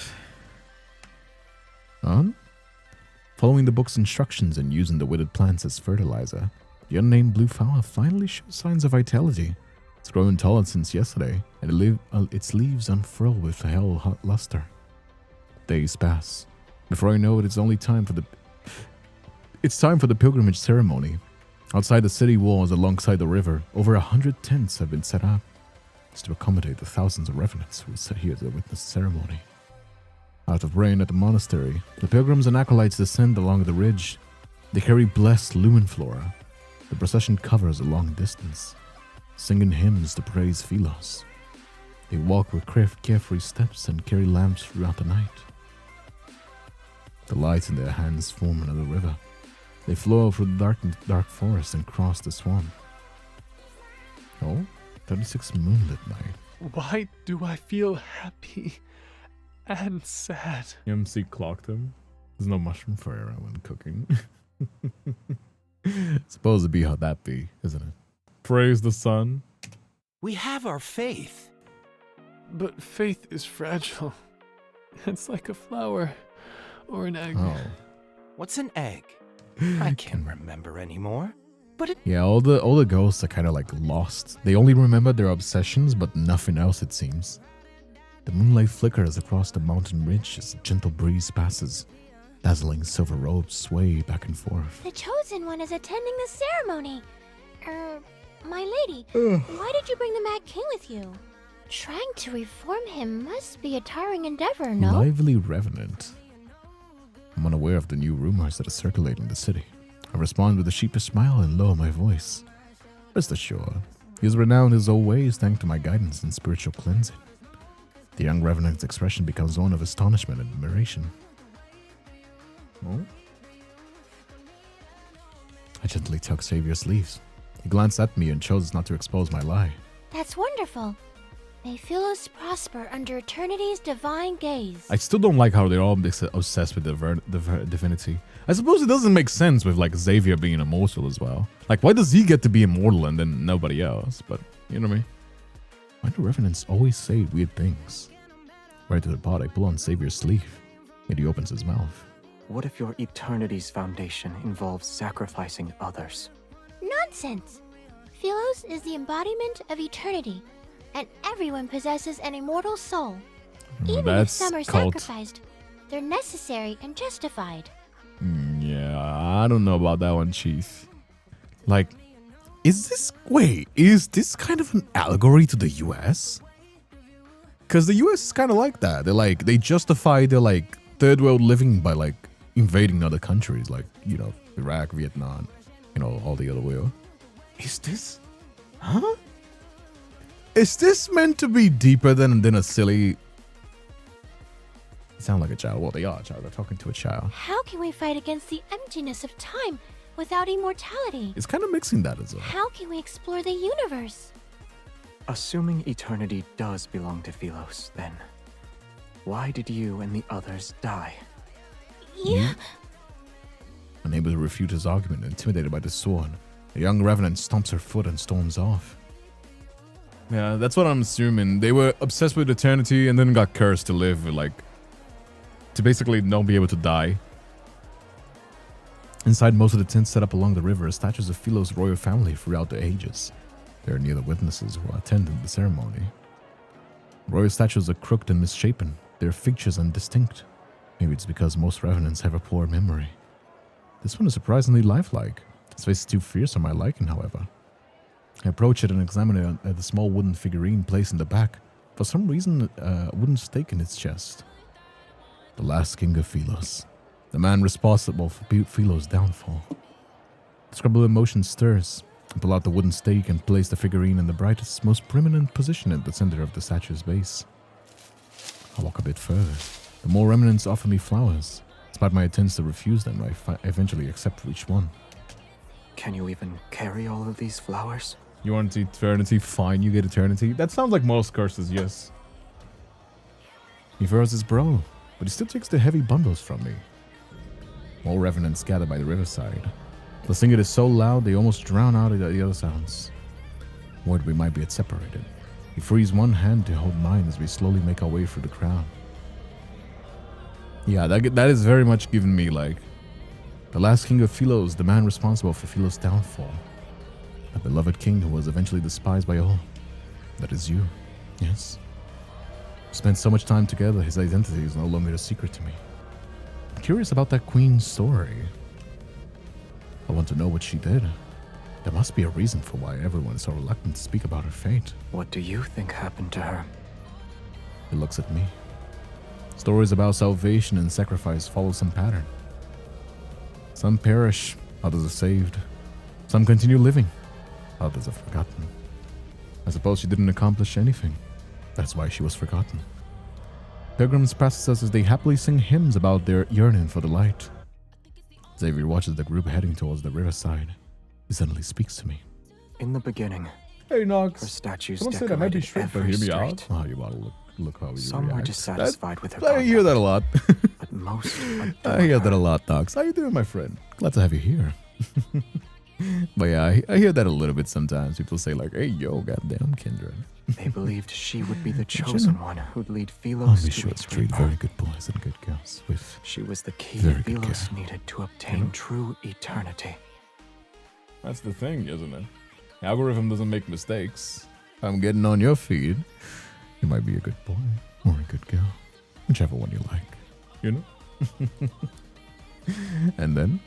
Following the book's instructions and using the withered plants as fertilizer, the unnamed blue flower finally shows signs of vitality. It's grown tall since yesterday, and its leaves unfurl with hell hot luster. Days pass. Before I know it, it's time for the pilgrimage ceremony. Outside the city walls alongside the river, over 100 tents have been set up to accommodate the thousands of revenants who are set here to witness the ceremony. Out of rain at the monastery, the pilgrims and acolytes descend along the ridge. They carry blessed lumen flora. The procession covers a long distance, singing hymns to praise Philos. They walk with carefree steps and carry lamps throughout the night. The lights in their hands form another river. They flow through the dark forest and cross the swamp. Oh, 36 moonlit night. Why do I feel happy and sad? MC clocked him. There's no mushroom fire when cooking. Supposed to be how that be, isn't it? Praise the sun. We have our faith. But faith is fragile. It's like a flower or an egg. Oh. What's an egg? I can't remember anymore. But Yeah, all the ghosts are kind of like lost. They only remember their obsessions, but nothing else, it seems. The moonlight flickers across the mountain ridge as a gentle breeze passes. Dazzling silver robes sway back and forth. The Chosen One is attending the ceremony. My lady, why did you bring the Mad King with you? Trying to reform him must be a tiring endeavor, no? Lively revenant. I'm unaware of the new rumors that are circulating the city. I respond with a sheepish smile and lower my voice. Rest assured, he is renowned in his old ways thanks to my guidance and spiritual cleansing. The young revenant's expression becomes one of astonishment and admiration. Oh? I gently tuck Xavier's sleeves. He glanced at me and chose not to expose my lie. That's wonderful. May Philos prosper under eternity's divine gaze. I still don't like how they're all obsessed with the divinity. I suppose it doesn't make sense with like Xavier being immortal as well. Like, why does he get to be immortal and then nobody else? But you know what I mean? Why do revenants always say weird things? Right to the pot, I pull on Xavier's sleeve, and he opens his mouth. What if your eternity's foundation involves sacrificing others? Nonsense! Philos is the embodiment of eternity, and everyone possesses an immortal soul. Even if some are sacrificed, They're necessary and justified. Yeah, I don't know about that one, Chief. Like, is this kind of an allegory to the US? Because the US is kind of like that. They justify their like third world living by like invading other countries, like, you know, Iraq, Vietnam, you know, all the other way. Is this, huh? Is this meant to be deeper than a silly? They sound like a child. Well, they are a child. They're talking to a child. How can we fight against the emptiness of time without immortality? It's kind of mixing that as well. How can we explore the universe? Assuming eternity does belong to Philos, then why did you and the others die? Yeah. Unable to refute his argument, intimidated by the sword, a young revenant stomps her foot and storms off. Yeah, that's what I'm assuming. They were obsessed with eternity and then got cursed to live, like, to basically not be able to die. Inside most of the tents set up along the river are statues of Philos' royal family throughout the ages. They are near the witnesses who attended the ceremony. Royal statues are crooked and misshapen. Their features indistinct. Maybe it's because most revenants have a poor memory. This one is surprisingly lifelike. Its face is too fierce for my liking, however. I approach it and examine it at the small wooden figurine placed in the back. For some reason, a wooden stake in its chest. The last king of Philos. The man responsible for Philos' downfall. The scribble emotion stirs. I pull out the wooden stake and place the figurine in the brightest, most prominent position at the center of the statue's base. I walk a bit further. The more remnants offer me flowers. Despite my attempts to refuse them, I eventually accept each one. Can you even carry all of these flowers? You want eternity? Fine, you get eternity. That sounds like most curses, yes. He furrows his brow, but he still takes the heavy bundles from me. More revenants gather by the riverside. The singing is so loud they almost drown out the other sounds. Worried we might be separated. He frees one hand to hold mine as we slowly make our way through the crowd. Yeah, that is very much giving me like the last king of Philos, the man responsible for Philos' downfall. The beloved king who was eventually despised by all. That is you, yes. We spent so much time together, his identity is no longer a secret to me. I'm curious about that queen's story. I want to know what she did. There must be a reason for why everyone is so reluctant to speak about her fate. What do you think happened to her? He looks at me. Stories about salvation and sacrifice follow some pattern. Some perish, others are saved. Some continue living, others are forgotten. I suppose she didn't accomplish anything. That's why she was forgotten. Pilgrims pass us as they happily sing hymns about their yearning for the light. Xavier watches the group heading towards the riverside. He suddenly speaks to me. In the beginning, hey Nox, her statues someone said I might be decorated straight, but every hear me street. out. Oh, you want to look how you Some were react. dissatisfied with her I hear that a lot. but most I hear that a lot, Nox. How you doing, my friend? Glad to have you here. But yeah, I hear that a little bit sometimes. People say like, hey, yo, goddamn, Kindred. They believed she would be the chosen one who'd lead Philos Be to sure its to treat rebirth. very good boys and good girls with She was the key very good Philos care. needed to obtain true eternity. That's the thing, isn't it? The algorithm doesn't make mistakes. I'm getting on your feed. You might be a good boy or a good girl. Whichever one you like. You know? And then?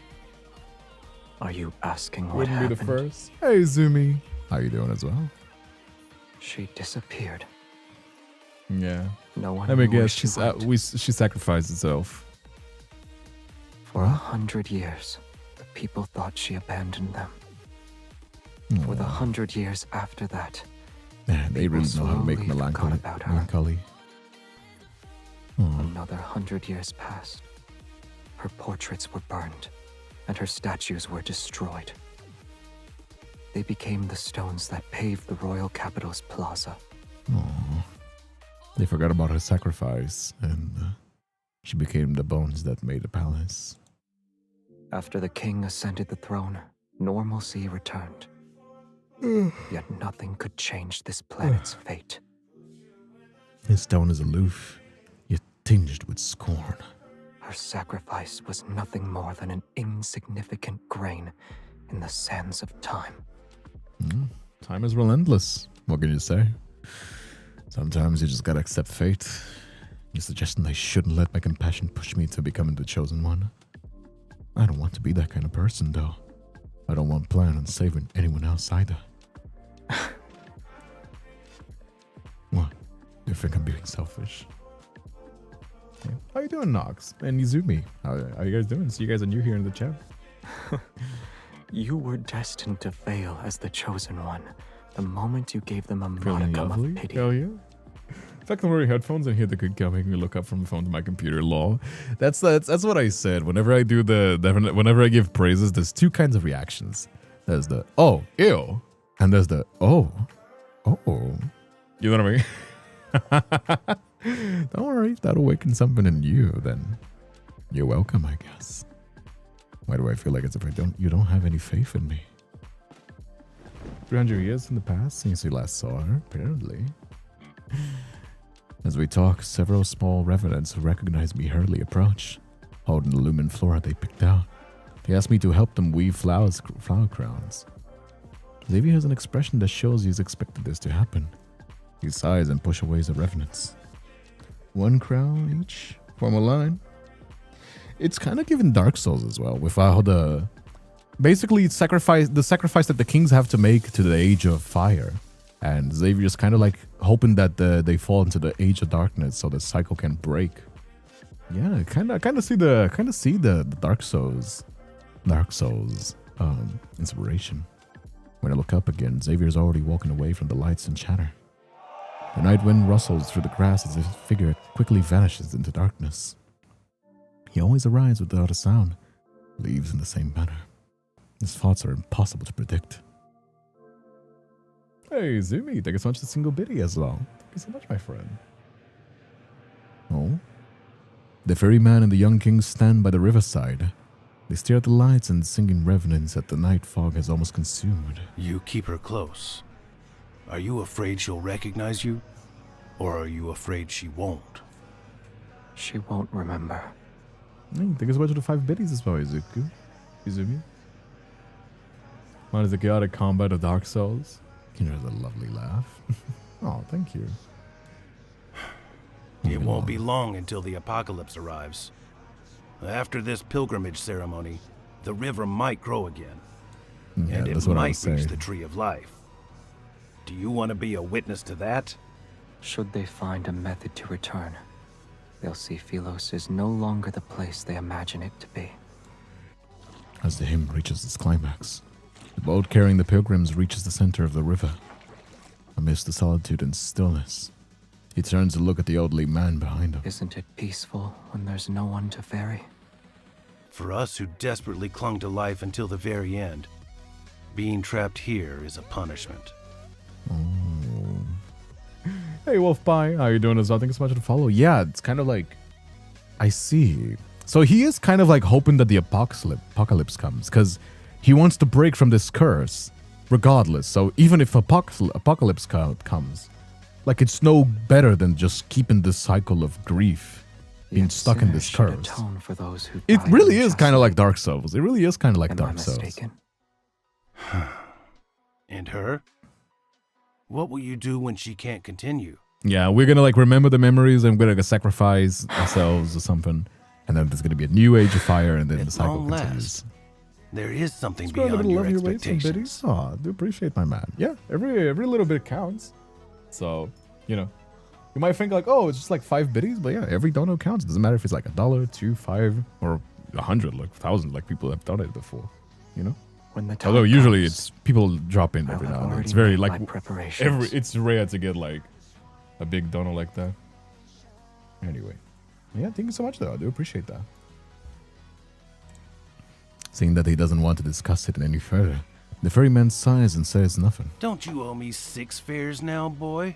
Are you asking what Wouldn't happened? be the first. Hey, Zumi. How you doing as well? She disappeared. Yeah. No one Let me knew where guess, she went. she sacrificed herself. For 100 years, the people thought she abandoned them. For the 100 years after that, Yeah, they really know how to make slowly forgot melancholy. about her. Melancholy. Oh. Another 100 years passed. Her portraits were burned, and her statues were destroyed. They became the stones that paved the royal capital's plaza. Oh. They forgot about her sacrifice, and she became the bones that made the palace. After the king ascended the throne, normalcy returned. Yet nothing could change this planet's fate. His tone is aloof, yet tinged with scorn. Her sacrifice was nothing more than an insignificant grain in the sands of time. Time is relentless. What can you say? Sometimes you just gotta accept fate. You're suggesting I shouldn't let my compassion push me to becoming the chosen one? I don't want to be that kind of person, though. I don't want to plan on saving anyone else either. What? You think I'm being selfish? Yeah. How you doing, Nox? And Izumi? How you guys doing? See you guys are new here in the chat. You were destined to fail as the chosen one the moment you gave them a Feeling modicum lovely? of pity. Hell yeah. In fact, I'm wearing headphones and hear the good guy making me look up from the phone to my computer. Lol. That's what I said. Whenever I do whenever I give praises, there's two kinds of reactions. There's the oh ew, and there's the oh. You know what I mean? Don't worry, if that awaken something in you, then you're welcome, I guess. Why do I feel like as if you don't have any faith in me? 300 years in the past since we last saw her, apparently. As we talk, several small revenants who recognize me hurriedly approach, holding the lumen flora they picked out. They ask me to help them weave flower crowns. Xavier has an expression that shows he's expected this to happen. He sighs and pushes away the revenants. 1 crown each, form a line. It's kind of given Dark Souls as well, with how basically the sacrifice that the kings have to make to the Age of Fire. And Xavier's kind of like hoping that they fall into the Age of Darkness so the cycle can break. Yeah, kind of see the Dark Souls inspiration. When I look up again, Xavier's already walking away from the lights and chatter. The night wind rustles through the grass as his figure quickly vanishes into darkness. He always arrives without a sound, leaves in the same manner. His thoughts are impossible to predict. Hey, Zumi, thank you so much for the single biddy as well. Thank you so much, my friend. Oh? The ferryman and the young king stand by the riverside. They stare at the lights and singing revenants that the night fog has almost consumed. You keep her close. Are you afraid she'll recognize you? Or are you afraid she won't? She won't remember. Hey, thank you so much for the 5 biddies as well, Izuku. Izumi. Mine is the chaotic combat of Dark Souls. There's a lovely laugh. Oh, thank you. It won't be long until the apocalypse arrives. After this pilgrimage ceremony, the river might grow again. Yeah, and that's it what I might was reach saying. the Tree of Life. Do you want to be a witness to that? Should they find a method to return, they'll see Philos is no longer the place they imagine it to be. As the hymn reaches its climax, the boat carrying the pilgrims reaches the center of the river. Amidst the solitude and stillness, he turns to look at the elderly man behind him. Isn't it peaceful when there's no one to ferry? For us who desperately clung to life until the very end, being trapped here is a punishment. Oh. Hey, Wolf Pie, how you doing as well? Thank you so much for the follow. Yeah, it's kind of like, I see. So he is kind of like hoping that the apocalypse comes, because he wants to break from this curse, regardless. So even if apocalypse comes, like it's no better than just keeping this cycle of grief, being stuck in this curse. Atone for those who It died really is unjustly. kind of like Dark Souls. It really is kind of like Am Dark I Souls. mistaken? And her? What will you do when she can't continue? Yeah, we're gonna like remember the memories and we're gonna sacrifice ourselves or something. And then there's gonna be a new Age of Fire and then the cycle long continues. last, there is something Just growing a beyond little your love your ways and expectations. biddies. Aw, I do appreciate my man. Yeah, every little bit counts. So, you know, you might think like, oh, it's just like 5 biddies, but yeah, every dono counts. It doesn't matter if it's like $1, $2, $5, or 100, like 1,000, like people have done it before. You know. When the time Although usually comes, it's people drop in I'll every have now and then. It's already very made like my preparations. it's rare to get like a big dono like that. Anyway, yeah, thank you so much though. I do appreciate that. Seeing that he doesn't want to discuss it any further, the ferryman sighs and says nothing. Don't you owe me 6 fares now, boy?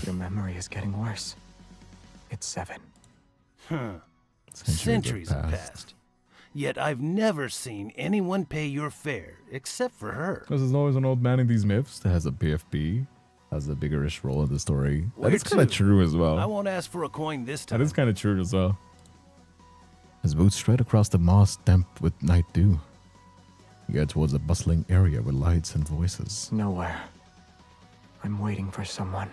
Your memory is getting worse. It's 7. Huh. Centuries have have passed. Yet I've never seen anyone pay your fare except for her. Because there's always an old man in these myths that has a PFP, has a biggerish role in the story. Where That is kind of to? true as well. I won't ask for a coin this time. That is kind of true as well. His boots straight across the moss damp with night dew. He heads towards a bustling area with lights and voices. Nowhere. I'm waiting for someone.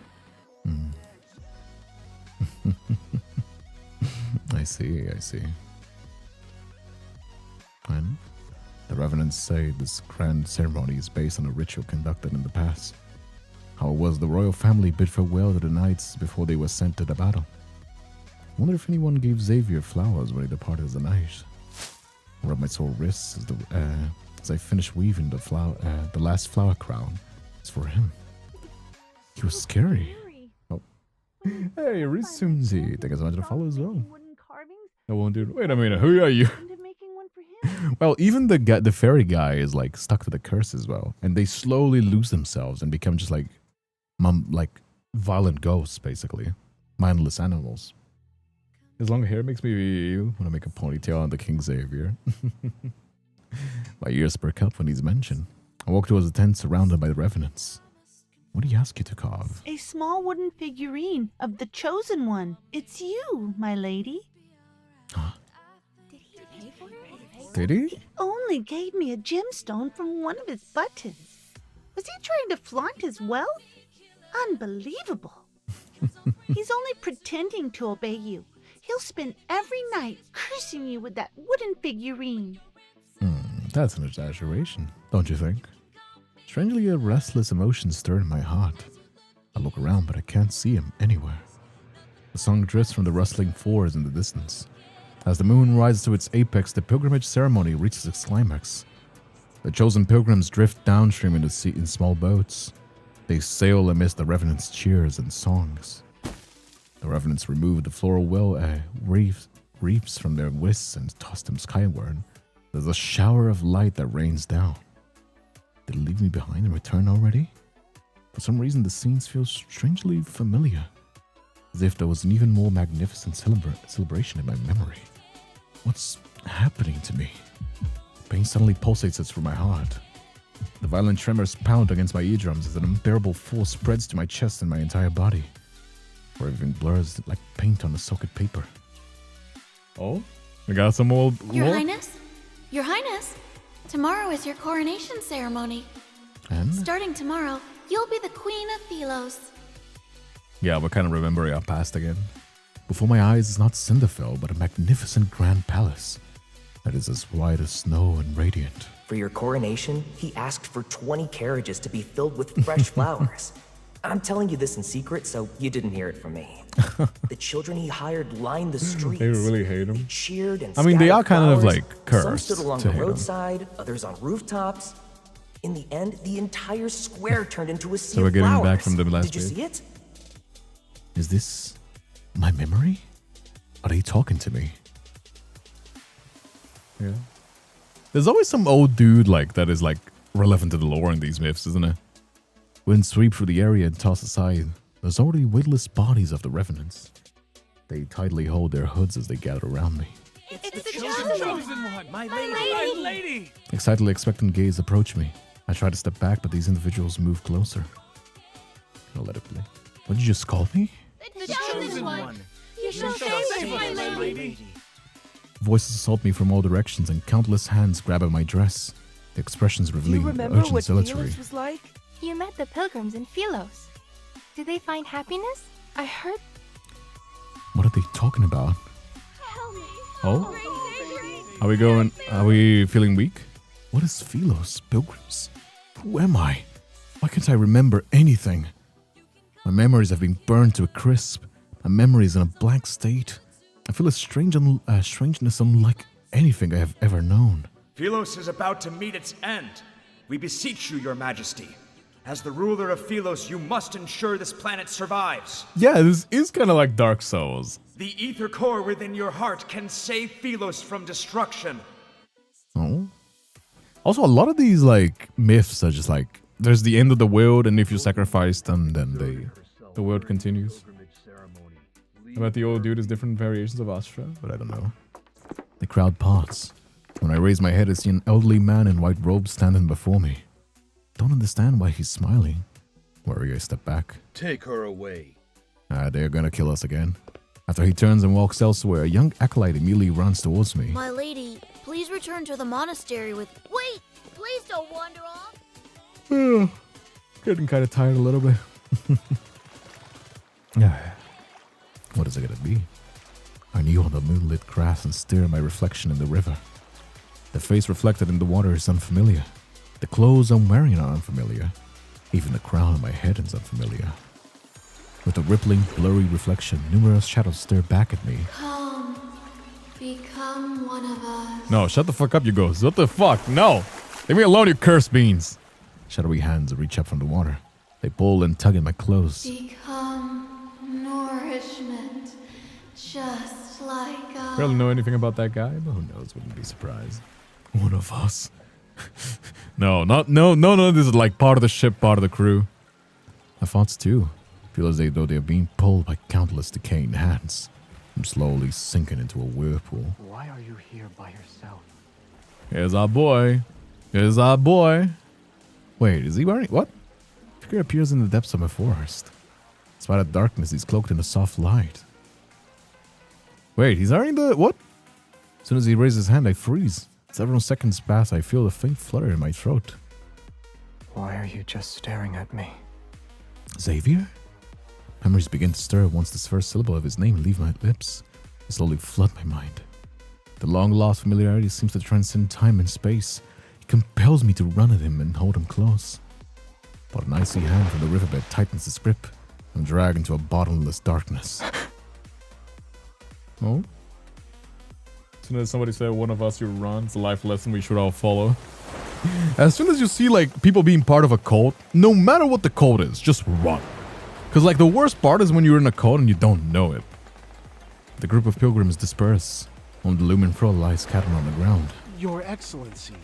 I see, I see. And the revenants say this grand ceremony is based on a ritual conducted in the past. How it was the royal family bid farewell to the knights before they were sent to the battle. I wonder if anyone gave Xavier flowers when he departed as a knight. I rubbed my sore wrists as I finished weaving the last flower crown. It's for him. He was scary. Oh. Hey, Rizumzi. Thank you so much for the follow as well. I won't do it. Wait a minute, who are you? Well, even the fairy guy is like stuck to the curse as well. And they slowly lose themselves and become just like violent ghosts, basically. Mindless animals. His long hair makes me want to make a ponytail on the King Xavier. My ears perk up when he's mentioned. I walk towards the tent surrounded by the revenants. What do you ask you to carve? A small wooden figurine of the Chosen One. It's you, my lady. Huh? Did he? He only gave me a gemstone from one of his buttons. Was he trying to flaunt his wealth? Unbelievable. He's only pretending to obey you. He'll spend every night cursing you with that wooden figurine. That's an exaggeration, don't you think? Strangely, a restless emotion stirred in my heart. I look around, but I can't see him anywhere. The song drifts from the rustling forest in the distance. As the moon rises to its apex, the pilgrimage ceremony reaches its climax. The chosen pilgrims drift downstream in the sea in small boats. They sail amidst the revenants' cheers and songs. The revenants remove the floral wreaths from their wrists and toss them skyward. There's a shower of light that rains down. Did it leave me behind and return already? For some reason, the scenes feel strangely familiar, as if there was an even more magnificent celebration in my memory. What's happening to me? Pain suddenly pulsates through my heart. The violent tremors pound against my eardrums as an unbearable force spreads to my chest and my entire body, where everything blurs like paint on a soaked paper. Oh? We got some old... Your Highness? Your Highness, tomorrow is your coronation ceremony. And? Starting tomorrow, you'll be the Queen of Philos. Yeah, we're kind of remembering our past again. Before my eyes is not Cinderfell, but a magnificent grand palace that is as white as snow and radiant. For your coronation, he asked for 20 carriages to be filled with fresh flowers. I'm telling you this in secret, so you didn't hear it from me. The children he hired lined the streets. They really hate him. They cheered and I mean, they are kind of flowers. like cursed. Some stood along the roadside, others on rooftops. In the end, the entire square turned into a sea So we're of getting flowers. back from the last Did you page. see it? Is this my memory? Are they talking to me? Yeah. There's always some old dude like that is like relevant to the lore in these myths, isn't it? Wind sweep through the area and toss aside. There's already weightless bodies of the revenants. They tightly hold their hoods as they gather around me. It's the chosen one! My lady! Excitedly expectant gaze approach me. I try to step back, but these individuals move closer. I'll let it play. What did you just call me? The chosen one! You shall save us, my lady! Voices assault me from all directions, and countless hands grab at my dress. The expressions revealing urgent zealotry. Was like? You met the pilgrims in Philos. Did they find happiness? I heard... What are they talking about? Oh? Are we feeling weak? What is Philos, pilgrims? Who am I? Why can't I remember anything? My memories have been burned to a crisp. My memory is in a blank state. I feel a strangeness unlike anything I have ever known. Philos is about to meet its end. We beseech you, your majesty. As the ruler of Philos, you must ensure this planet survives. Yeah, this is kind of like Dark Souls. The ether core within your heart can save Philos from destruction. Oh. Also, a lot of these like myths are just like there's the end of the world, and if you sacrifice them, then the world continues. About the old dude is different variations of Astra, but I don't know. The crowd parts. When I raise my head, I see an elderly man in white robes standing before me. Don't understand why he's smiling. Worry, I step back. Take her away. They're gonna kill us again. After he turns and walks elsewhere, a young acolyte immediately runs towards me. My lady, please return to the monastery with... Wait! Please don't wander off! Getting kind of tired a little bit. What was it gonna be? I kneel on the moonlit grass and stare at my reflection in the river. The face reflected in the water is unfamiliar. The clothes I'm wearing are unfamiliar. Even the crown on my head is unfamiliar. With a rippling, blurry reflection, numerous shadows stare back at me. Come, become one of us. No, shut the fuck up, you ghost. What the fuck? No! Leave me alone, you cursed beans! Shadowy hands reach up from the water. They pull and tug at my clothes. Become nourishment, just like us. Barely know anything about that guy, but who knows, wouldn't be surprised. One of us. No, this is like part of the ship, part of the crew. My thoughts too feel as though they are being pulled by countless decaying hands. I'm slowly sinking into a whirlpool. Why are you here by yourself? Here's our boy. Here's our boy. Wait, is he wearing what? Figure appears in the depths of a forest. Despite the darkness, he's cloaked in a soft light. Wait, he's wearing the what? As soon as he raises his hand, I freeze. Several seconds pass, I feel a faint flutter in my throat. Why are you just staring at me? Xavier? Memories begin to stir once the first syllable of his name leaves my lips. They slowly flood my mind. The long-lost familiarity seems to transcend time and space. It compels me to run at him and hold him close. But an icy hand from the riverbed tightens his grip. I'm dragged into a bottomless darkness. Oh? As soon as somebody said one of us, you run. It's a life lesson we should all follow. As soon as you see like people being part of a cult, no matter what the cult is, just run. Because like the worst part is when you're in a cult and you don't know it. The group of pilgrims disperse. On the lumen floor lies scattered on the ground. Your Excellency.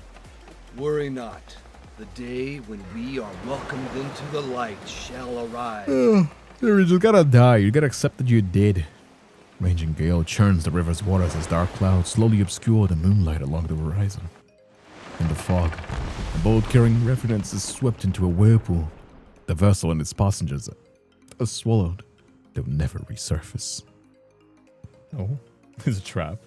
Worry not. The day when we are welcomed into the light shall arrive. You just gotta die. You gotta accept that you did. Raging gale churns the river's waters as dark clouds slowly obscure the moonlight along the horizon. In the fog, a boat carrying revenants is swept into a whirlpool. The vessel and its passengers are swallowed. They'll never resurface. Oh, it's a trap.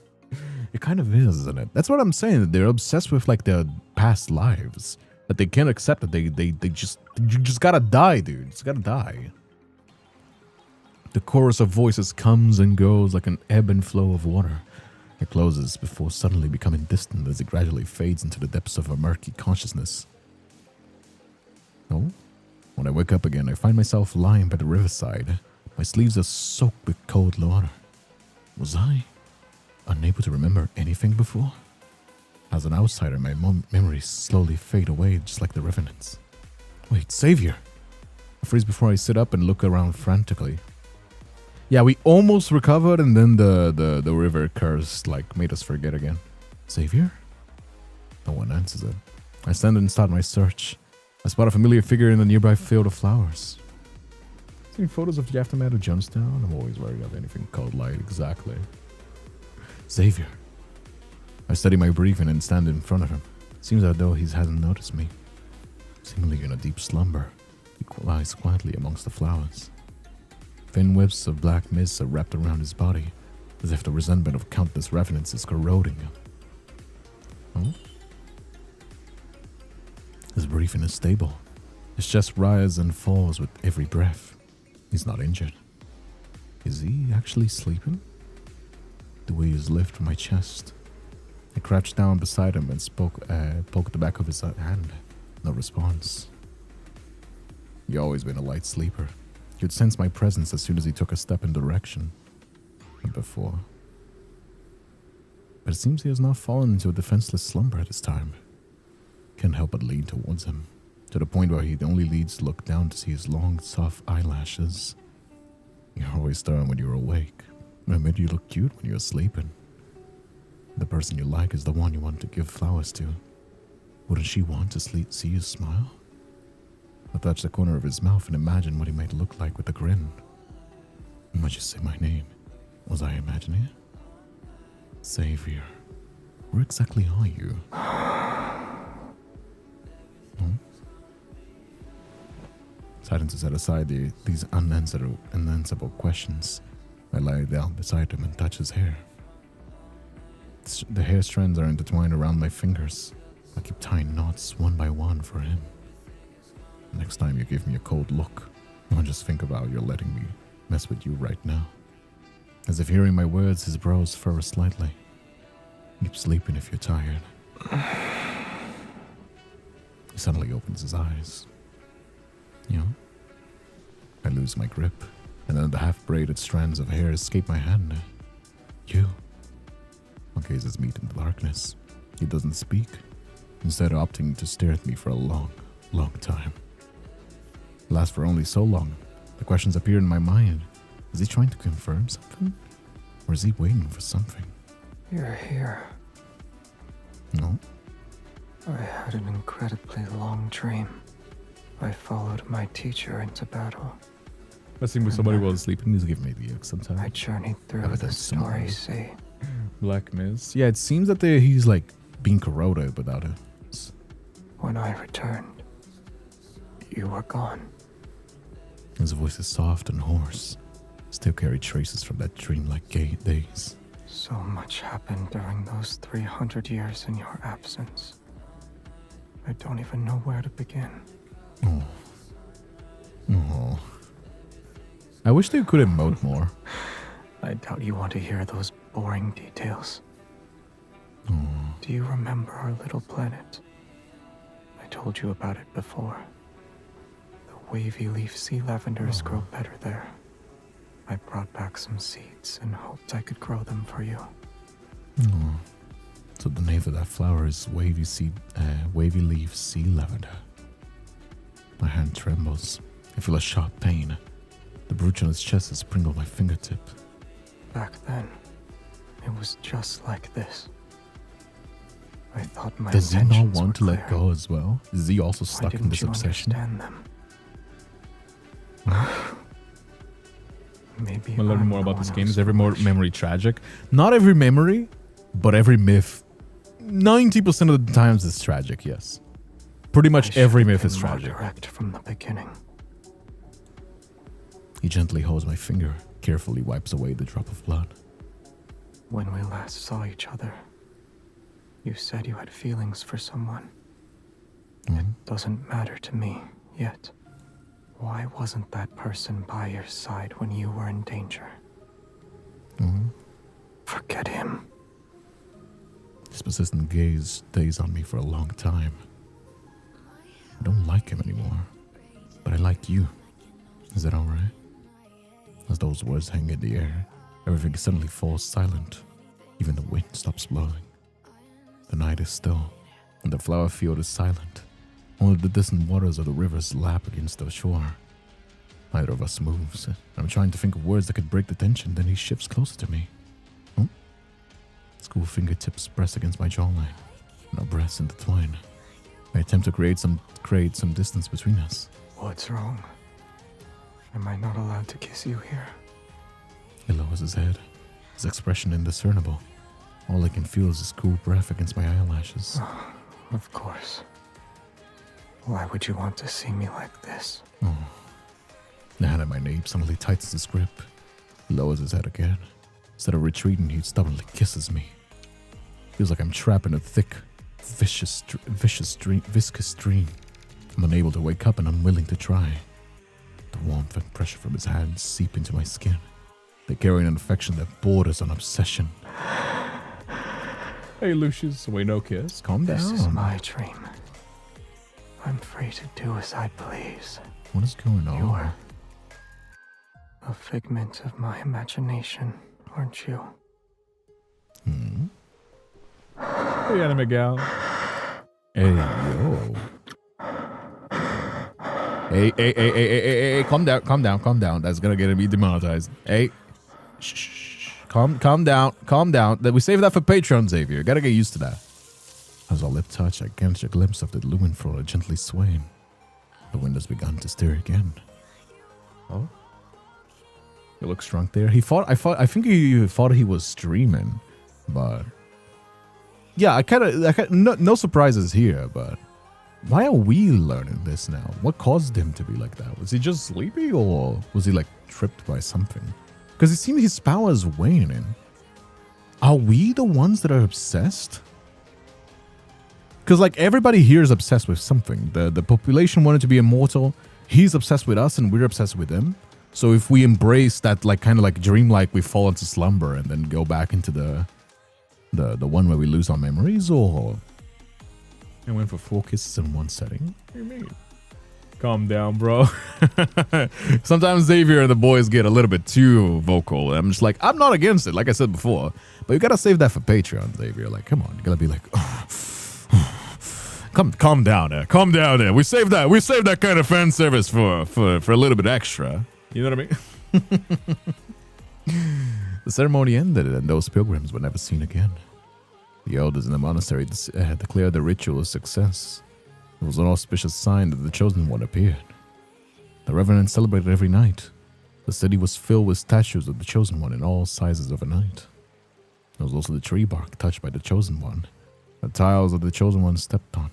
It kind of is, isn't it? That's what I'm saying. They're obsessed with like their past lives. That they can't accept that you just gotta die, dude. You just gotta die. The chorus of voices comes and goes like an ebb and flow of water. It closes before suddenly becoming distant as it gradually fades into the depths of a murky consciousness. Oh? When I wake up again, I find myself lying by the riverside. My sleeves are soaked with cold water. Was I unable to remember anything before? As an outsider, my memories slowly fade away just like the revenants. Wait, Xavier! I freeze before I sit up and look around frantically. Yeah, we almost recovered and then the river curse like made us forget again. Xavier? No one answers it. I stand and start my search. I spot a familiar figure in the nearby field of flowers. Seen photos of the aftermath of Jonestown? I'm always worried of anything called light, exactly. Xavier. I steady my breathing and stand in front of him. Seems as though he hasn't noticed me. Seemingly in a deep slumber, he lies quietly amongst the flowers. Thin wisps of black mist are wrapped around his body, as if the resentment of countless revenants is corroding him. Oh? His breathing is stable. His chest rises and falls with every breath. He's not injured. Is he actually sleeping? The weight is lifted from my chest. I crouched down beside him and poked the back of his hand. No response. He's always been a light sleeper. He would sense my presence as soon as he took a step in direction. Not before. But it seems he has now fallen into a defenseless slumber at this time. Can't help but lean towards him, to the point where he only needs to look down to see his long, soft eyelashes. You're always stern when you're awake. It made you look cute when you're sleeping. The person you like is the one you want to give flowers to. Wouldn't she want to see you smile? I touched the corner of his mouth and imagined what he might look like with a grin. Might you say my name? Was I imagining it? Xavier, where exactly are you? Deciding to set aside these unanswerable questions, I lie down beside him and touch his hair. The hair strands are intertwined around my fingers. I keep tying knots one by one for him. Next time you give me a cold look, I'll just think about you're letting me mess with you right now. As if hearing my words, his brows furrow slightly. Keep sleeping if you're tired. He suddenly opens his eyes. You know? I lose my grip, and then the half-braided strands of hair escape my hand. You. Our gazes meet in the darkness. He doesn't speak, instead opting to stare at me for a long, long time. It lasts for only so long. The questions appear in my mind. Is he trying to confirm something? Or is he waiting for something? You're here. No. I had an incredibly long dream. I followed my teacher into battle. I think with somebody while sleeping, he's giving me the ick sometimes. I journeyed through the starry sea. Black Mist. Yeah, it seems that he's like being corroded without it. When I returned, you were gone. His voice is soft and hoarse. Still carry traces from that dreamlike days. So much happened during those 300 years in your absence. I don't even know where to begin. Oh. Oh. I wish they could emote more. I doubt you want to hear those boring details. Oh. Do you remember our little planet? I told you about it before. The wavy leaf sea lavenders grow better there. I brought back some seeds and hoped I could grow them for you. Oh. So the name of that flower is wavy leaf sea lavender. My hand trembles. I feel a sharp pain. The brooch on his chest has sprinkled my fingertip. Back then, it was just like this. I thought my Does he not intentions want to were let clear. go as well? Is he also Why stuck in didn't this you obsession? understand them? Maybe I'm learning more I'm about the this one game. who's Is every memory tragic? Not every memory, but every myth. 90% of the times it's tragic, yes. Pretty much every myth is tragic. Direct from the beginning. He gently holds my finger, carefully wipes away the drop of blood. When we last saw each other, you said you had feelings for someone. It doesn't matter to me yet. Why wasn't that person by your side when you were in danger? Forget him. His persistent gaze stays on me for a long time. I don't like him anymore, but I like you. Is that alright? As those words hang in the air, everything suddenly falls silent. Even the wind stops blowing. The night is still, and the flower field is silent. Only the distant waters of the rivers lap against the shore. Neither of us moves. I'm trying to think of words that could break the tension, then he shifts closer to me. His cool fingertips press against my jawline, and our breaths intertwine. I attempt to create some distance between us. What's wrong? Am I not allowed to kiss you here? He lowers his head, his expression indiscernible. All I can feel is his cool breath against my eyelashes. Of course. Why would you want to see me like this? Oh. The hand at my nape suddenly tightens his grip. He lowers his head again. Instead of retreating, he stubbornly kisses me. Feels like I'm trapped in a thick, viscous dream. I'm unable to wake up and unwilling to try. The warmth and pressure from his hands seep into my skin. They carry an affection that borders on obsession. Hey, Lucius, wait, no kiss. Calm down. This is my dream. I'm free to do as I please. What is going on? You're a figment of my imagination, aren't you? Hey, Anime Gal. Hey, yo. Hey, calm down. That's gonna get me demonetized. Hey, shh. Calm down. We save that for Patreon, Xavier. Gotta get used to that. As our lip touch, I catch a glimpse of the lumen flora gently swaying. The wind has begun to stir again. Oh, he looks drunk there. I think he thought he was streaming, but yeah, no surprises here. But why are we learning this now? What caused him to be like that? Was he just sleepy, or was he like tripped by something? Because it seems his power is waning. Are we the ones that are obsessed? Because like everybody here is obsessed with something. The population wanted to be immortal. He's obsessed with us and we're obsessed with him. So if we embrace that, like, kind of like dreamlike, we fall into slumber and then go back into the one where we lose our memories, or I went for 4 kisses in one setting. What do you mean? Calm down, bro. Sometimes Xavier and the boys get a little bit too vocal. I'm just like, I'm not against it, like I said before, but you gotta save that for Patreon, Xavier. Like, come on, you gotta be like, calm down there, calm down there. We saved that kind of fan service for a little bit extra. You know what I mean? The ceremony ended, and those pilgrims were never seen again. The elders in the monastery declared the ritual a success. It was an auspicious sign that the Chosen One appeared. The reverend celebrated every night. The city was filled with statues of the Chosen One in all sizes overnight. There was also the tree bark touched by the Chosen One, the tiles of the Chosen One stepped on.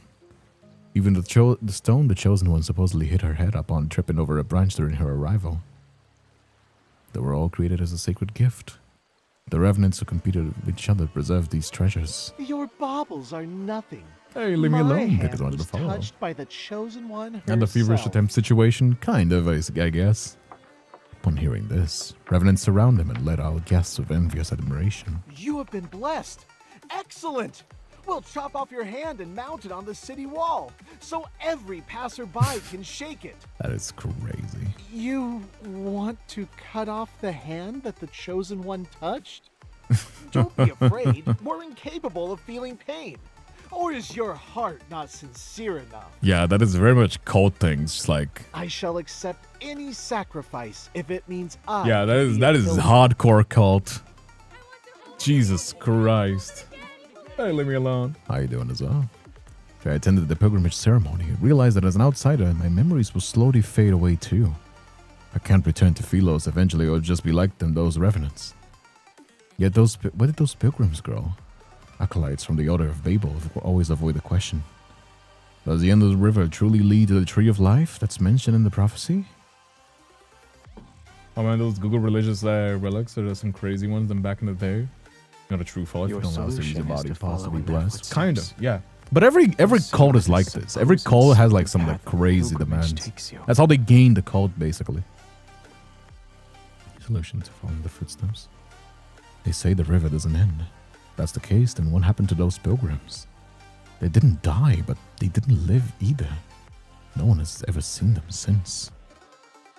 Even the stone the Chosen One supposedly hit her head upon tripping over a branch during her arrival. They were all created as a sacred gift. The revenants who competed with each other preserved these treasures. Your baubles are nothing. Hey, leave me alone. My Because I hand wanted to was follow. touched by the Chosen One herself. And the feverish attempt situation, kind of, I guess. Upon hearing this, revenants surround him and let out gasps of envious admiration. You have been blessed. Excellent. We'll chop off your hand and mount it on the city wall, so every passerby can shake it. That is crazy. You want to cut off the hand that the Chosen One touched? Don't be afraid. We're incapable of feeling pain. Or is your heart not sincere enough? Yeah, that is very much cult things. Like, I shall accept any sacrifice if it means I. yeah, that is hardcore cult. Jesus Christ. Hey, leave me alone. How you doing as well? I attended the pilgrimage ceremony. I realized that as an outsider, my memories will slowly fade away too. I can't return to Philos eventually, or just be like them, those revenants. Yet where did those pilgrims grow? Acolytes from the Order of Babel always avoid the question. Does the end of the river truly lead to the tree of life that's mentioned in the prophecy? Oh man, those Google religious relics are some crazy ones than back in the day. Not a true fall if you don't allow to use your body possibly blessed. Kind of, yeah. But every cult is like this. Every cult has like some like crazy demands. That's how they gain the cult, basically. Solution to following the footsteps. They say the river doesn't end. If that's the case, then what happened to those pilgrims? They didn't die, but they didn't live either. No one has ever seen them since.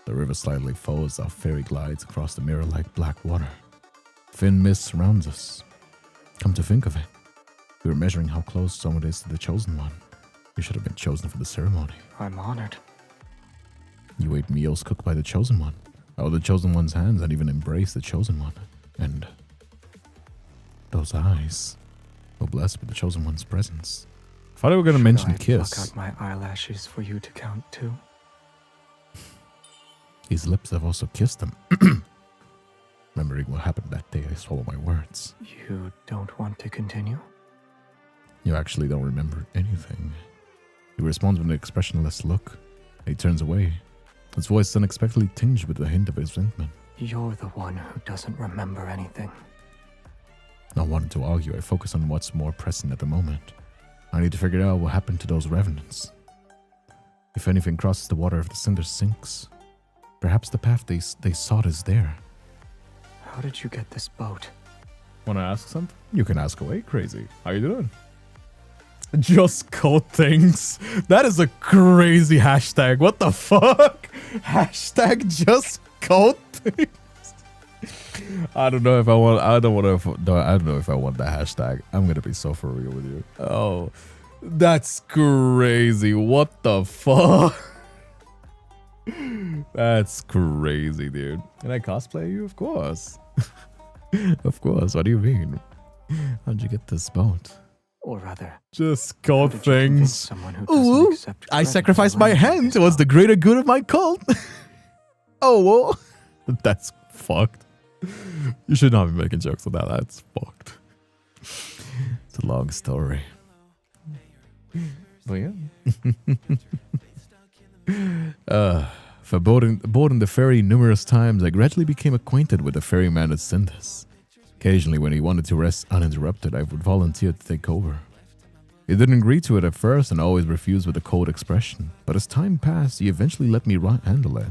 The river slightly follows our ferry glides across the mirror-like black water. Thin mist surrounds us. Come to think of it, we were measuring how close someone is to the Chosen One. You should have been chosen for the ceremony. I'm honored. You ate meals cooked by the Chosen One, held the Chosen One's hands, and even embraced the Chosen One. And those eyes were blessed with the Chosen One's presence. I thought they were going to mention kiss. Pluck out my eyelashes for you to count too. His lips have also kissed him. Remembering what happened that day, I swallow my words. You don't want to continue? You actually don't remember anything. He responds with an expressionless look. He turns away. His voice unexpectedly tinged with a hint of resentment. You're the one who doesn't remember anything. Not wanting to argue, I focus on what's more pressing at the moment. I need to figure out what happened to those revenants. If anything crosses the water, if the cinder sinks, perhaps the path they sought is there. How did you get this boat? Wanna ask something? You can ask away, crazy. How you doing? Just cult things. That is a crazy hashtag. What the fuck? Hashtag just cult things. I don't know if I want that hashtag. I'm gonna be so for real with you. Oh, that's crazy. What the fuck? That's crazy, dude. Can I cosplay you? Of course. Of course. What do you mean? How'd you get this boat? Or rather, just cult things. Ooh, I sacrificed my hand towards the greater good of my cult. Oh, well. That's fucked. You should not be making jokes about that. That's fucked. It's a long story. But yeah. For boarding the ferry numerous times, I gradually became acquainted with the ferryman at Cindus. Occasionally, when he wanted to rest uninterrupted, I would volunteer to take over. He didn't agree to it at first and always refused with a cold expression, but as time passed, he eventually let me handle it.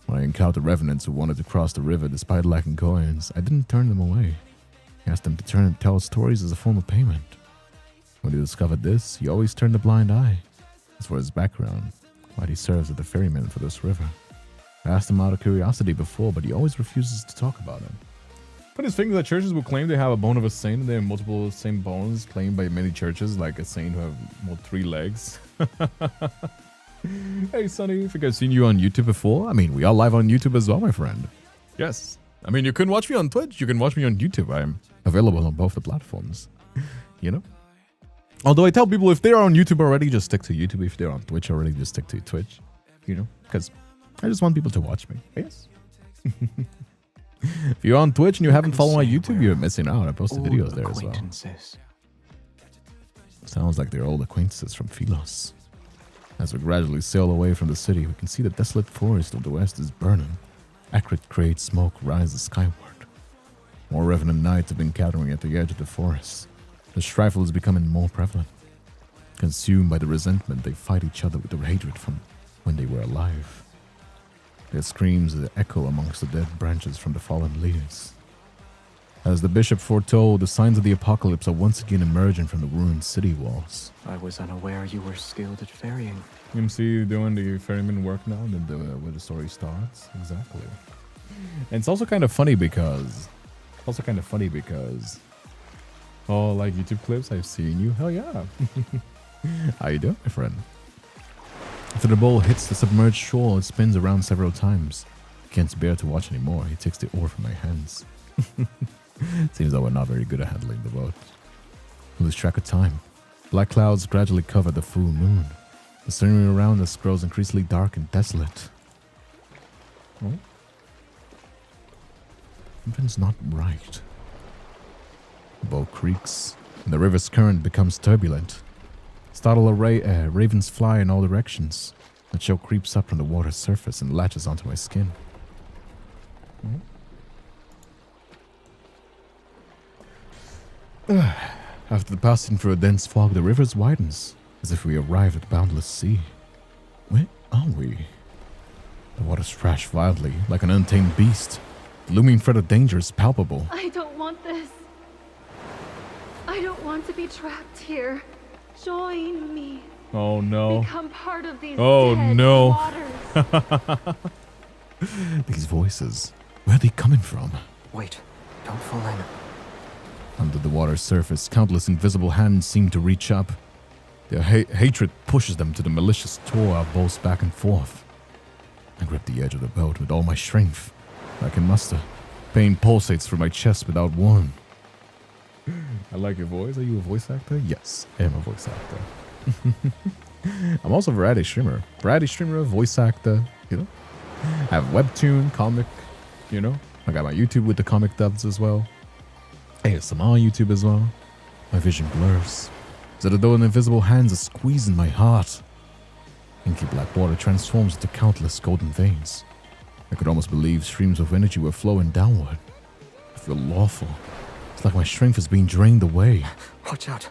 When I encountered revenants who wanted to cross the river despite lacking coins, I didn't turn them away. I asked them to turn and tell stories as a form of payment. When he discovered this, he always turned a blind eye. As for his background, why he serves as the ferryman for this river. I asked him out of curiosity before, but he always refuses to talk about it. But his thing that churches will claim they have a bone of a saint, and they have multiple same bones claimed by many churches, like a saint who have 3 legs. Hey, Sonny, I think I've seen you on YouTube before. I mean, we are live on YouTube as well, my friend. Yes. I mean, you can watch me on Twitch. You can watch me on YouTube. I'm available on both the platforms. You know? Although I tell people if they're on YouTube already, just stick to YouTube. If they're on Twitch already, just stick to Twitch. You know? Because I just want people to watch me. Yes. If you're on Twitch and you haven't followed my YouTube, you're missing out. I posted videos there as well. Sounds like they're old acquaintances from Philos. As we gradually sail away from the city, we can see the desolate forest of the west is burning. Acrid grey smoke rises skyward. More revenant knights have been gathering at the edge of the forest. The strife is becoming more prevalent. Consumed by the resentment, they fight each other with their hatred from when they were alive. Their screams echo amongst the dead branches from the fallen leaves. As the bishop foretold, the signs of the apocalypse are once again emerging from the ruined city walls. I was unaware you were skilled at ferrying. MC doing the ferryman work now, and then where the story starts. Exactly. And it's also kind of funny because, oh, like YouTube clips, I've seen you. Hell yeah. How you doing, my friend? After the bowl hits the submerged shore, it spins around several times. He can't bear to watch anymore. He takes the oar from my hands. Seems that we're not very good at handling the boat. We lose track of time. Black clouds gradually cover the full moon. The scenery around us grows increasingly dark and desolate. Oh? Something's not right. The boat creaks, and the river's current becomes turbulent. Startled ravens fly in all directions. A chill creeps up from the water's surface and latches onto my skin. Oh? After passing through a dense fog, the river widens, as if we arrived at the boundless sea. Where are we? The water thrashes wildly, like an untamed beast. The looming threat of danger is palpable. I don't want this. I don't want to be trapped here. Join me. Oh no. Become part of these dead waters. These voices, where are they coming from? Wait, don't fall in. Under the water's surface, countless invisible hands seem to reach up. Their hatred pushes them to the malicious tour our boats back and forth. I grip the edge of the boat with all my strength. I can muster. Pain pulsates through my chest without warning. I like your voice. Are you a voice actor? Yes, I am a voice actor. I'm also a variety streamer. Variety streamer, voice actor, you know. I have webtoon, comic, you know. I got my YouTube with the comic dubs as well. ASMR on YouTube as well. My vision blurs. So that though an invisible hands are squeezing my heart. Inky black water transforms into countless golden veins. I could almost believe streams of energy were flowing downward. I feel lawful. It's like my strength is being drained away. Watch out.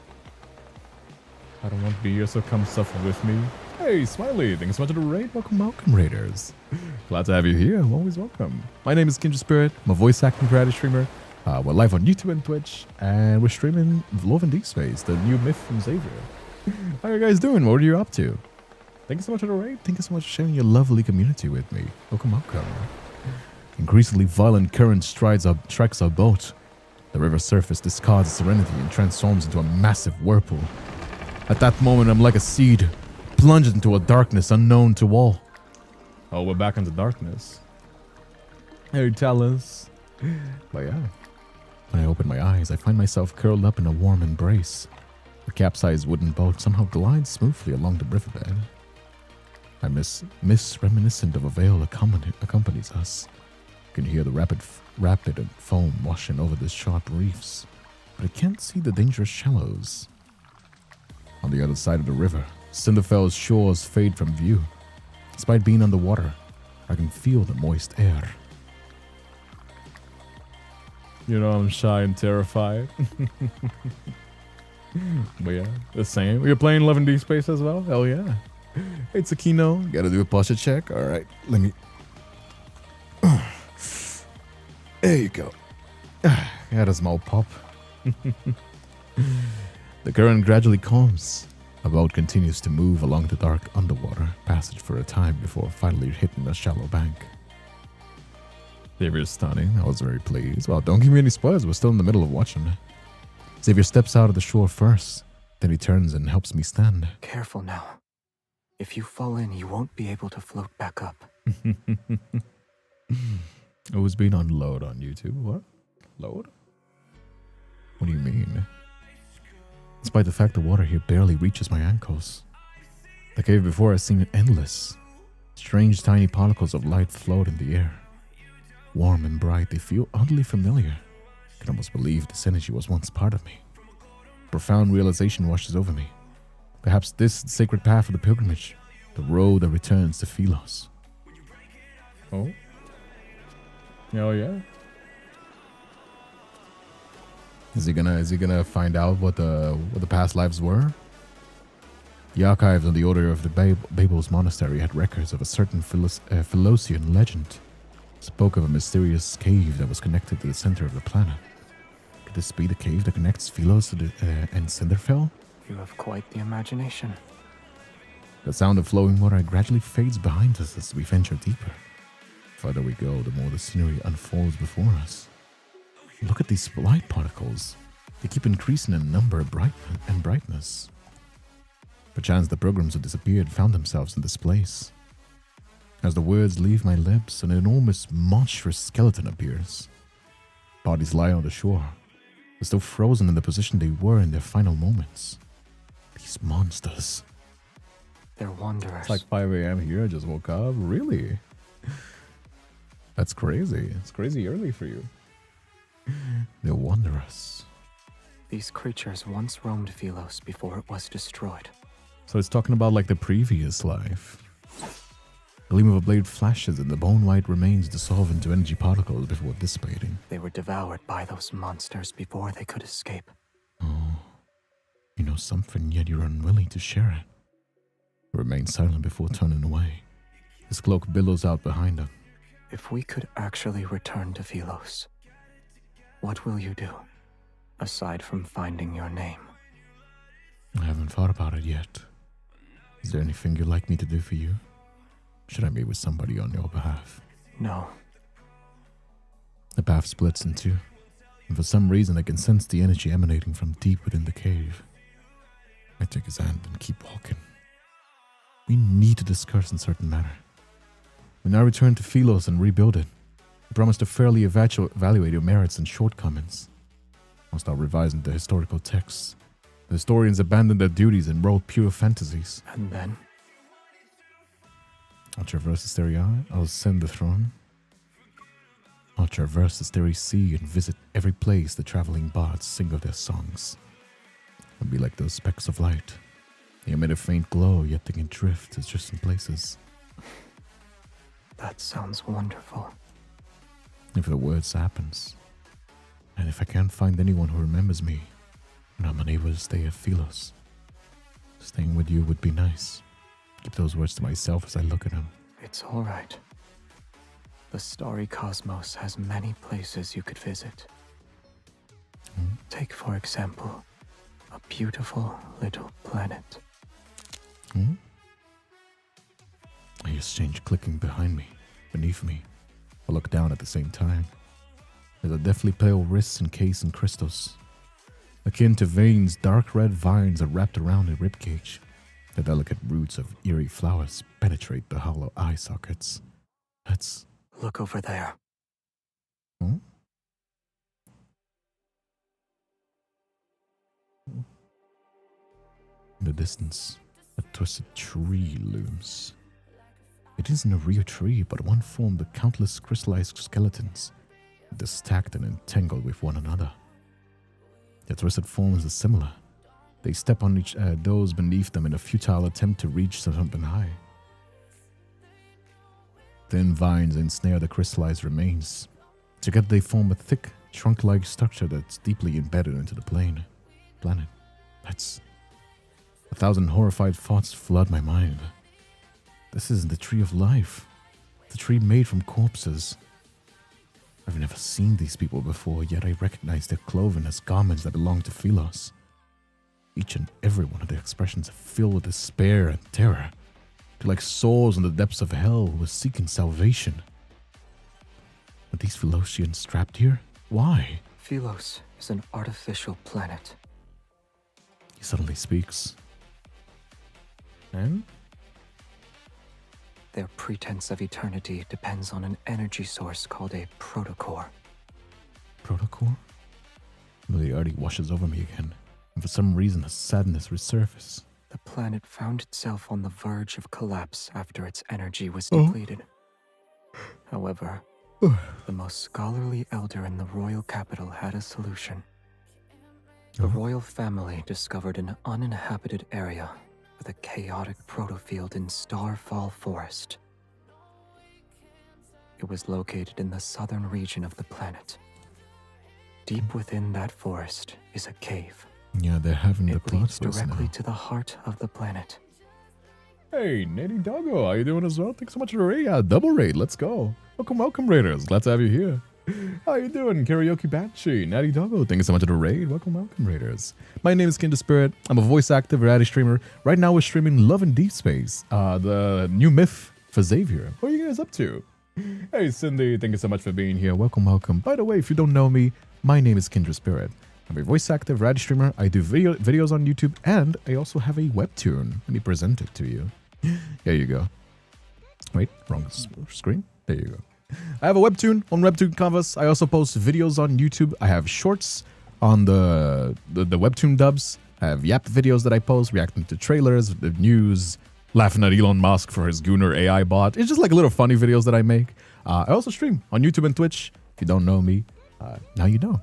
I don't want to be here, so come suffer with me. Hey, Smiley, thanks so much for the raid. Welcome, Raiders. Glad to have you here. Always welcome. My name is Kindred Spirit. I'm a voice acting variety streamer. We're live on YouTube and Twitch, and we're streaming Love and Deepspace, the new myth from XAVIER. How are you guys doing? What are you up to? Thank you so much for the raid. Thank you so much for sharing your lovely community with me. Welcome. Increasingly violent current strikes our boat. The river surface discards serenity and transforms into a massive whirlpool. At that moment, I'm like a seed, plunged into a darkness unknown to all. Oh, we're back into darkness. Hey, Talus. But yeah. When I open my eyes, I find myself curled up in a warm embrace. The capsized wooden boat somehow glides smoothly along the riverbed. I miss reminiscent of a veil accompanies us. You can hear the rapid foam washing over the sharp reefs, but I can't see the dangerous shallows. On the other side of the river, Cinderfell's shores fade from view. Despite being underwater, I can feel the moist air. You know, I'm shy and terrified. But yeah, the same. You're playing Love and Deepspace as well? Hell yeah. Hey, Tsukino, gotta do a posture check. Alright, let me There you go. Had a small pop. The current gradually calms. A boat continues to move along the dark underwater passage for a time before finally hitting a shallow bank. Xavier's stunning. I was very pleased. Well, don't give me any spoilers. We're still in the middle of watching. Xavier steps out of the shore first. Then he turns and helps me stand. Careful now. If you fall in, you won't be able to float back up. It was being on load on YouTube. What? Load? What do you mean? Despite the fact the water here barely reaches my ankles. The cave before has seemed endless. Strange tiny particles of light float in the air. Warm and bright, they feel oddly familiar. I can almost believe this energy was once part of me. Profound realization washes over me. Perhaps this is the sacred path of the pilgrimage, the road that returns to Philos. Oh? Oh yeah? Is he gonna find out what the past lives were? The archives of the Order of the Babel's Monastery had records of a certain Philosian legend. Spoke of a mysterious cave that was connected to the center of the planet. Could this be the cave that connects Philos to and Cinderfell? You have quite the imagination. The sound of flowing water gradually fades behind us as we venture deeper. The farther we go, the more the scenery unfolds before us. Look at these light particles. They keep increasing in number and brightness. Perchance the pilgrims who disappeared found themselves in this place. As the words leave my lips, an enormous, monstrous skeleton appears. Bodies lie on the shore, as though frozen in the position they were in their final moments. These monsters. They're wanderers. It's like 5 a.m. here, I just woke up. Really? That's crazy. It's crazy early for you. They're wanderers. These creatures once roamed Philos before it was destroyed. So it's talking about like the previous life. A gleam of a blade flashes and the bone-white remains dissolve into energy particles before dissipating. They were devoured by those monsters before they could escape. Oh, you know something, yet you're unwilling to share it. You remain silent before turning away. His cloak billows out behind him. If we could actually return to Philos, what will you do, aside from finding your name? I haven't thought about it yet. Is there anything you'd like me to do for you? Should I meet with somebody on your behalf? No. The path splits in two, and for some reason I can sense the energy emanating from deep within the cave. I take his hand and keep walking. We need to discuss in certain matter. When I return to Philos and rebuild it, I promise to fairly evaluate your merits and shortcomings. I'll start revising the historical texts. The historians abandoned their duties and wrote pure fantasies. And then? I'll traverse the starry eye. I'll ascend the throne. I'll traverse the starry sea and visit every place the traveling bards sing of their songs. I'll be like those specks of light. They emit a faint glow, yet they can drift to distant places. That sounds wonderful. If the worst happens, and if I can't find anyone who remembers me, and I'm unable to stay at Philos, staying with you would be nice. Keep those words to myself as I look at them. It's all right. The starry cosmos has many places you could visit. Take, for example, a beautiful little planet. I hear strange clicking behind me, beneath me. I look down at the same time. There's a deathly pale wrist encased in crystals. Akin to veins, dark red vines are wrapped around the ribcage. The delicate roots of eerie flowers penetrate the hollow eye sockets. That's... Look over there. In the distance, a twisted tree looms. It isn't a real tree, but one formed of countless crystallized skeletons, that stacked and entangled with one another. Their twisted forms are similar. They step on those beneath them in a futile attempt to reach something high. Thin vines ensnare the crystallized remains. Together they form a thick, trunk-like structure that's deeply embedded into the planet. That's... 1,000 horrified thoughts flood my mind. This isn't the tree of life. The tree made from corpses. I've never seen these people before, yet I recognize their clothing as garments that belong to Philos. Each and every one of their expressions are filled with despair and terror. They're like souls in the depths of hell who are seeking salvation. Are these Philosians trapped here? Why? Philos is an artificial planet. He suddenly speaks. And? Their pretense of eternity depends on an energy source called a protocore. Protocore? The already washes over me again, and for some reason the sadness resurfaces. The planet found itself on the verge of collapse after its energy was depleted. However, the most scholarly elder in the royal capital had a solution. The royal family discovered an uninhabited area with a chaotic protofield in Starfall Forest. It was located in the southern region of the planet. Deep within that forest is a cave. Yeah, they're having the It plot leads twist directly now. to the heart of the planet. Hey, Natty Doggo, how you doing as well? Thanks so much for the raid. Yeah, double raid, let's go. Welcome, Raiders. Glad to have you here. How you doing, Karaoke Banshee? Natty Doggo, thank you so much for the raid. Welcome, Raiders. My name is Kindred Spirit. I'm a voice active variety streamer. Right now we're streaming Love in Deepspace, the new myth for XAVIER. What are you guys up to? Hey, Cindy, thank you so much for being here. Welcome. By the way, if you don't know me, my name is Kindred Spirit. I'm a voice active variety streamer. I do videos on YouTube, and I also have a webtoon. Let me present it to you. There you go. Wait, wrong screen. There you go. I have a webtoon on Webtoon Canvas. I also post videos on YouTube. I have shorts on the webtoon dubs. I have Yap videos that I post, reacting to trailers, the news, laughing at Elon Musk for his Gooner AI bot. It's just like little funny videos that I make. I also stream on YouTube and Twitch. If you don't know me, now you know.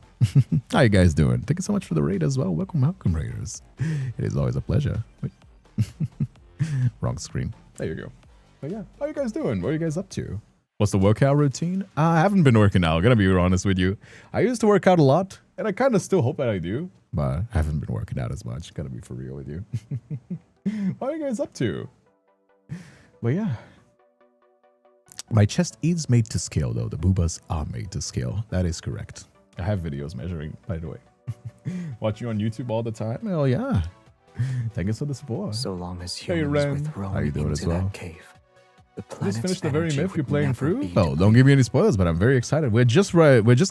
How you guys doing? Thank you so much for the raid as well. Welcome, Raiders. It is always a pleasure. Wait. Wrong screen. There you go. But yeah, how you guys doing? What are you guys up to? What's the workout routine? I haven't been working out, gonna be honest with you. I used to work out a lot, and I kind of still hope that I do, but I haven't been working out as much. Gotta be for real with you. What are you guys up to? But yeah. My chest is made to scale, though. The boobas are made to scale. That is correct. I have videos measuring, by the way. Watch you on YouTube all the time? Hell yeah. Thank you for the support. So long as Hey, humans Ren. withdraw How you doing into as well? that cave, the Just planet's finished the very energy myth you're would playing never through? be Oh, don't give me any spoilers, but I'm very excited. We're just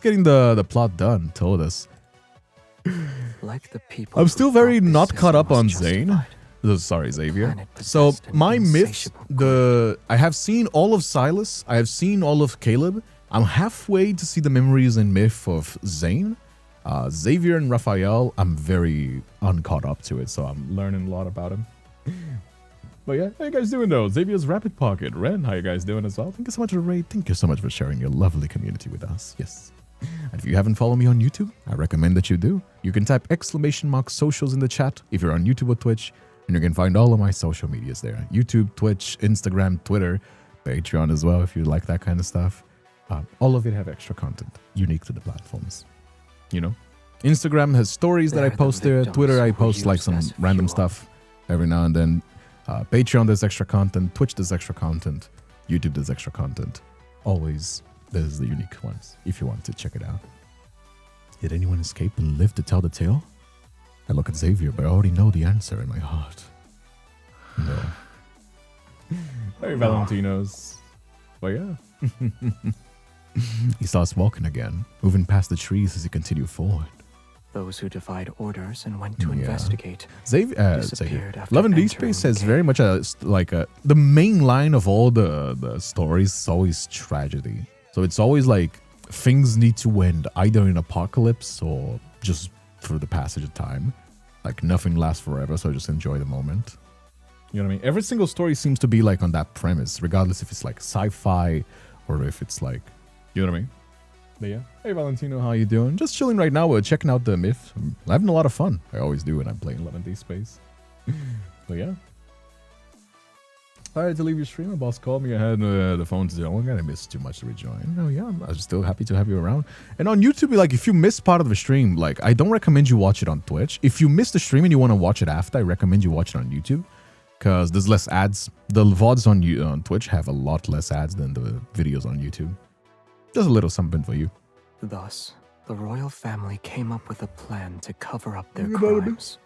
getting the plot done, told us. Like the people I'm who still very thought this not caught system up was on justified. Zane. Sorry, Xavier. planet So possessed an my myths, insatiable I have seen all of Silas. I have seen all of Caleb. I'm halfway to see the memories and myth of Zane. Xavier and Raphael, I'm very uncaught up to it, so I'm learning a lot about him. But yeah, how you guys doing though? Xavier's Rapid Pocket. Ren, how you guys doing as well? Thank you so much for the raid. Thank you so much for sharing your lovely community with us. Yes. And if you haven't followed me on YouTube, I recommend that you do. You can type !socials in the chat if you're on YouTube or Twitch, and you can find all of my social medias there. YouTube, Twitch, Instagram, Twitter, Patreon as well if you like that kind of stuff. All of it have extra content, unique to the platforms. You know? Instagram has stories that I post there. Twitter, I post like some random stuff every now and then. Patreon, there's extra content. Twitch, there's extra content. YouTube, there's extra content. Always, there's the unique ones, if you want to check it out. Did anyone escape and live to tell the tale? I look at Xavier, but I already know the answer in my heart. No. Hey, Valentinos. Well, yeah. He starts walking again, moving past the trees as he continued forward. Those who defied orders and went to investigate Xavier. after Love and entering Deepspace the has cave. very much the main line of all the stories is always tragedy. So it's always like things need to end either in apocalypse or just through the passage of time. Like nothing lasts forever, so just enjoy the moment. You know what I mean? Every single story seems to be like on that premise, regardless if it's like sci-fi or if it's like, you know what I mean? But yeah. Hey Valentino, how you doing? Just chilling right now. We're checking out the myth. I'm having a lot of fun. I always do when I'm playing Love and Deepspace. But yeah. I had to leave your stream. My boss called me. I had the phone to oh, I missed too much to rejoin. Oh yeah, I'm still happy to have you around. And on YouTube, like if you miss part of the stream, like I don't recommend you watch it on Twitch. If you miss the stream and you want to watch it after, I recommend you watch it on YouTube because there's less ads. The VODs on Twitch have a lot less ads than the videos on YouTube. Just a little something for you. Thus, the royal family came up with a plan to cover up their crimes.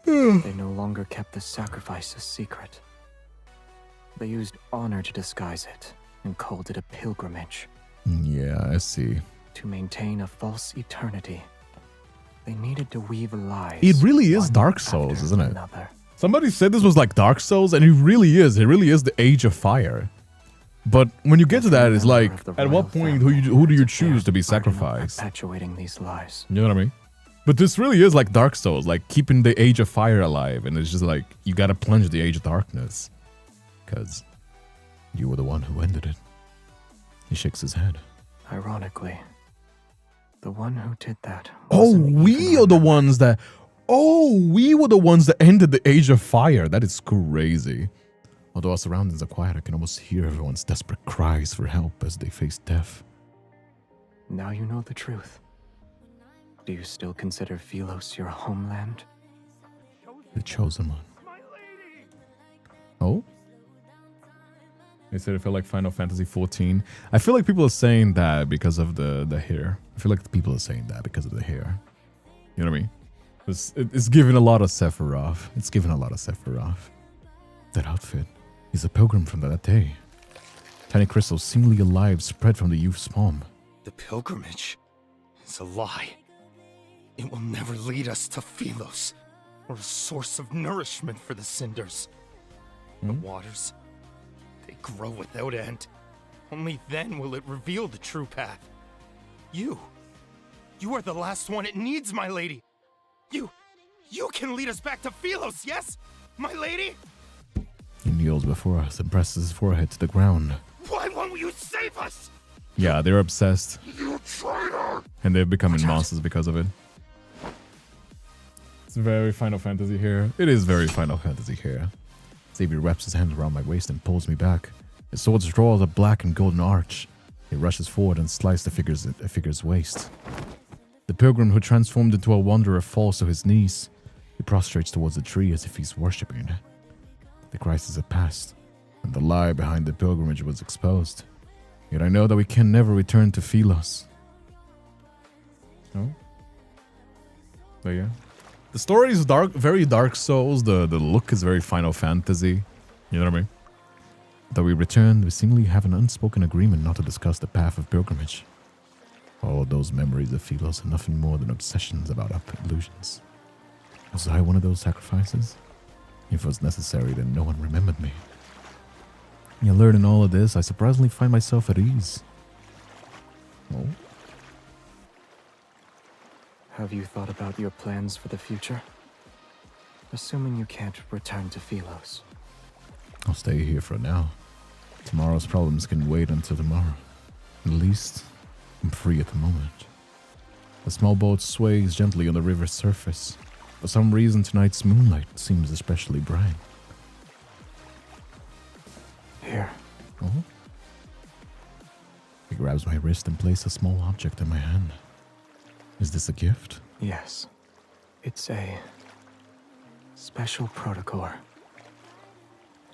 They no longer kept the sacrifice a secret. They used honor to disguise it and called it a pilgrimage. Yeah, I see. To maintain a false eternity, they needed to weave lies. It really is Dark Souls, isn't it? Another. Somebody said this was like Dark Souls, and it really is. It really is the Age of Fire. But when you get to that, it's like, at what point who do you choose to be sacrificed? Perpetuating these lies. You know what I mean? But this really is like Dark Souls, like keeping the Age of Fire alive, and it's just like you gotta plunge the Age of Darkness, because you were the one who ended it. He shakes his head. Ironically, the one who did that. Oh, we are the ones that. Oh, we were the ones that ended the Age of Fire. That is crazy. Although our surroundings are quiet, I can almost hear everyone's desperate cries for help as they face death. Now you know the truth. Do you still consider Philos your homeland? The chosen one. Oh? They said it felt like Final Fantasy XIV. I feel like people are saying that because of the hair. I feel like people are saying that because of the hair. You know what I mean? It's giving a lot of Sephiroth. It's giving a lot of Sephiroth. That outfit. He's a pilgrim from that day. Tiny crystals seemingly alive spread from the youth's palm. The pilgrimage is a lie. It will never lead us to Philos, or a source of nourishment for the cinders. The waters, they grow without end. Only then will it reveal the true path. You are the last one it needs, my lady. You can lead us back to Philos, yes, my lady? He kneels before us and presses his forehead to the ground. Why won't you save us? Yeah, they're obsessed. You traitor! And they're becoming monsters because of it. It's very Final Fantasy here. It is very Final Fantasy here. Xavier wraps his hands around my waist and pulls me back. His sword draws a black and golden arch. He rushes forward and slices the figure's waist. The pilgrim who transformed into a wanderer falls to his knees. He prostrates towards the tree as if he's worshipping. The crisis had passed, and the lie behind the pilgrimage was exposed. Yet I know that we can never return to Philos. Oh? But yeah. The story is dark, very Dark Souls. The look is very Final Fantasy. You know what I mean? Though we return, we seemingly have an unspoken agreement not to discuss the path of pilgrimage. All of those memories of Philos are nothing more than obsessions about our illusions. Was I one of those sacrifices? If it was necessary, then no one remembered me. Yet learning all of this, I surprisingly find myself at ease. Oh? Have you thought about your plans for the future? Assuming you can't return to Philos. I'll stay here for now. Tomorrow's problems can wait until tomorrow. At least, I'm free at the moment. A small boat sways gently on the river's surface. For some reason, tonight's moonlight seems especially bright. Here. Oh? He grabs my wrist and places a small object in my hand. Is this a gift? Yes. It's a special protocore.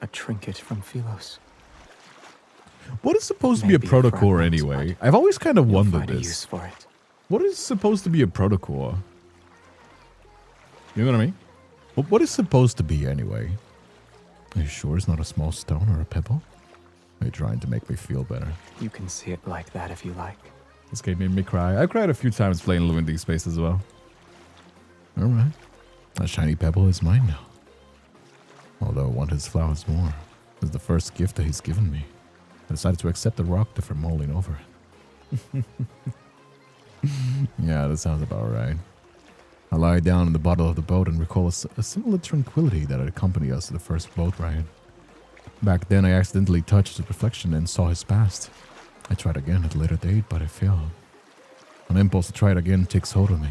A trinket from Philos. What is supposed to be a protocore anyway? I've always kind of wondered this. Use for it. What is supposed to be a protocore? You know what I mean? What is supposed to be anyway? Are you sure it's not a small stone or a pebble? Are you trying to make me feel better? You can see it like that if you like. This game made me cry. I've cried a few times playing Living Deepspace as well. Alright. That shiny pebble is mine now. Although I want his flowers more. It's the first gift that he's given me. I decided to accept the rock before mulling over it. Yeah, that sounds about right. I lie down in the bottom of the boat and recall a similar tranquility that had accompanied us to the first boat ride. Back then, I accidentally touched his reflection and saw his past. I tried again at a later date, but I failed. An impulse to try it again takes hold of me.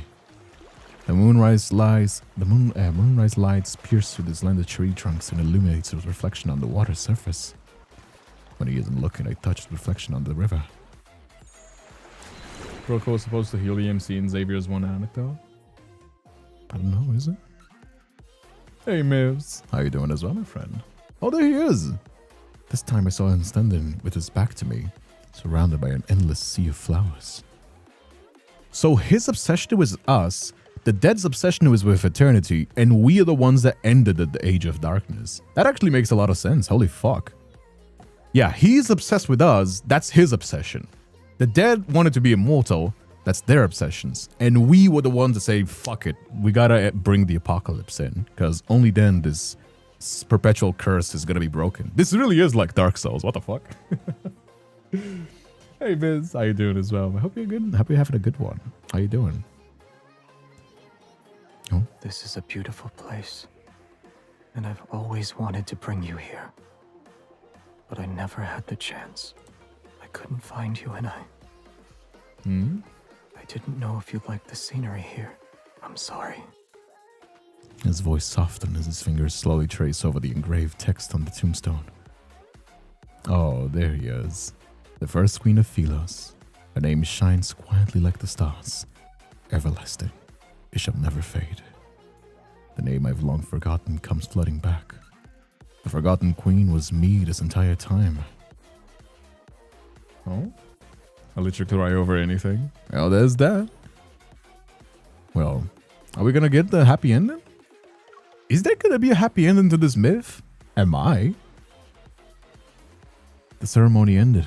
The moonrise lights pierce through the slender tree trunks and illuminates his reflection on the water's surface. When he isn't looking, I touch the reflection on the river. Protocol is supposed to heal the MC in Xavier's one anecdote. I don't know, is it? Hey, Mivs. How you doing as well, my friend? Oh, there he is. This time I saw him standing with his back to me, surrounded by an endless sea of flowers. So his obsession was us, the dead's obsession was with eternity, and we are the ones that ended at the age of darkness. That actually makes a lot of sense. Holy fuck. Yeah, he's obsessed with us. That's his obsession. The dead wanted to be immortal. That's their obsessions. And we were the ones that say, fuck it. We gotta bring the apocalypse in. Because only then this perpetual curse is gonna be broken. This really is like Dark Souls. What the fuck? Hey, Biz. How you doing as well? I hope you're good. Hope you're having a good one. How you doing? Oh. This is a beautiful place. And I've always wanted to bring you here. But I never had the chance. I couldn't find you, and I didn't know if you'd like the scenery here. I'm sorry. His voice softened as his fingers slowly trace over the engraved text on the tombstone. Oh, there he is. The first queen of Philos. Her name shines quietly like the stars. Everlasting. It shall never fade. The name I've long forgotten comes flooding back. The forgotten queen was me this entire time. Oh? I'll let you cry over anything. Well, there's that. Well, are we gonna get the happy ending? Is there gonna be a happy ending to this myth? Am I? The ceremony ended.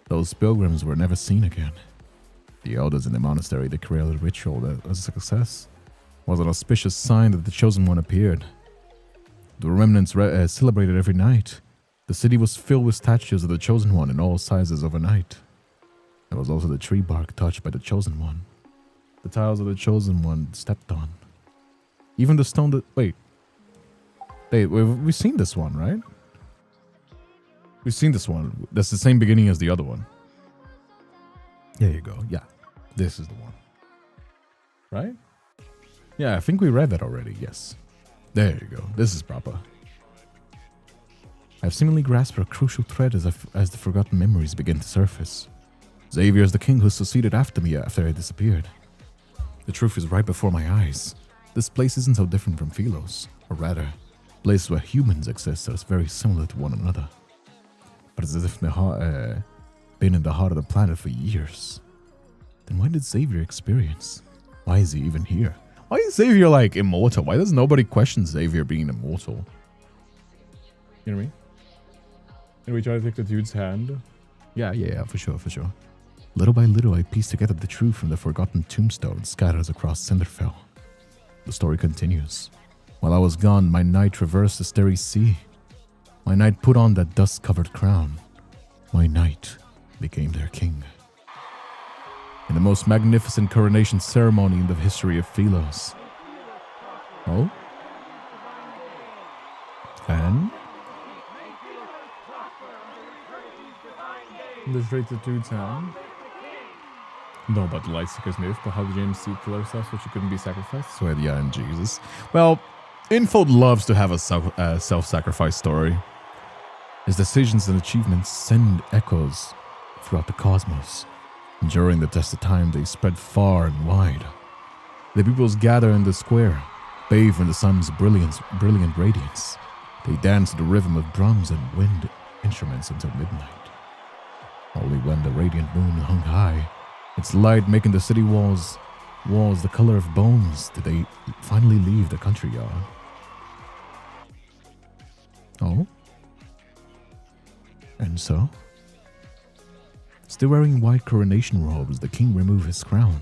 Those pilgrims were never seen again. The elders in the monastery declared the ritual as a success. Was an auspicious sign that the chosen one appeared. The remnants celebrated every night. The city was filled with statues of the chosen one in all sizes overnight. There was also the tree bark touched by the chosen one. The tiles of the chosen one stepped on. Even the stone that... Wait, we've seen this one, right? We've seen this one. That's the same beginning as the other one. There you go. Yeah, this is the one. Right? Yeah, I think we read that already. Yes. There you go. This is proper. I've seemingly grasped a crucial thread as the forgotten memories begin to surface. Xavier is the king who succeeded after me after I disappeared. The truth is right before my eyes. This place isn't so different from Philos, or rather, places where humans exist are very similar to one another. But it's as if they've been in the heart of the planet for years. Then why did Xavier experience? Why is he even here? Why is Xavier like immortal? Why does nobody question Xavier being immortal? You know what I mean? And we try to take the dude's hand. Yeah, for sure. Little by little, I pieced together the truth from the forgotten tombstone scattered across Cinderfell. The story continues. While I was gone, my knight traversed the starry sea. My knight put on that dust-covered crown. My knight became their king. In the most magnificent coronation ceremony in the history of Philos. Oh? And? This right to dude's hand. No, but the Lightseeker's myth, but how did James see killer stuff so she couldn't be sacrificed? Swear the and Jesus. Well, Infod loves to have a self-sacrifice story. His decisions and achievements send echoes throughout the cosmos. During the test of time, they spread far and wide. The peoples gather in the square, bathe in the sun's brilliant radiance. They dance to the rhythm of drums and wind instruments until midnight. Only when the radiant moon hung high, its light making the city walls the color of bones, did they finally leave the country yard. Oh? And so? Still wearing white coronation robes, the king removed his crown.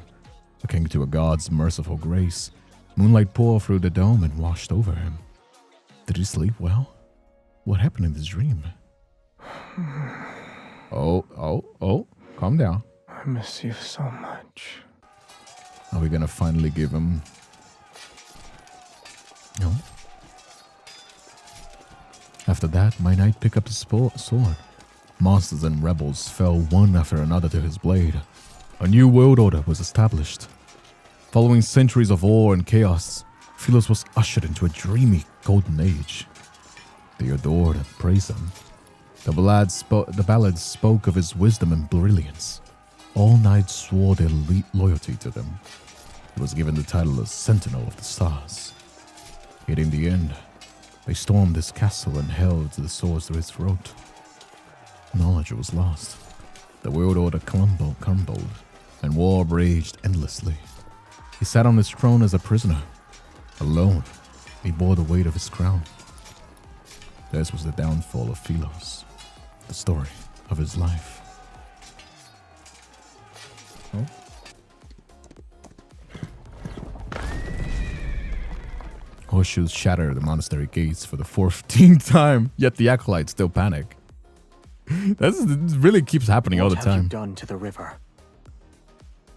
Looking to a god's merciful grace, moonlight poured through the dome and washed over him. Did he sleep well? What happened in this dream? Oh, calm down. I miss you so much. Are we gonna finally give him... No. After that, my knight picked up the sword. Monsters and rebels fell one after another to his blade. A new world order was established. Following centuries of war and chaos, Philos was ushered into a dreamy golden age. They adored and praised him. The ballads spoke of his wisdom and brilliance. All knights swore their loyalty to them. He was given the title of Sentinel of the Stars. Yet in the end, they stormed his castle and held the swords to his throat. Knowledge was lost. The world order crumbled, and war raged endlessly. He sat on his throne as a prisoner. Alone, he bore the weight of his crown. This was the downfall of Philos, the story of his life. Oh. Horseshoes shatter the monastery gates for the 14th time, yet the acolytes still panic. This really keeps happening all the What have you time. done to the river?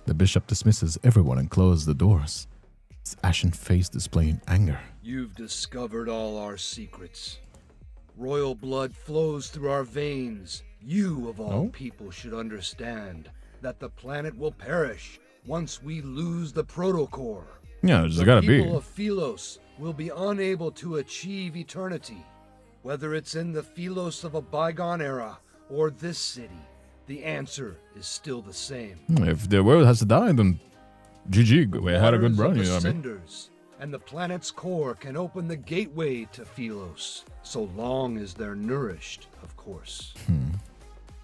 The bishop dismisses everyone and closes the doors, his ashen face displaying anger. You've discovered all our secrets. Royal blood flows through our veins. You, of all people, should understand that the planet will perish once we lose the protocore. Yeah, there's the gotta be. people of Philos will be unable to achieve eternity. Whether it's in the Philos of a bygone era or this city, the answer is still the same. If the world has to die, then GG, we had a good Waters run, of you the know what I mean? cinders and the planet's core can open the gateway to Philos, so long as they're nourished, of course.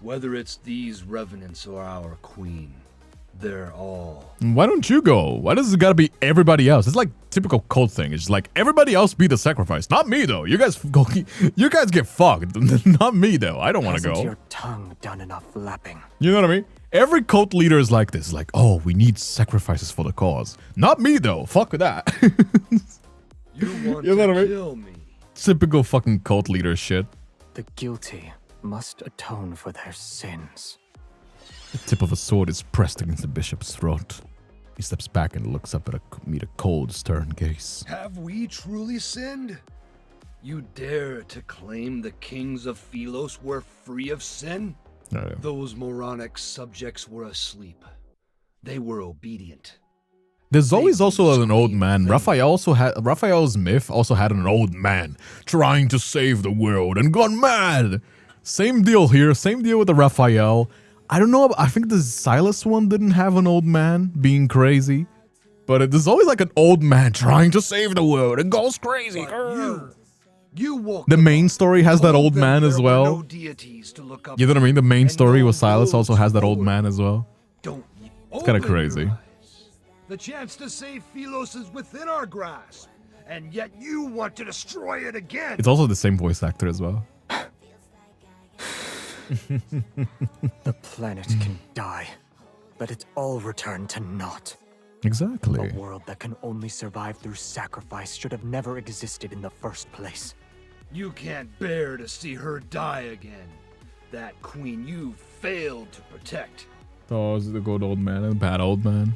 Whether it's these revenants or our queen, they're all. Why don't you go? Why does it gotta be everybody else? It's like typical cult thing. It's like everybody else be the sacrifice. Not me though. You guys go. You guys get fucked. Not me though. I don't want to Hasn't go. your tongue done enough lapping? You know what I mean? Every cult leader is like this. Like, oh, we need sacrifices for the cause. Not me though. Fuck with that. You want You know to what I mean? kill me? Typical fucking cult leader shit. The guilty must atone for their sins. The tip of a sword is pressed against the bishop's throat. He steps back and looks up at meet a cold, stern gaze. Have we truly sinned? You dare to claim the kings of Philos were free of sin? Oh, yeah. Those moronic subjects were asleep. They were obedient. There's always also an old man. Raphael's myth also had an old man trying to save the world and gone mad. Same deal here. Same deal with the Raphael. I don't know. I think the Silas one didn't have an old man being crazy, but there's always like an old man trying to save the world and goes crazy. The main story has that old man as well. You know what I mean? The main story with Silas also has that old man as well. It's kind of crazy. The chance to save Philos is within our grasp, and yet you want to destroy it again. It's also the same voice actor as well. The planet can die, but it all return to naught. Exactly. A world that can only survive through sacrifice should have never existed in the first place. You can't bear to see her die again. That queen you failed to protect. Oh, is it the good old man and the bad old man?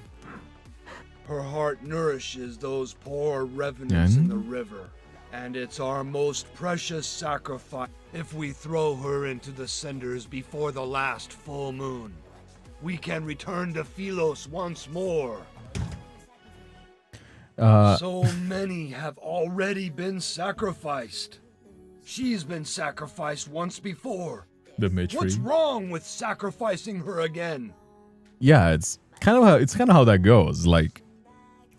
Her heart nourishes those poor revenants in the river, and it's our most precious sacrifice. If we throw her into the cinders before the last full moon, we can return to Philos once more. So many have already been sacrificed. She's been sacrificed once before. Dimitri. What's wrong with sacrificing her again? Yeah, it's kind of how that goes. Like,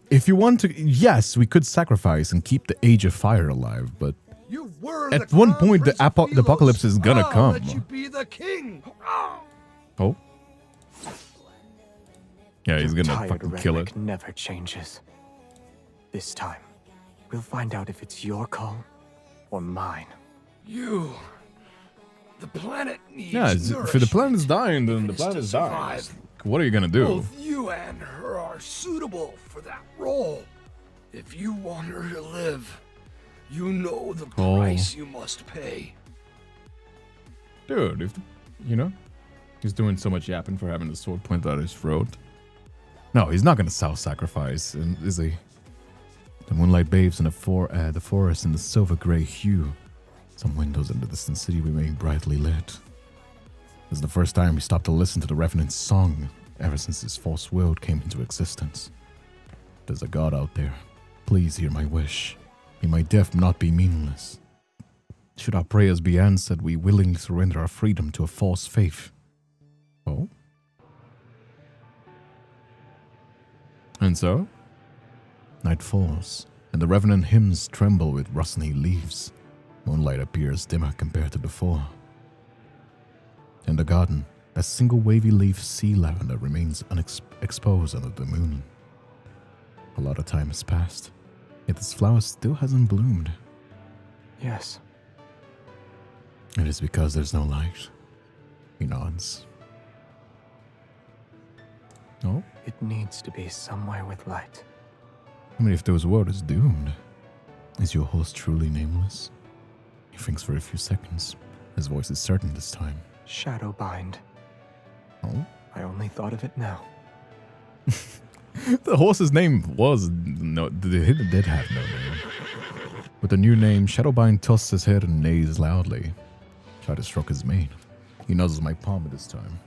if you want to, yes, we could sacrifice and keep the Age of Fire alive, but at one point the apocalypse is gonna come. Let you be the king. Oh. Yeah, he's gonna Tired fucking kill it. rhetoric never changes. This time, we'll find out if it's your call or mine. The planet needs Yeah, if the planet's dying, then the planet is dying. What are you gonna do? Both you and her are suitable for that role. If you want her to live, you know the price you must pay. Dude, he's doing so much yapping for having the sword pointed at his throat. No, he's not gonna self-sacrifice, is he? The moonlight bathes in the forest in the silver gray hue. Some windows in the distant city remain brightly lit. This is the first time we stopped to listen to the Revenant's song ever since this false world came into existence. There's a God out there. Please hear my wish. May my death not be meaningless. Should our prayers be answered, we willingly surrender our freedom to a false faith. Oh? And so? Night falls, and the Revenant hymns tremble with rustling leaves. Moonlight appears dimmer compared to before. In the garden, A single wavy leaf sea lavender remains exposed under the moon. A lot of time has passed, yet this flower still hasn't bloomed. Yes. It is because there's no light. He nods. Oh? It needs to be somewhere with light. I mean, if this world is doomed, is your host truly nameless? He thinks for a few seconds. His voice is certain this time. Shadowbind. Oh? I only thought of it now. The horse's name was no. It did have no name. With the new name, Shadowbind tosses his head and neighs loudly. Try to stroke his mane. He nuzzles my palm at this time.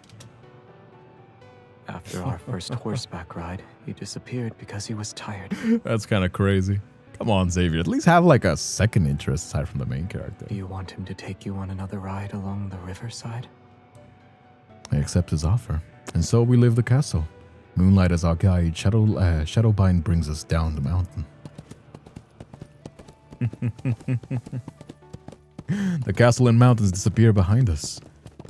After our first horseback ride, he disappeared because he was tired. That's kind of crazy. Come on, Xavier. At least have like a second interest aside from the main character. Do you want him to take you on another ride along the riverside? I accept his offer, and so we leave the castle. Moonlight as our guide, Shadowbind brings us down the mountain. The castle and mountains disappear behind us.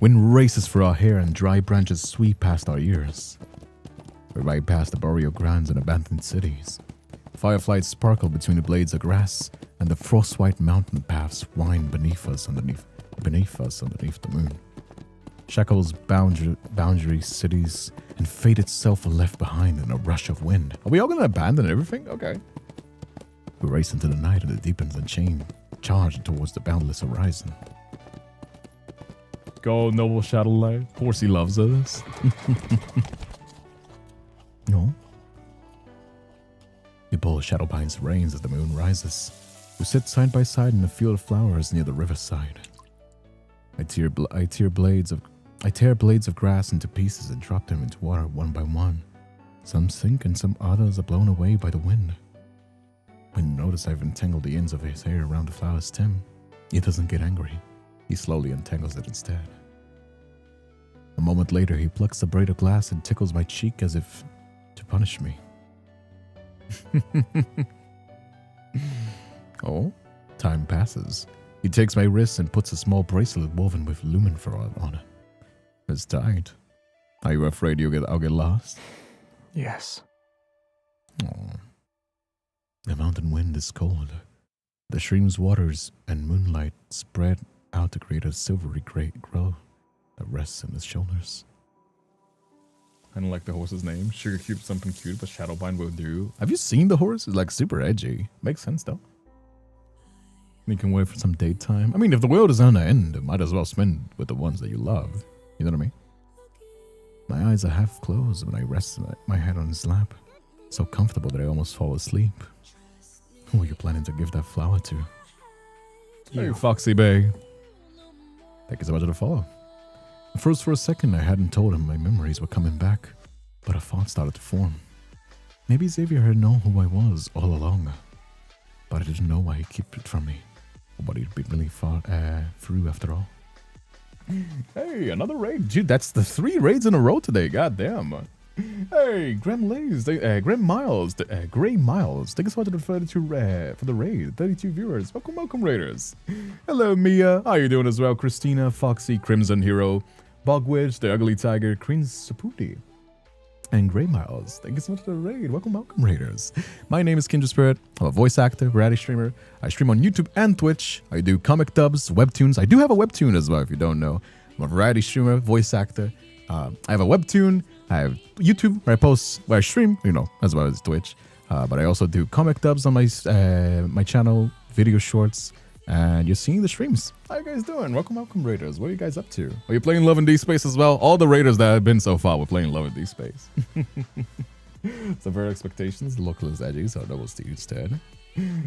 Wind races through our hair and dry branches sweep past our ears. We ride past the burial grounds and abandoned cities. Fireflies sparkle between the blades of grass, and the frost-white mountain paths wind beneath us underneath the moon. Shackles, boundary cities, and fate itself are left behind in a rush of wind. Are we all gonna abandon everything? Okay. We race into the night and it deepens and charge towards the boundless horizon. Go, noble Shadowlight. Horsey loves us. No. We pull Shadowbind's reins as the moon rises. We sit side by side in a field of flowers near the riverside. I tear blades of grass into pieces and drop them into water one by one. Some sink and some others are blown away by the wind. When you notice I've entangled the ends of his hair around the flower's stem, he doesn't get angry. He slowly untangles it instead. A moment later, he plucks a braid of glass and tickles my cheek as if to punish me. Oh, time passes. He takes my wrist and puts a small bracelet woven with luminfer on it. It's tight. Are you afraid I'll get lost? Yes. Oh. The mountain wind is cold. The stream's waters and moonlight spread out to create a silvery gray glow that rests in his shoulders. I don't like the horse's name. Sugar Cube something cute, but Shadowbind will do. Have you seen the horse? It's like super edgy. Makes sense though. You can wait for some daytime. I mean, if the world is on the end, might as well spend with the ones that you love. You know what I mean? My eyes are half closed when I rest my head on his lap. So comfortable that I almost fall asleep. Who are you planning to give that flower to? Hey, Foxy Bay. Thank you so much for the follow. At first, for a second, I hadn't told him my memories were coming back, but a thought started to form. Maybe Xavier had known who I was all along, but I didn't know why he kept it from me, or what he'd been really fought through after all. Hey, another raid. Dude, that's the 3 raids in a row today. God damn. Hey, Gray Miles. Thank you so much for the raid. 32 viewers. Welcome, raiders. Hello, Mia. How you doing as well? Christina, Foxy, Crimson Hero, Bogwitch, The Ugly Tiger, Queen Saputi, and Gray Miles. Thank you so much for the raid. Welcome, raiders. My name is Kindred Spirit. I'm a voice actor, variety streamer. I stream on YouTube and Twitch. I do comic dubs, webtoons. I do have a webtoon as well, if you don't know. I'm a variety streamer, voice actor. I have a webtoon. I have YouTube where I stream, as well as Twitch. But I also do comic dubs on my channel, video shorts, and you're seeing the streams. How you guys doing? Welcome, raiders. What are you guys up to? Are you playing Love and Deepspace as well? All the raiders that have been so far were playing Love and Deepspace. Severe expectations. The local is edgy, so double Steve instead.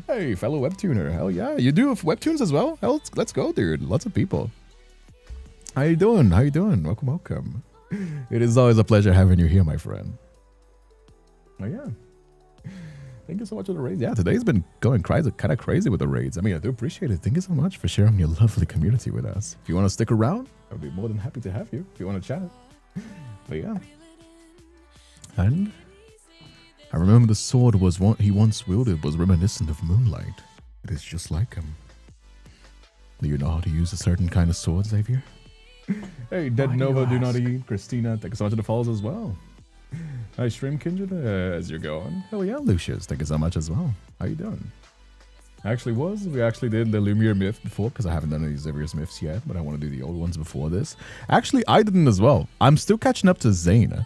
Hey, fellow webtuner. Hell yeah. You do webtoons as well? Hell, let's go, dude. Lots of people. How you doing? Welcome. It is always a pleasure having you here, my friend. Oh, yeah. Thank you so much for the raids. Yeah, today's been going kind of crazy with the raids. I mean, I do appreciate it. Thank you so much for sharing your lovely community with us. If you want to stick around, I'd be more than happy to have you if you want to chat. But yeah. And I remember the sword he once wielded was reminiscent of moonlight. It is just like him. Do you know how to use a certain kind of sword, Xavier? Hey, Dead Why do Nova, you do not ask? eat. Christina, thank you so much for the follows as well. Hi, Stream Kindred, as you're going. Hell yeah, Lucius, thank you so much as well. How you doing? We actually did the Lumiere myth before, because I haven't done any XAVIER's myths yet, but I want to do the old ones before this. Actually, I didn't as well. I'm still catching up to Zane.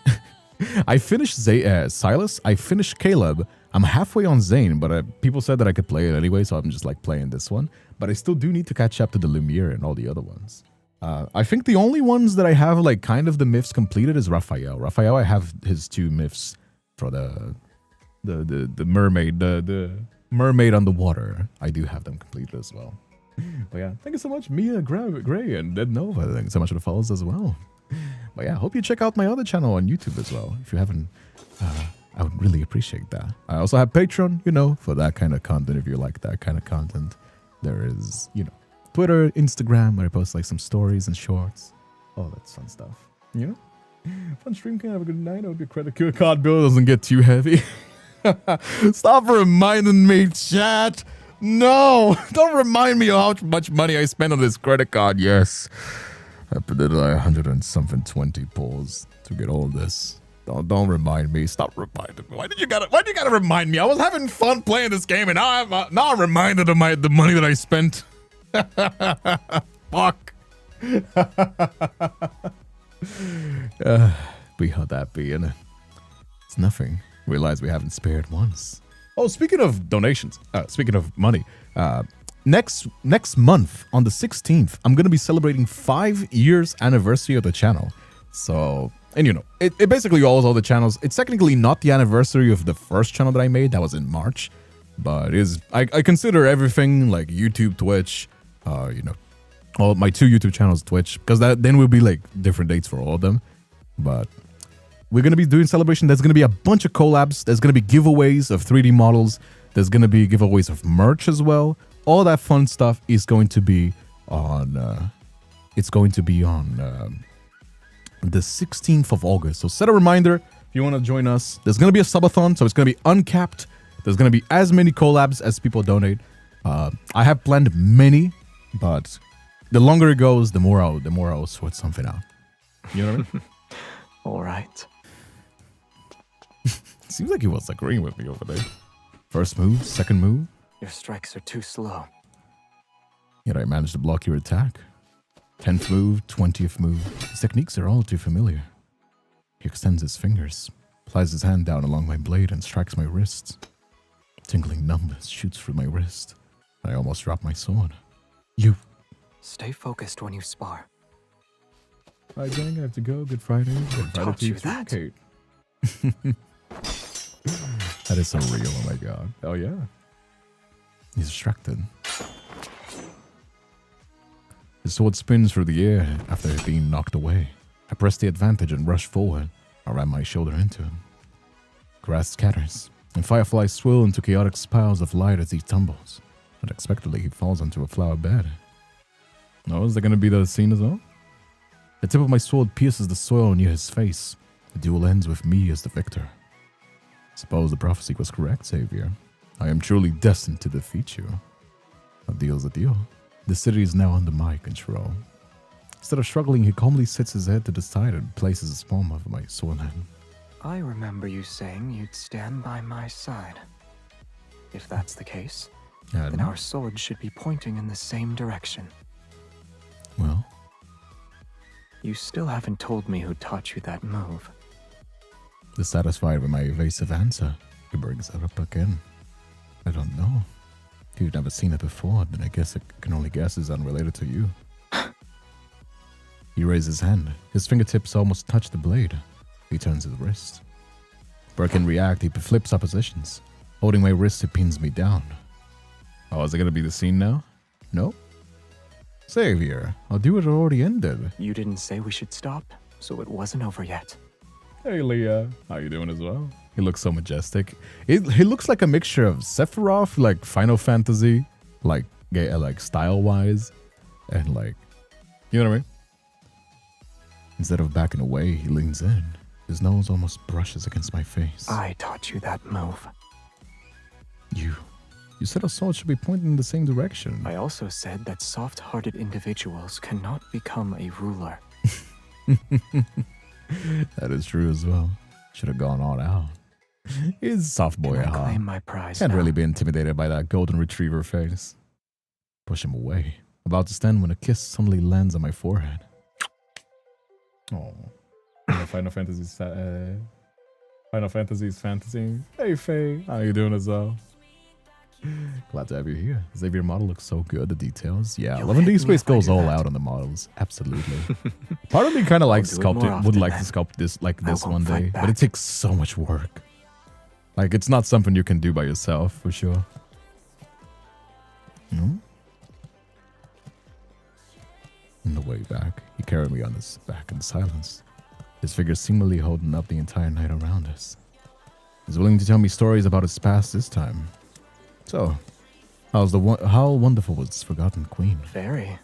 I finished Silas, I finished Caleb. I'm halfway on Zane, but people said that I could play it anyway, so I'm just like playing this one. But I still do need to catch up to the Lumiere and all the other ones. I think the only ones that I have like kind of the myths completed is Raphael. Raphael, I have his 2 myths for the mermaid, the mermaid underwater. I do have them completed as well. But yeah, thank you so much, Mia Gray and Dead Nova. Thank you so much for the follows as well. But yeah, hope you check out my other channel on YouTube as well. If you haven't, I would really appreciate that. I also have Patreon, you know, for that kind of content. If you like that kind of content, there is, you know, Twitter, Instagram, where I post like some stories and shorts, all that fun stuff. You know, fun stream. Can have a good night. I hope your credit card bill doesn't get too heavy. Stop reminding me, chat. No, don't remind me of how much money I spent on this credit card. Yes, I put it like 100 and something 20 pulls to get all this. Don't remind me. Stop reminding me. Why did you gotta remind me? I was having fun playing this game, and now I'm reminded of the money that I spent. Fuck. We had that be, and it's nothing. Realize we haven't spared once. Oh, speaking of donations, speaking of money, next month on the 16th, I'm gonna be celebrating 5 years anniversary of the channel. So, and you know, it basically all the channels. It's technically not the anniversary of the first channel that I made. That was in March, but I consider everything like YouTube, Twitch, you know, all my 2 YouTube channels, Twitch, because then will be like different dates for all of them. But we're going to be doing celebration. There's going to be a bunch of collabs. There's going to be giveaways of 3D models. There's going to be giveaways of merch as well. All that fun stuff is going to be on, the 16th of August. So set a reminder if you want to join us. There's going to be a subathon, so it's going to be uncapped. There's going to be as many collabs as people donate. I have planned many, but the longer it goes, the more I'll sort something out. You know what I mean? All right. Seems like he was agreeing with me over there. First move, second move. Your strikes are too slow. Yet I managed to block your attack. 10th move, 20th move. His techniques are all too familiar. He extends his fingers, plies his hand down along my blade and strikes my wrist. Tingling numbness shoots through my wrist. I almost drop my sword. You. Stay focused when you spar. Hi gang, I have to go. Good Friday. Good Friday to you too, Kate. That is so real, oh my god. Oh yeah. He's distracted. His sword spins through the air after being knocked away. I press the advantage and rush forward. I ram my shoulder into him. Grass scatters, and fireflies swirl into chaotic spirals of light as he tumbles. Unexpectedly, he falls onto a flower bed. Oh, is that going to be the scene as well? The tip of my sword pierces the soil near his face. The duel ends with me as the victor. Suppose the prophecy was correct, Xavier. I am truly destined to defeat you. A deal's a deal. The city is now under my control. Instead of struggling, he calmly sits his head to the side and places his palm over my sword hand. I remember you saying you'd stand by my side. If that's the case, then our swords should be pointing in the same direction. Well? You still haven't told me who taught you that move. Dissatisfied with my evasive answer, he brings it up again. I don't know. If you've never seen it before, then I guess I can only guess it's unrelated to you. He raises his hand. His fingertips almost touch the blade. He turns his wrist. Before I can react, he flips oppositions. Holding my wrist, he pins me down. Oh, is it gonna be the scene now? No? Xavier, our duel already ended. You didn't say we should stop, so it wasn't over yet. Hey Leah, how you doing as well? He looks so majestic. He looks like a mixture of Sephiroth, like Final Fantasy, like style-wise, and like, you know what I mean? Instead of backing away, he leans in. His nose almost brushes against my face. I taught you that move. You said our swords should be pointing in the same direction. I also said that soft-hearted individuals cannot become a ruler. That is true as well. Should have gone all out. He's a soft boy, Can I huh? claim my prize Can't now? really be intimidated by that golden retriever face. Push him away. About to stand when a kiss suddenly lands on my forehead. Oh. Final Fantasy's fantasy. Hey Faye, how you doing as well? Glad to have you here. XAVIER model looks so good, the details. Yeah, You'll Loving hit me Deepspace if I goes do all that. out on the models. Absolutely. Part of me kind of likes do it more sculpting, would often like to then. sculpt this like I this won't one fight day, back. but it takes so much work. Like, it's not something you can do by yourself, for sure. No? On the way back, he carried me on his back in silence, his figure seemingly holding up the entire night around us. He's willing to tell me stories about his past this time. So, how wonderful was this forgotten queen? Very.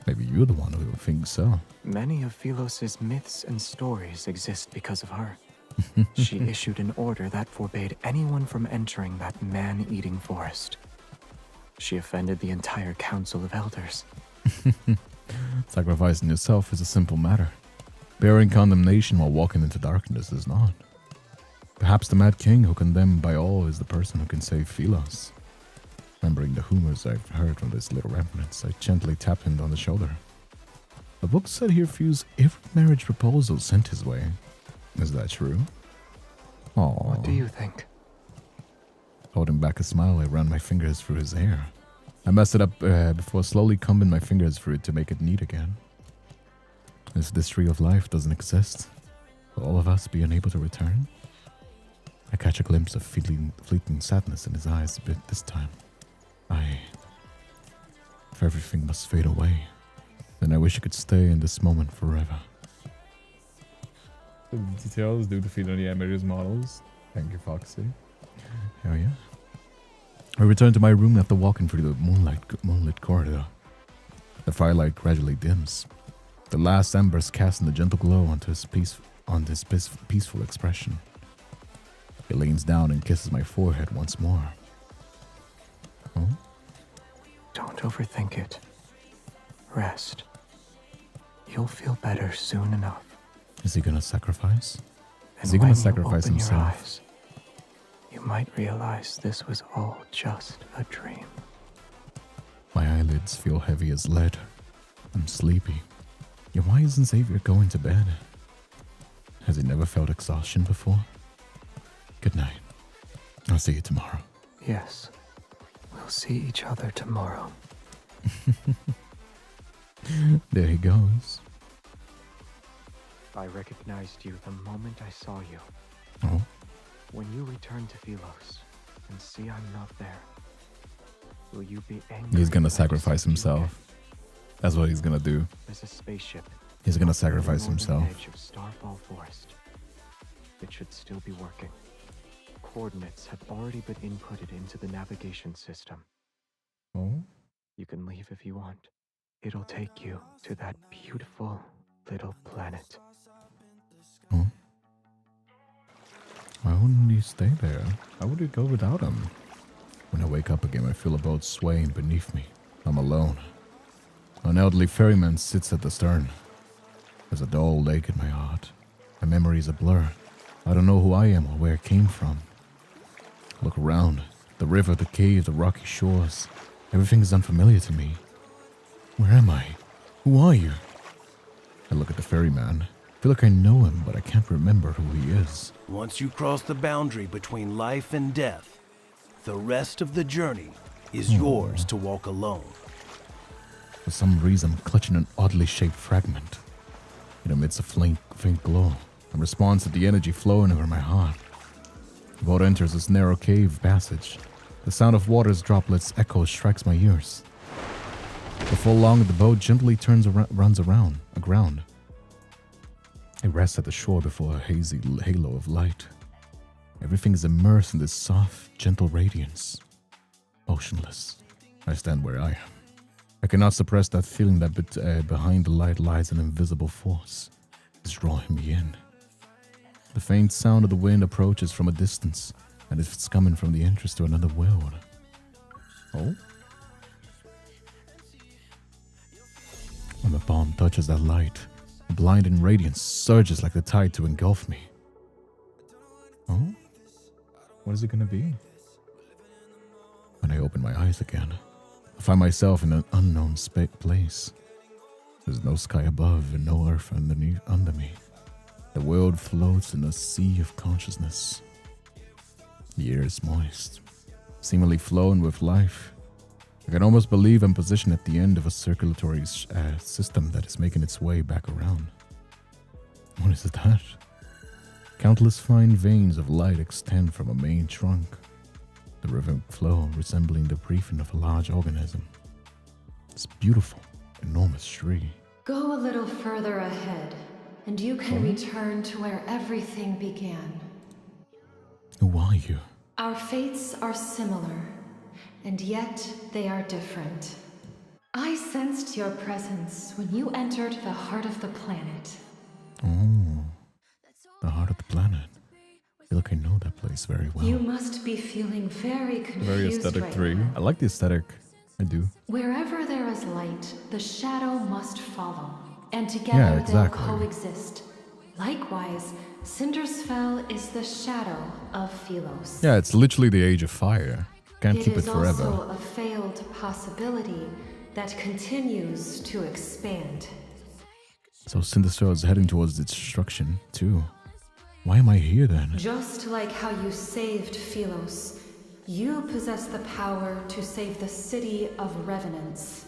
Maybe you're the one who thinks so. Many of Philos's myths and stories exist because of her. She issued an order that forbade anyone from entering that man-eating forest. She offended the entire Council of Elders. Sacrificing yourself is a simple matter. Bearing condemnation while walking into darkness is not. Perhaps the Mad King who condemned by all is the person who can save Philos. Remembering the rumors I've heard from this little remnants, I gently tapped him on the shoulder. The book said he refused every marriage proposal sent his way. Is that true? Aww. What do you think? Holding back a smile, I ran my fingers through his hair. I messed it up before slowly combing my fingers through it to make it neat again. If this tree of life doesn't exist, will all of us be unable to return? I catch a glimpse of fleeting sadness in his eyes a bit this time. If everything must fade away, then I wish I could stay in this moment forever. The details do defeat any Emira's models. Thank you, Foxy. Hell yeah. I returned to my room after walking through the moonlit corridor. The firelight gradually dims. The last embers casting a gentle glow onto his peaceful expression. He leans down and kisses my forehead once more. Oh? Don't overthink it. Rest. You'll feel better soon enough. Is he gonna sacrifice? Is And he gonna when you sacrifice open your himself? eyes, you might realize this was all just a dream. My eyelids feel heavy as lead. I'm sleepy. Yet why isn't XAVIER going to bed? Has he never felt exhaustion before? Good night. I'll see you tomorrow. Yes. We'll see each other tomorrow. There he goes. I recognized you the moment I saw you. Oh? When you return to Philos and see I'm not there, will you be angry? He's gonna that I sacrifice sent you himself. That's what he's gonna do. There's a spaceship. He's gonna off the sacrifice northern himself. Edge of Starfall Forest. It should still be working. Coordinates have already been inputted into the navigation system. Oh? You can leave if you want. It'll take you to that beautiful little planet. Oh? Why wouldn't he stay there? Why would he go without him? When I wake up again, I feel a boat swaying beneath me. I'm alone. An elderly ferryman sits at the stern. There's a dull ache in my heart. My memory's a blur. I don't know who I am or where I came from. I look around. The river, the cave, the rocky shores. Everything is unfamiliar to me. Where am I? Who are you? I look at the ferryman. I feel like I know him, but I can't remember who he is. Once you cross the boundary between life and death, the rest of the journey is yours to walk alone. For some reason, I'm clutching an oddly shaped fragment. It emits a faint glow and responds to the energy flowing over my heart. The boat enters this narrow cave passage. The sound of water's droplets echo strikes my ears. Before long, the boat gently runs aground. I rest at the shore before a hazy halo of light. Everything is immersed in this soft, gentle radiance. Motionless, I stand where I am. I cannot suppress that feeling that behind the light lies an invisible force. It's drawing me in. The faint sound of the wind approaches from a distance, and it's coming from the entrance to another world. Oh? When my palm touches that light, A blinding radiance surges like the tide to engulf me. Oh? What is it gonna be? When I open my eyes again, I find myself in an unknown place. There's no sky above and no earth under me. The world floats in a sea of consciousness. The air is moist, seemingly flowing with life. I can almost believe I'm positioned at the end of a circulatory system that is making its way back around. What is that? Countless fine veins of light extend from a main trunk, the rhythmic flow resembling the breathing of a large organism. It's beautiful, enormous tree. Go a little further ahead, and you can return to where everything began. Who are you? Our fates are similar, and yet they are different. I sensed your presence when you entered the heart of the planet. Oh, the heart of the planet. I feel like I know that place very well. You must be feeling very confused. Very aesthetic right 3. now. I like the aesthetic. I do. Wherever there is light, the shadow must follow, and together they'll coexist. Likewise, Cindersfell is the shadow of Philos. Yeah, it's literally the age of fire. Can't keep it forever. It is also a failed possibility that continues to expand. So Cindersfell is heading towards its destruction, too. Why am I here then? Just like how you saved Philos, you possess the power to save the city of Revenants.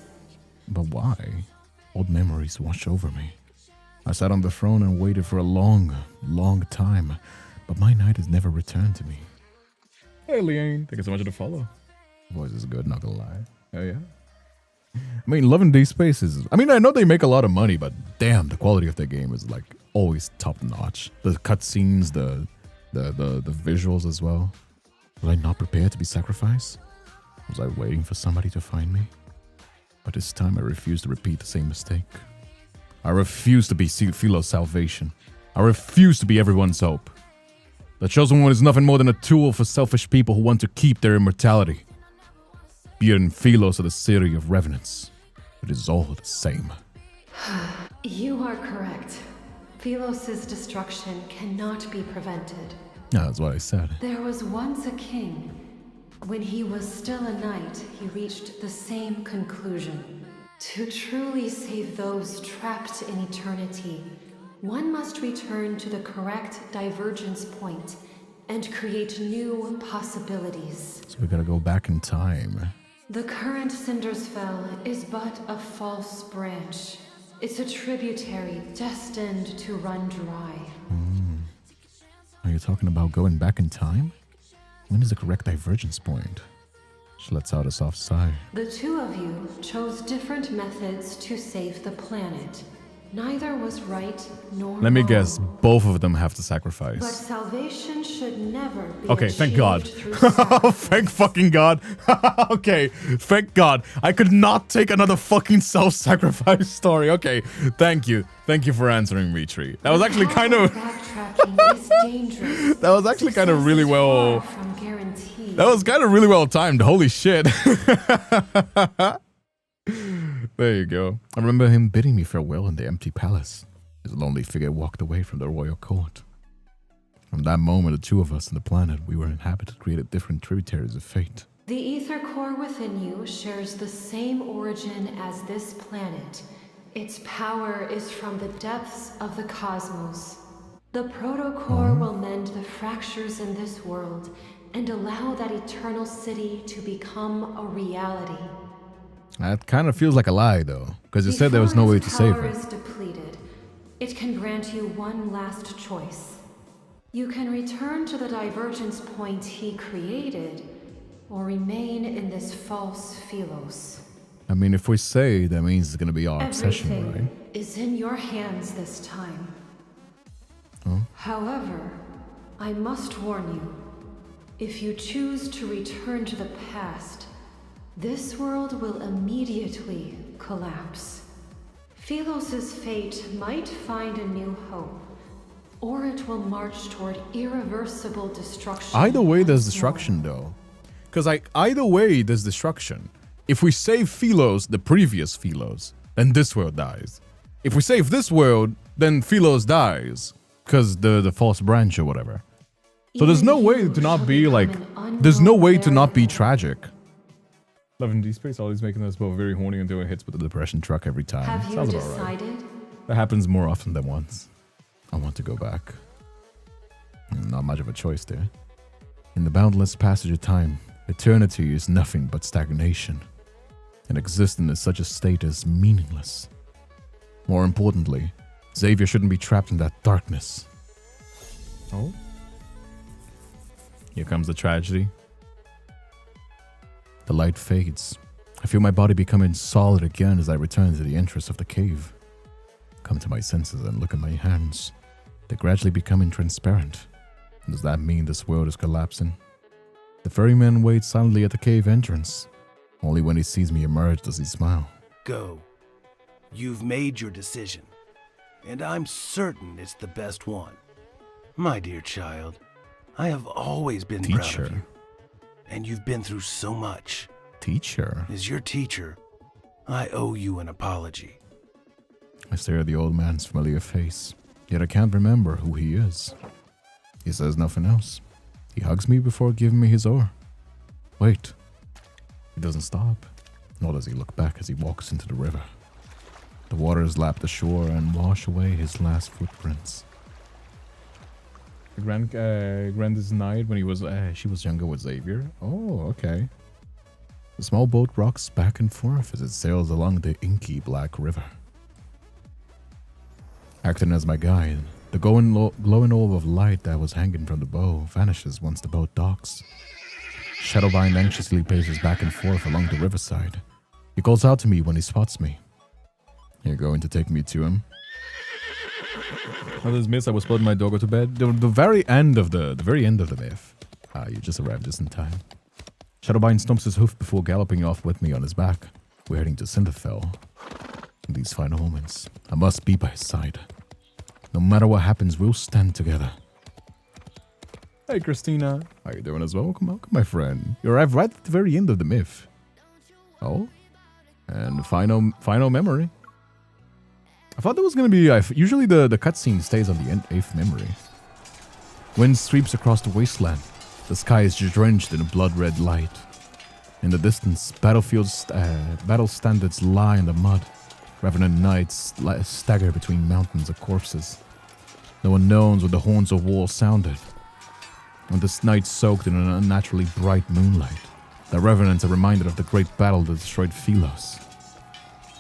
But why? Old memories wash over me. I sat on the throne and waited for a long, long time, but my knight has never returned to me. Hey, Liane. Thank you so much for the follow. Voice is good, not gonna lie. Oh, yeah. I mean, loving Deepspace is... I mean, I know they make a lot of money, but damn, the quality of their game is, like, always top-notch. The cutscenes, the visuals as well. Was I not prepared to be sacrificed? Was I waiting for somebody to find me? But this time I refuse to repeat the same mistake. I refuse to be Philo's salvation. I refuse to be everyone's hope. The Chosen One is nothing more than a tool for selfish people who want to keep their immortality. Be it in Philos or the city of Revenants, it is all the same. You are correct. Philos' destruction cannot be prevented. Yeah, that's what I said. There was once a king. When he was still a knight, he reached the same conclusion. To truly save those trapped in eternity, one must return to the correct divergence point and create new possibilities. So we gotta go back in time. The current Cindersfell is but a false branch. It's a tributary destined to run dry. Are you talking about going back in time? When is the correct divergence point? She lets out a soft sigh. The two of you chose different methods to save the planet. Neither was right nor Let me wrong. guess, both of them have to sacrifice. But salvation should never be Okay, thank God. through sacrifice. Thank fucking God. Okay, thank God. I could not take another fucking self-sacrifice story. Okay, thank you. Thank you for answering me, Tree. That was actually kind of... Backtracking is dangerous. That was actually kind of really well... Far from guaranteed. That was kind of really well timed. Holy shit. There you go. I remember him bidding me farewell in the empty palace. His lonely figure walked away from the royal court. From that moment, the two of us and the planet we were inhabited created different tributaries of fate. The ether core within you shares the same origin as this planet. Its power is from the depths of the cosmos. The protocore will mend the fractures in this world and allow that eternal city to become a reality. That kind of feels like a lie, though, because you said there was no way to save Before her. its power is depleted, it can grant you one last choice. You can return to the divergence point he created, or remain in this false Philos. I mean, if we say, that means it's going to be our obsession, right? Everything is in your hands this time. Oh? However, I must warn you, if you choose to return to the past, this world will immediately collapse. Philos' fate might find a new hope, or it will march toward irreversible destruction. Either way, there's destruction, though. Because either way, there's destruction. If we save Philos, the previous Philos, then this world dies. If we save this world, then Philos dies because the false branch or whatever. So there's no way to not be like, there's no way to not be tragic. Loving Deepspace, always making us both very horny until it hits with the depression truck every time. Have you Sounds about right. decided? That happens more often than once. I want to go back. Not much of a choice there. In the boundless passage of time, eternity is nothing but stagnation. And existence in such a state is meaningless. More importantly, Xavier shouldn't be trapped in that darkness. Oh? Here comes the tragedy. The light fades. I feel my body becoming solid again as I return to the entrance of the cave. Come to my senses and look at my hands. They're gradually becoming transparent. Does that mean this world is collapsing? The ferryman waits silently at the cave entrance. Only when he sees me emerge does he smile. Go. You've made your decision, and I'm certain it's the best one. My dear child, I have always been proud of you, and you've been through so much. Teacher? As your teacher, I owe you an apology. I stare at the old man's familiar face, yet I can't remember who he is. He says nothing else. He hugs me before giving me his oar. Wait. He doesn't stop, nor does he look back as he walks into the river. The waters lap the shore and wash away his last footprints. Grandis night when she was younger with Xavier. Oh, okay. The small boat rocks back and forth as it sails along the inky black river. Acting as my guide, the glowing orb of light that was hanging from the bow vanishes once the boat docks. Shadowbind anxiously paces back and forth along the riverside. He calls out to me when he spots me. You're going to take me to him? Oh, this myth, I was putting my doggo to bed. The very end of the myth. You just arrived just in time. Shadowbind stomps his hoof before galloping off with me on his back. We're heading to Cinderfell. In these final moments, I must be by his side. No matter what happens, we'll stand together. Hey, Christina. How you doing as well? Welcome, my friend. You arrived right at the very end of the myth. Oh? And final memory. I thought there was going to be... usually the cutscene stays on the 8th memory. Wind sweeps across the wasteland. The sky is drenched in a blood-red light. In the distance, battle standards lie in the mud. Revenant knights stagger between mountains of corpses. No one knows what the horns of war sounded. When this night soaked in an unnaturally bright moonlight, the revenants are reminded of the great battle that destroyed Philos.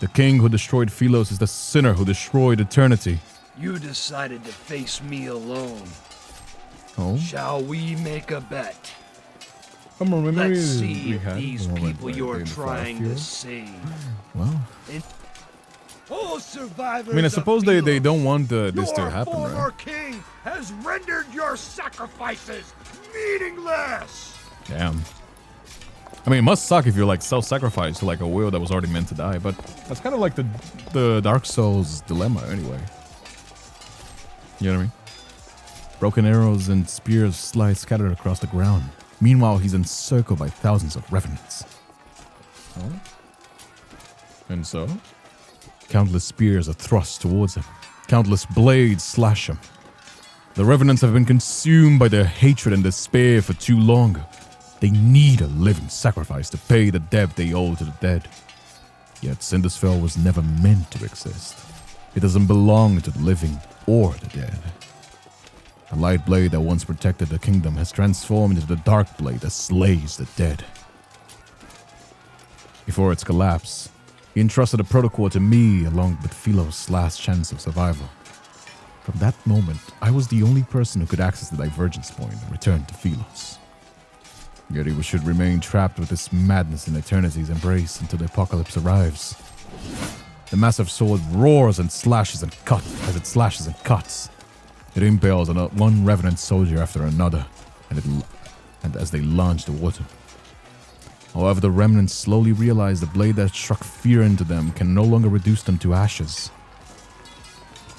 The king who destroyed Philos is the sinner who destroyed eternity. You decided to face me alone. Oh? Shall we make a bet? Let's Let's see if these people you're trying to save. Well... All survivors, I mean, I suppose they don't want this to happen, right? Your former king has rendered your sacrifices meaningless. Damn. I mean, it must suck if you're like self-sacrificed to like a will that was already meant to die, but that's kind of like the Dark Souls dilemma anyway. You know what I mean? Broken arrows and spears slide scattered across the ground. Meanwhile, he's encircled by thousands of revenants. Oh? And so? Countless spears are thrust towards him. Countless blades slash him. The revenants have been consumed by their hatred and despair for too long. They need a living sacrifice to pay the debt they owe to the dead. Yet Cinderfell was never meant to exist. It doesn't belong to the living or the dead. The light blade that once protected the kingdom has transformed into the dark blade that slays the dead. Before its collapse, he entrusted the protocol to me along with Philos' last chance of survival. From that moment, I was the only person who could access the divergence point and return to Philos. Yet he should remain trapped with this madness in eternity's embrace until the apocalypse arrives. The massive sword roars and slashes and cuts as it slashes and cuts. It impales on one revenant soldier after another, and as they launch toward him. However, the remnants slowly realize the blade that struck fear into them can no longer reduce them to ashes.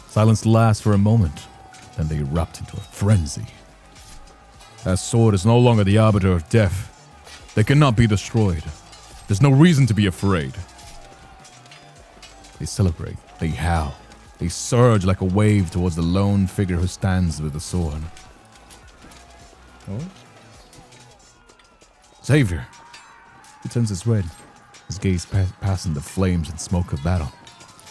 Silence lasts for a moment, then they erupt into a frenzy. That sword is no longer the arbiter of death. They cannot be destroyed. There's no reason to be afraid. They celebrate, they howl, They surge like a wave towards the lone figure who stands with the sword. Oh? Xavier! He turns his red, his gaze passing the flames and smoke of battle.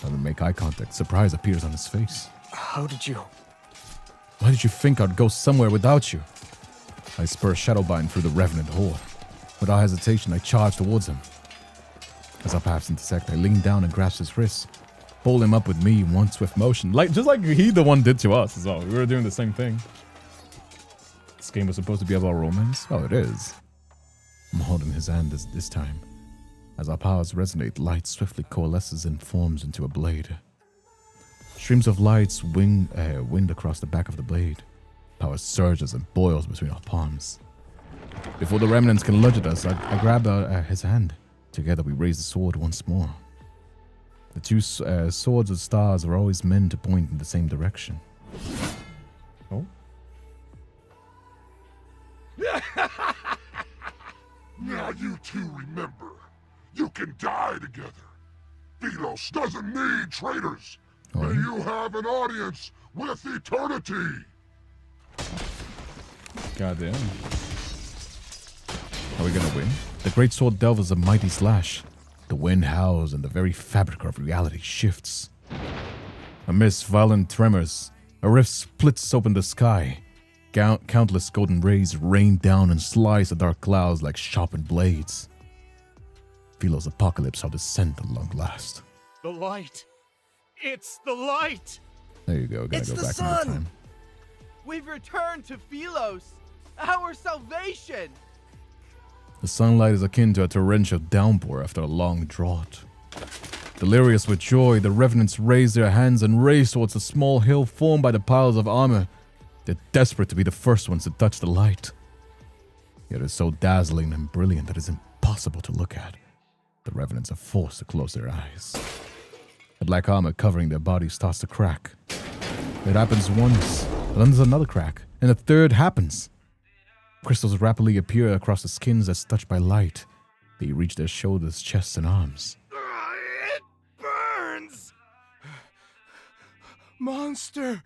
When we make eye contact, surprise appears on his face. How did you... Why did you think I'd go somewhere without you? I spur Shadowbind through the revenant horde. Without hesitation, I charge towards him. As our paths intersect, I lean down and grasp his wrist, hold him up with me in one swift motion, just like he the one did to us as well. We were doing the same thing. This game was supposed to be about romance? Oh, it is. I'm holding his hand this time. As our powers resonate, light swiftly coalesces and forms into a blade. Streams of lights wind across the back of the blade. Power surges and boils between our palms. Before the remnants can lunge at us, I grab his hand. Together we raise the sword once more. The two swords of stars are always meant to point in the same direction. Oh? Now you two remember, you can die together. Philos doesn't need traitors. Oh. May you have an audience with eternity. Goddamn. Are we gonna win? The great sword delvers a mighty slash. The wind howls and the very fabric of reality shifts. Amidst violent tremors, a rift splits open the sky. Countless golden rays rain down and slice the dark clouds like sharpened blades. Philo's apocalypse shall descend at long last. The light! It's the light! There you go, gotta It's go the back in sun! the time. We've returned to Philos, our salvation! The sunlight is akin to a torrential downpour after a long drought. Delirious with joy, the revenants raise their hands and race towards a small hill formed by the piles of armor. They're desperate to be the first ones to touch the light. Yet it's so dazzling and brilliant that it's impossible to look at. The revenants are forced to close their eyes. The black armor covering their bodies starts to crack. It happens once, and then there's another crack, and a third happens. Crystals rapidly appear across the skins as touched by light. They reach their shoulders, chests, and arms. It burns! Monster!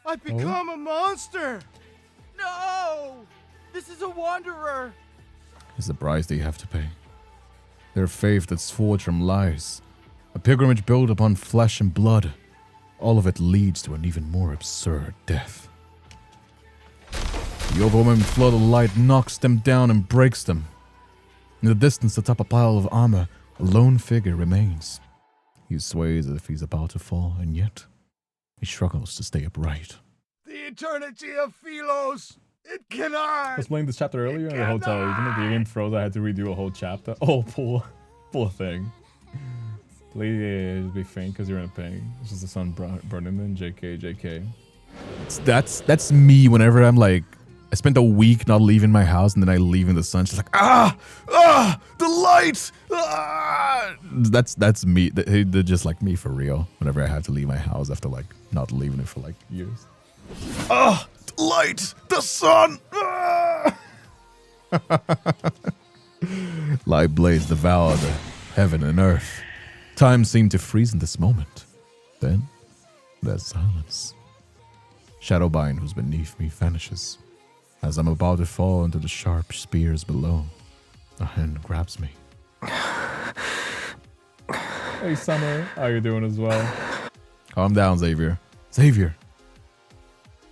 I've become a monster! No! This is a wanderer! Is the price they have to pay. Their faith that's forged from lies. A pilgrimage built upon flesh and blood. All of it leads to an even more absurd death. The overwhelming flood of light knocks them down and breaks them. In the distance, atop a pile of armor, a lone figure remains. He sways as if he's about to fall, and yet he struggles to stay upright. The eternity of Philos! It cannot! I was playing this chapter earlier in the hotel. Even if the game froze, I had to redo a whole chapter. Oh, poor thing. Please be faint because you're in pain. This is the sun burning in. JK. That's me whenever I'm like, I spent a week not leaving my house and then I leave in the sun. She's like, the light! That's me. They're just like me for real. Whenever I have to leave my house after like not leaving it for like years. The light! The sun! Light blades devoured heaven and earth. Time seemed to freeze in this moment. Then, there's silence. Shadowbind, who's beneath me, vanishes. As I'm about to fall into the sharp spears below, a hand grabs me. Hey, Summer. How you doing as well? Calm down, Xavier. Xavier!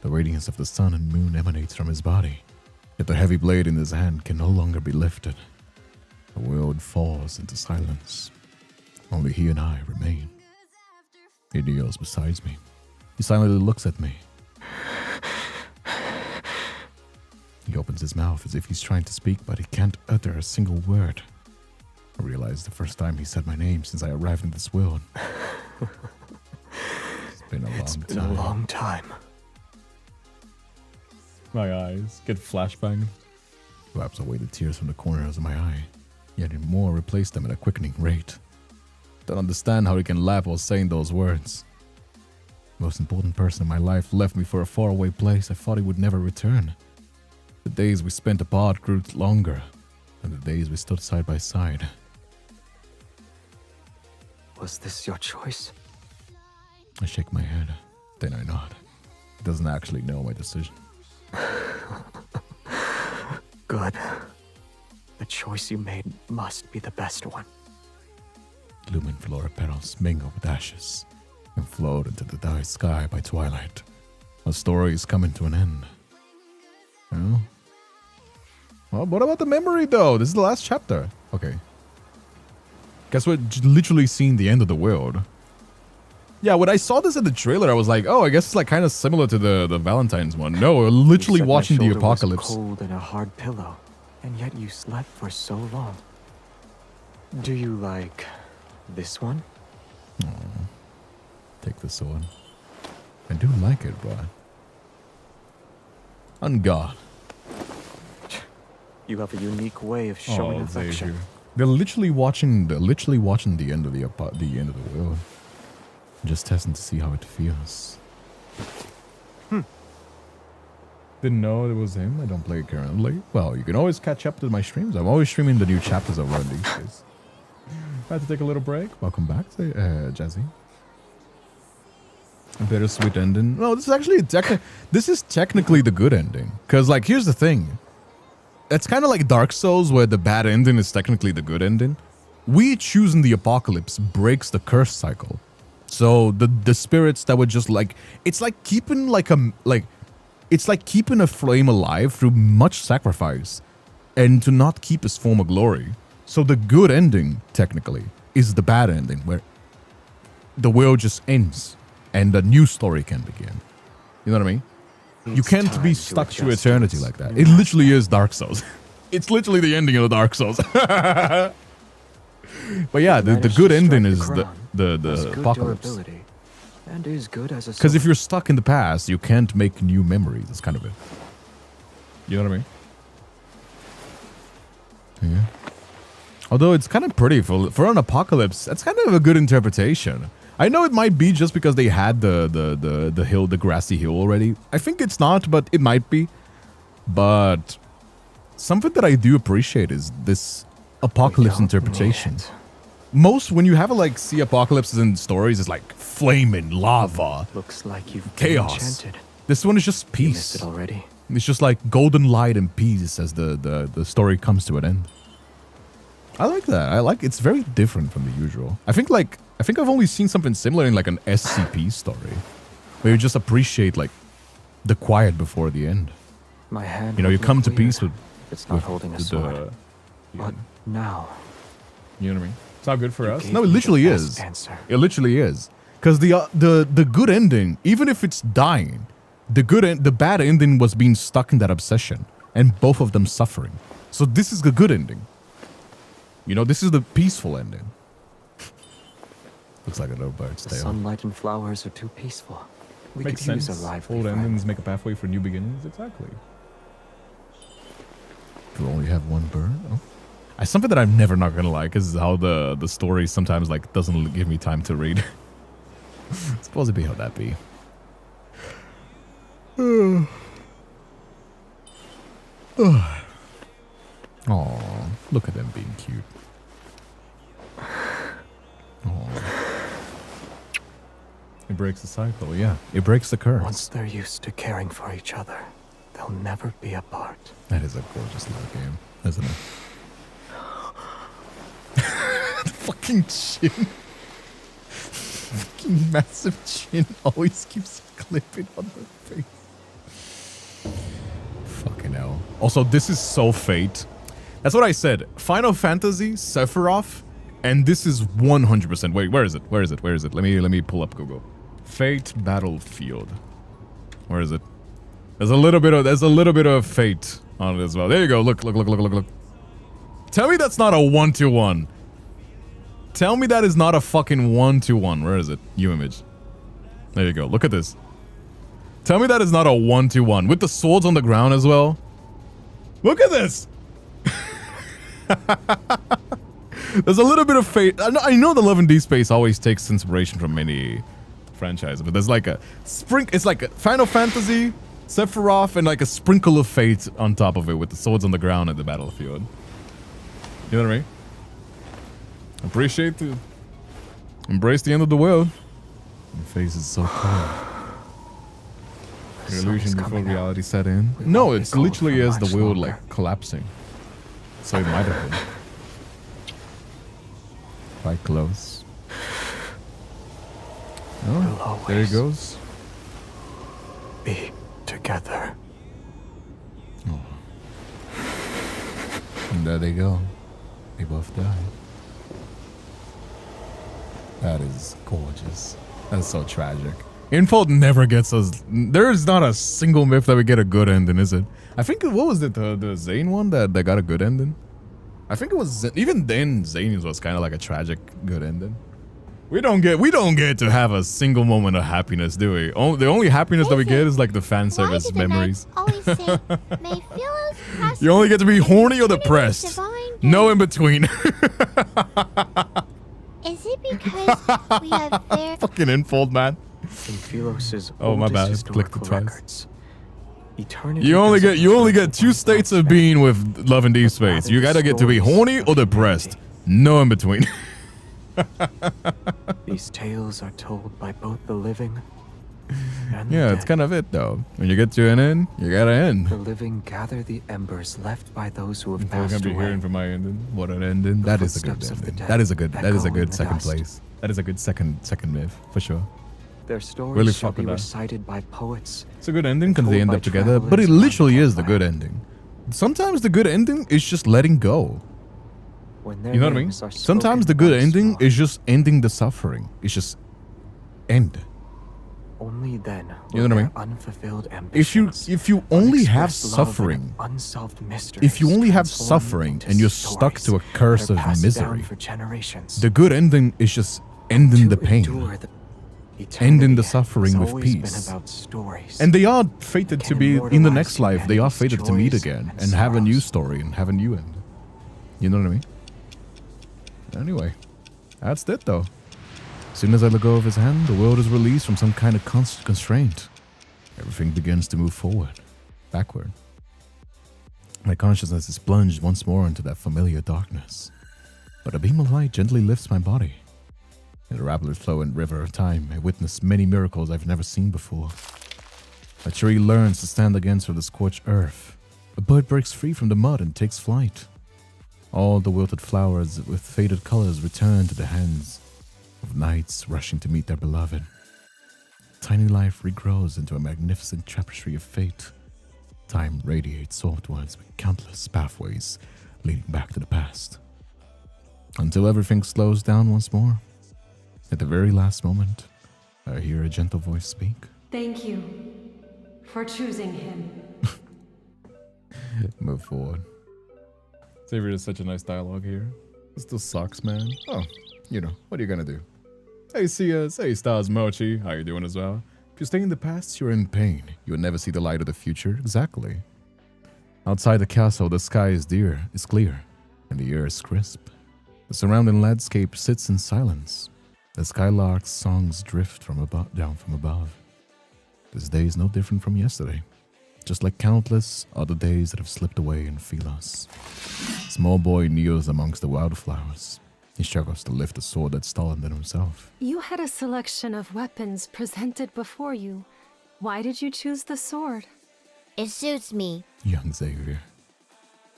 The radiance of the sun and moon emanates from his body, yet the heavy blade in his hand can no longer be lifted. The world falls into silence. Only he and I remain. He kneels beside me. He silently looks at me. He opens his mouth as if he's trying to speak, but he can't utter a single word. I realized the first time he said my name since I arrived in this world. It's been a long time. My eyes get flashbanged. Wipes away the tears from the corners of my eye, yet in more replace them at a quickening rate. Don't understand how he can laugh while saying those words. The most important person in my life left me for a faraway place I thought he would never return. The days we spent apart grew longer, and the days we stood side by side. Was this your choice? I shake my head. Then I nod. He doesn't actually know my decision. Good. The choice you made must be the best one. Lumen flora petals mingle with ashes and float into the dark sky by twilight. Our story is coming to an end. Well, what about the memory though? This is the last chapter. Okay. Guess we're literally seeing the end of the world. Yeah, when I saw this in the trailer, I was like, oh, I guess it's like kind of similar to the Valentine's one. No, we're literally watching the apocalypse. Was cold and a hard pillow, and yet you slept for so long. Do you like this one? Take this one. I do like it, but on God. You have a unique way of showing affection. They're literally watching the end of the end of the world. Just testing to see how it feels. Didn't know it was him. I don't play it currently. Well, you can always catch up to my streams. I'm always streaming the new chapters over on Deepspace. I had to take a little break. Welcome back, Jazzy. A bittersweet ending. No, this is actually this is technically the good ending. Cause like here's the thing. It's kind of like Dark Souls where the bad ending is technically the good ending. We choosing the apocalypse breaks the curse cycle. So the spirits that were just like, it's like keeping it's like keeping a flame alive through much sacrifice and to not keep its former glory. So the good ending technically is the bad ending where the world just ends and a new story can begin. You know what I mean? You can't be stuck to eternity like that. It literally is Dark Souls. It's literally the ending of the Dark Souls. But yeah, the good ending is the apocalypse. And is good as a because if you're stuck in the past, you can't make new memories. That's kind of it. You know what I mean? Yeah. Although it's kind of pretty for an apocalypse, that's kind of a good interpretation. I know it might be just because they had the hill, the grassy hill already. I think it's not, but it might be. But something that I do appreciate is this apocalypse interpretation. Most when you have see apocalypses in stories, it's like flaming lava. Looks like you've chaos. Enchanted. This one is just peace. You missed it already. It's just like golden light and peace as the story comes to an end. I like that. It's very different from the usual. I think I've only seen something similar in like an SCP story, where you just appreciate like the quiet before the end. My hand. You come to peace with. It's not holding a sword. But now. You know what I mean? It's not good for us. No, it literally is. It literally is. Because the good ending, even if it's dying, the bad ending was being stuck in that obsession, and both of them suffering. So this is the good ending. This is the peaceful ending. Looks like a little bird's tail. The sunlight and flowers are too peaceful. We Makes could sense. use a lively Old friend. endings make a pathway for new beginnings. Exactly. Do we only have one bird? Oh. Something that I'm never not gonna like is how the story sometimes doesn't give me time to read. It's supposed to be how that be. Oh, look at them being cute. It breaks the cycle, yeah. It breaks the curse. Once they're used to caring for each other, they'll never be apart. That is a gorgeous little game, isn't it? The fucking chin. Fucking massive chin always keeps clipping on her face. Fucking hell. Also, this is so Fate. That's what I said. Final Fantasy, Sephiroth, and this is 100%. Wait, where is it? Where is it? Where is it? Let me pull up Google. Fate Battlefield. Where is it? There's a little bit of Fate on it as well. There you go. Look. Tell me that's not a 1-to-1. Tell me that is not a fucking 1-to-1. Where is it? New image. There you go. Look at this. Tell me that is not a 1-to-1 with the swords on the ground as well. Look at this. There's a little bit of Fate. I know the Love and Deepspace always takes inspiration from many franchises, but there's like a it's like a Final Fantasy, Sephiroth, and like a sprinkle of Fate on top of it with the swords on the ground at the battlefield. You know what I mean? Embrace the end of the world. Your face is so cold. The Your sun illusion is before coming out. reality set in. We No, won't be it's cold literally for as the much world longer. like collapsing. So it might have been. Quite close. Oh, there he goes. Be together. And there they go. They both died. That is gorgeous. That's so tragic. Info never gets us. There is not a single myth that we get a good ending, is it? I think what was it, the Zane one that got a good ending? I think it was even then. Zane's was kind of like a tragic good ending. We don't get to have a single moment of happiness, do we? The only happiness that we get is like the fan service memories. Always say, may Philos prosper. You only get to be horny or depressed. No in between. Is it because we have their Fucking Infold, man. In Philos' Oh my bad. oldest Clicked it historical twice. records, eternity You only doesn't get two states of being with love and deep space. You gotta get to be horny or depressed. No in between. These tales are told by both the living and the Yeah, dead. it's kind of it though. When you get to an end, you gotta end. The living gather the embers left by those who have People are passed gonna be away. hearing from my ending. What an ending! That is a good footsteps of the ending. dead That is a good echo in the second dust. place. That is a good second myth for sure. Their stories Really shall fuck be with that. recited by poets. It's a good ending because told they end by up together, but it travelers literally is the good ending. Sometimes the good ending is just letting go. When their You know what I mean? names are Sometimes spoken the good once ending more, is just ending the suffering. It's just end. only then You will know what I their mean? unfulfilled If you ambitions, only have unexpressed love and suffering, unsolved mysteries if you only have transform suffering into and you're stuck to a stories curse that of are passed misery, down for generations. the good ending is just ending the pain, endure the ending the eternity suffering has with always been peace. about stories. And they are fated to be in the immortalize next life. They are humanity's fated to meet joys again and and have a new sorrows. story and have a new end. You know what I mean? Anyway, that's it though. As soon as I let go of his hand, the world is released from some kind of constraint. Everything begins to move forward, backward. My consciousness is plunged once more into that familiar darkness. But a beam of light gently lifts my body. In the rapidly flowing river of time, I witness many miracles I've never seen before. A tree learns to stand against the scorched earth. A bird breaks free from the mud and takes flight. All the wilted flowers with faded colors return to the hands of knights rushing to meet their beloved. Tiny life regrows into a magnificent tapestry of fate. Time radiates softwards with countless pathways leading back to the past. Until everything slows down once more. At the very last moment, I hear a gentle voice speak. Thank you for choosing him. Move forward. Xavier does such a nice dialogue here. It still sucks, man. Oh, you know, what are you gonna do? Hey, Sias. Hey, Stars Mochi. How you doing as well? If you stay in the past, you're in pain. You'll never see the light of the future. Exactly. Outside the castle, the sky is clear, and the air is crisp. The surrounding landscape sits in silence. The skylark's songs drift down from above. This day is no different from yesterday, just like countless other days that have slipped away in Philos. Small boy kneels amongst the wildflowers. He struggles to lift the sword that's taller than himself. You had a selection of weapons presented before you. Why did you choose the sword? It suits me. Young Xavier.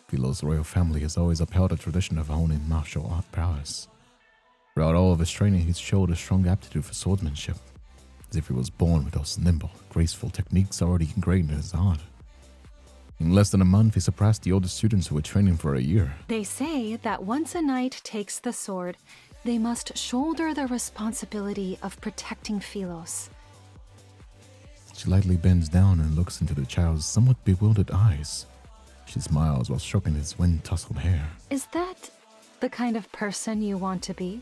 Philos' royal family has always upheld a tradition of honing martial art prowess. Throughout all of his training, he's showed a strong aptitude for swordsmanship, as if he was born with those nimble, graceful techniques already ingrained in his heart. In less than a month, he surpassed the older students who were training for a year. They say that once a knight takes the sword, they must shoulder the responsibility of protecting Philos. She lightly bends down and looks into the child's somewhat bewildered eyes. She smiles while stroking his wind-tousled hair. Is that the kind of person you want to be?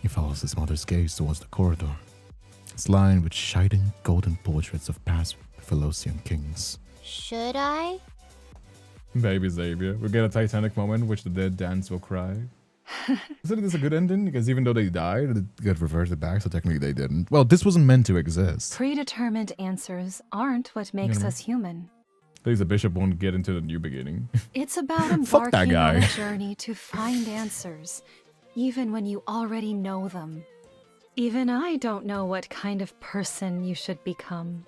He follows his mother's gaze towards the corridor. It's lined with shining golden portraits of past Philosian kings. Should I? Baby Xavier. We'll get a Titanic moment in which the dead dance will cry. Isn't this a good ending? Because even though they died, it got reverted back, so technically they didn't. Well, this wasn't meant to exist. Predetermined answers aren't what makes us human. At least the bishop won't get into the new beginning. It's about Fuck that embarking on guy. a journey to find answers, even when you already know them. Even I don't know what kind of person you should become.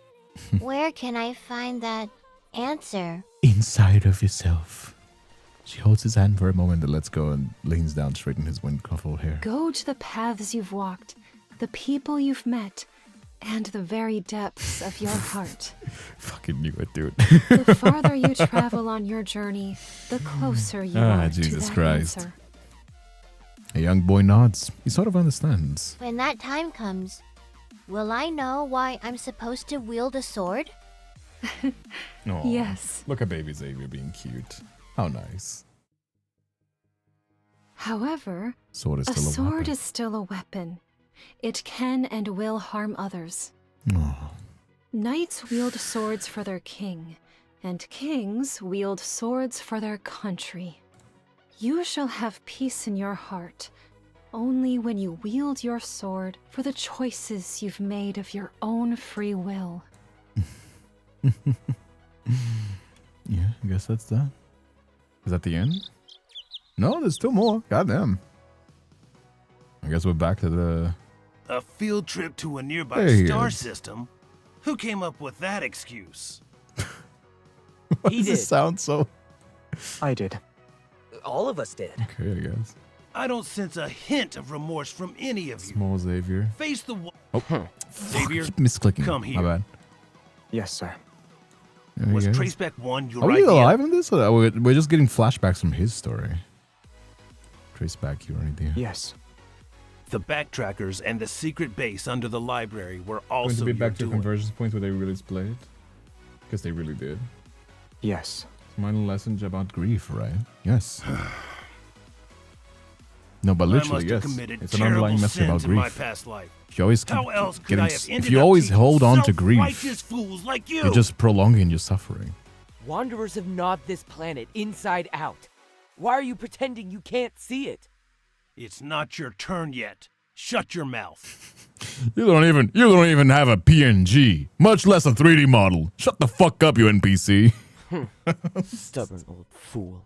Where can I find that answer? Inside of yourself. She holds his hand for a moment and lets go and leans down, straighten his wind-ruffled hair. Go to the paths you've walked, the people you've met, and the very depths of your heart. Fucking knew it, dude. The farther you travel on your journey, the closer you are Jesus to that Christ. answer. A young boy nods. He sort of understands. When that time comes, will I know why I'm supposed to wield a sword? Aw, Yes. Look at baby Xavier being cute. How nice. However, Sword is a still a sword weapon. is still a weapon. It can and will harm others. Aw. Knights wield swords for their king, and kings wield swords for their country. You shall have peace in your heart only when you wield your sword for the choices you've made of your own free will. Yeah, I guess that's that. Is that the end? No, there's still more. Goddamn. I guess we're back to the... A field trip to a nearby There he star is. system? Who came up with that excuse? Why does it sound so... I did. All of us did. Okay, I guess. I don't sense a hint of remorse from any of you. Small Xavier. Face the Oh, Xavier, keep misclicking. come My here. bad. Yes, sir. There Was he is. Traceback 1 your Are we idea? alive in this? Or we're just getting flashbacks from his story. Traceback your idea. Yes. The backtrackers and the secret base under the library were Going also to be your back to doing. convergence points where they really split? Because they really did. Yes. Minor lesson about grief, right? Yes. No, but I literally, must have yes. committed It's an underlying terrible message about sins in my grief. past life. If you always keep How else could getting, I have if ended you up always teaching hold on to grief, self-righteous fools like you? you're just prolonging your suffering. Wanderers have gnawed this planet inside out. Why are you pretending you can't see it? It's not your turn yet. Shut your mouth. You don't even have a PNG, much less a 3D model. Shut the fuck up, you NPC. Stubborn old fool.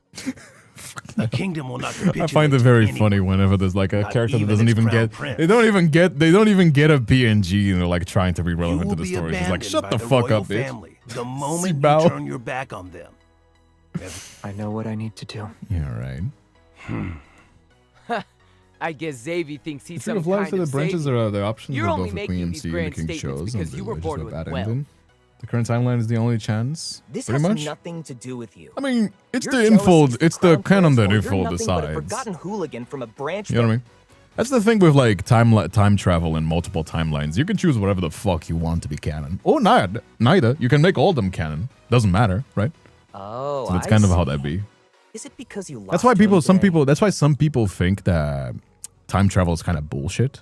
The kingdom will not I capitulate. find it to very anyone. funny whenever there's like a Not character that even doesn't its even crown get prince. they don't even get a PNG and they're like trying to be relevant to the Be story. It's like abandoned shut by the the fuck royal up, bitch. family the moment you Bow. turn your back on them. I know what I need to do. Yeah, right. I guess Xavier thinks he's Instead some of life kind to the of branches savior. are the options You're of only both the making Queen these MC and the grand King statements shows because and you the were Legends born of with Bad wealth. Ending. The current timeline is the only chance. This pretty has much. nothing to do with you. I mean, it's You're the jealous info. he's It's the crown canon that prince, or you're info nothing but a decides. forgotten hooligan from a branch. You know what I mean? That's the thing with like time travel and multiple timelines. You can choose whatever the fuck you want to be canon, or not. Neither. You can make all of them canon. Doesn't matter, right? Oh, So that's I kind of see. how that be. Is it because you lost That's why your day? That's why some people think that time travel is kind of bullshit.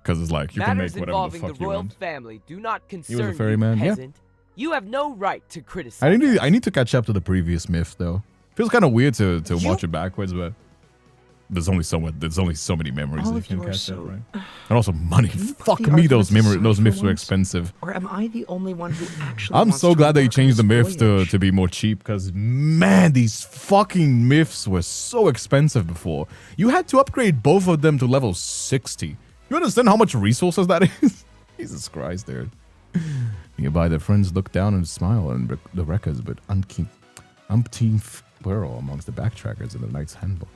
Because it's like you can Matters make whatever the involving fuck the you royal want. family do not He was concern a fairy you, man, yeah. peasant. You have no right to criticize. I need to catch up to the previous myth though. Feels kind of weird to watch it backwards, but there's only so many memories All that you of can you are catch so- up, right? And also money. Fuck the me, those arguments aside myths for were once? expensive. Or am I the only one who actually I'm wants so to glad they embark on changed the this myths voyage? to be more cheap because man, these fucking myths were so expensive before. You had to upgrade both of them to level 60. You understand how much resources that is? Jesus Christ, dude. Nearby, their friends look down and smile and the records, but umpteenth plural amongst the backtrackers in the Knight's Handbook.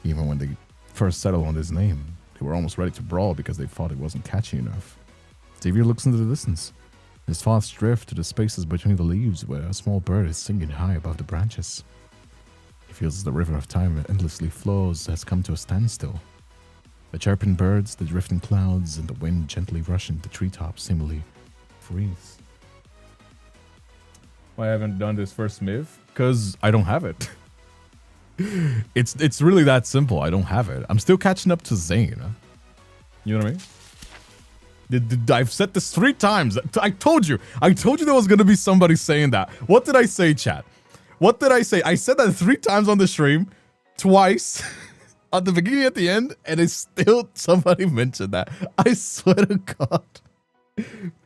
Even when they first settled on his name, they were almost ready to brawl because they thought it wasn't catchy enough. Xavier looks into the distance. His thoughts drift to the spaces between the leaves where a small bird is singing high above the branches. He feels the river of time that endlessly flows has come to a standstill. The chirping birds, the drifting clouds, and the wind gently rushing the treetops seemingly freeze. Why I haven't done this first myth? Because I don't have it. It's really that simple. I don't have it. I'm still catching up to Zane. You know what I mean? I've said this 3 times. I told you there was going to be somebody saying that. What did I say, chat? What did I say? I said that 3 times on the stream, twice, at the beginning, at the end, and it's still somebody mentioned that. I swear to God.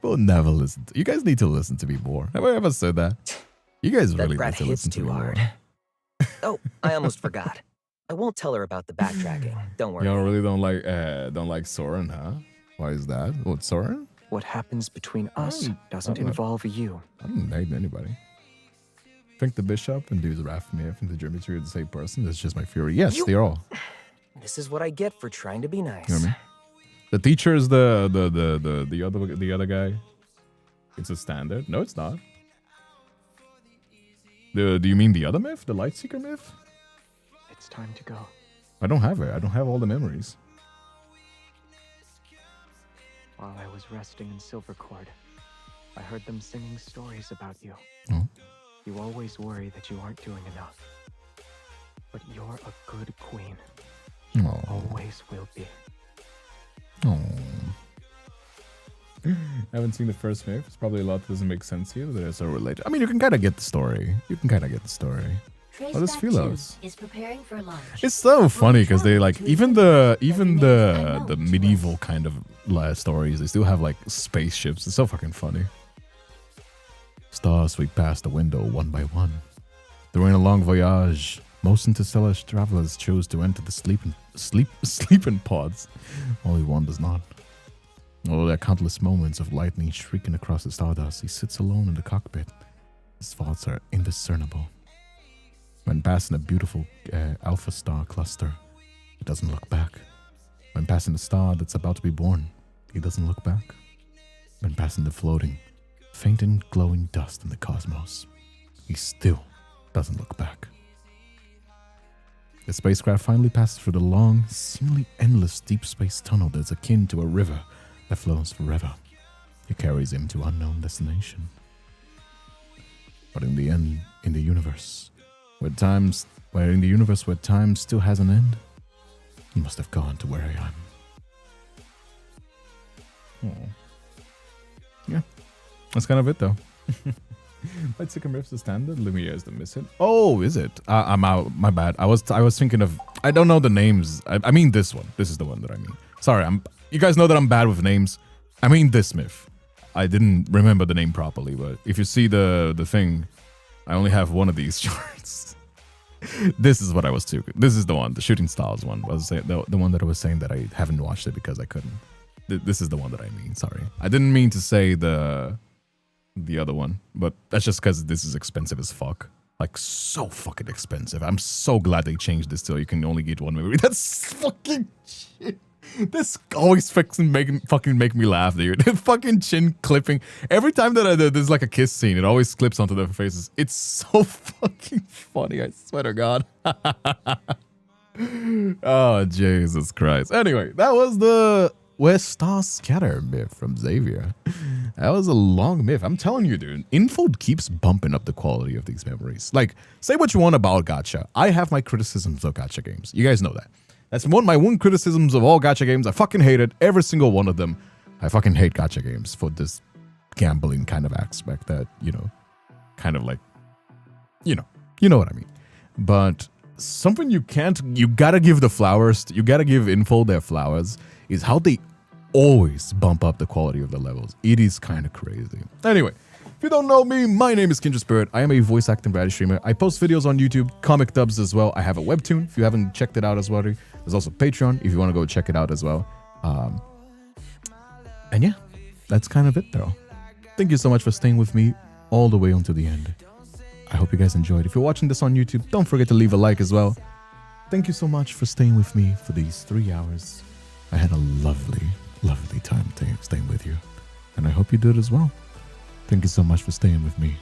We'll never listen to you. Guys need to listen to me more. Have I ever said that? You guys That really brat need to hits listen to too me hard. more. Oh, I almost forgot. I won't tell her about the backtracking. Don't worry. Y'all really don't like Soren, huh? Why is that? What, Soren? What happens between us doesn't involve you. I don't hate anybody. I think the bishop and dudes wrath me. I think the geometry are the same person. That's just my fury. Yes, they're all. This is what I get for trying to be nice. You know what I mean? The teacher is the other guy. It's a standard. No, it's not. Do you mean the other myth? The Lightseeker myth? It's time to go. I don't have it. I don't have all the memories. While I was resting in Silvercord, I heard them singing stories about you. Oh. You always worry that you aren't doing enough. But you're a good queen. You always will be. Oh. I haven't seen the first myth. It's probably a lot that doesn't make sense here, but it's so related. I mean, you can kind of get the story. Oh, this Philos is preparing for lunch. It's so funny because they like even the medieval kind of stories. They still have like spaceships. It's so fucking funny. Stars sweep past the window one by one. During a long voyage, most interstellar travelers chose to enter the sleeping pods. Only one does not. Although there are countless moments of lightning shrieking across the stardust, he sits alone in the cockpit. His thoughts are indiscernible. When passing a beautiful alpha star cluster, he doesn't look back. When passing a star that's about to be born, he doesn't look back. When passing the floating, faint and glowing dust in the cosmos, he still doesn't look back. The spacecraft finally passes through the long, seemingly endless deep space tunnel that's akin to a river that flows forever. It carries him to unknown destination. But in the end, in the universe where time still has an end, he must have gone to where I am. Oh. Yeah. That's kind of it though. Lightseeker Rift's the standard, Lumiere is the missing. Oh, is it? I'm out. My bad. I was thinking of. I don't know the names. I mean this one. This is the one that I mean. Sorry. You guys know that I'm bad with names. I mean this myth. I didn't remember the name properly, but if you see the thing, I only have one of these charts. This is what I was too. This is the one, the Shooting Stars one. I was saying, the one that I was saying that I haven't watched it because I couldn't. This is the one that I mean. Sorry, I didn't mean to say the other one, but that's just because this is expensive as fuck. Like so fucking expensive. I'm so glad they changed this till you can only get one memory. That's fucking shit. This always fucking make me laugh, dude. Fucking chin clipping. Every time that there's like a kiss scene, it always clips onto their faces. It's so fucking funny, I swear to God. Oh, Jesus Christ. Anyway, that was the Where Stars Scatter myth from XAVIER. That was a long myth. I'm telling you, dude. Info keeps bumping up the quality of these memories. Like, say what you want about Gacha. I have my criticisms of Gacha games. You guys know that. That's my one criticisms of all Gacha games. I fucking hate it. Every single one of them. I fucking hate Gacha games for this gambling kind of aspect that, kind of like, you know what I mean. But something you gotta give the flowers, you gotta give Info their flowers, is how they always bump up the quality of the levels. It is kind of crazy. Anyway, if you don't know me, my name is Kindred Spirit. I am a voice acting variety streamer. I post videos on YouTube, comic dubs as well. I have a webtoon if you haven't checked it out as well. There's also Patreon if you want to go check it out as well. And yeah, that's kind of it though. Thank you so much for staying with me all the way until the end. I hope you guys enjoyed. If you're watching this on YouTube, don't forget to leave a like as well. Thank you so much for staying with me for these 3 hours. I had a lovely, lovely time staying with you. And I hope you did as well. Thank you so much for staying with me.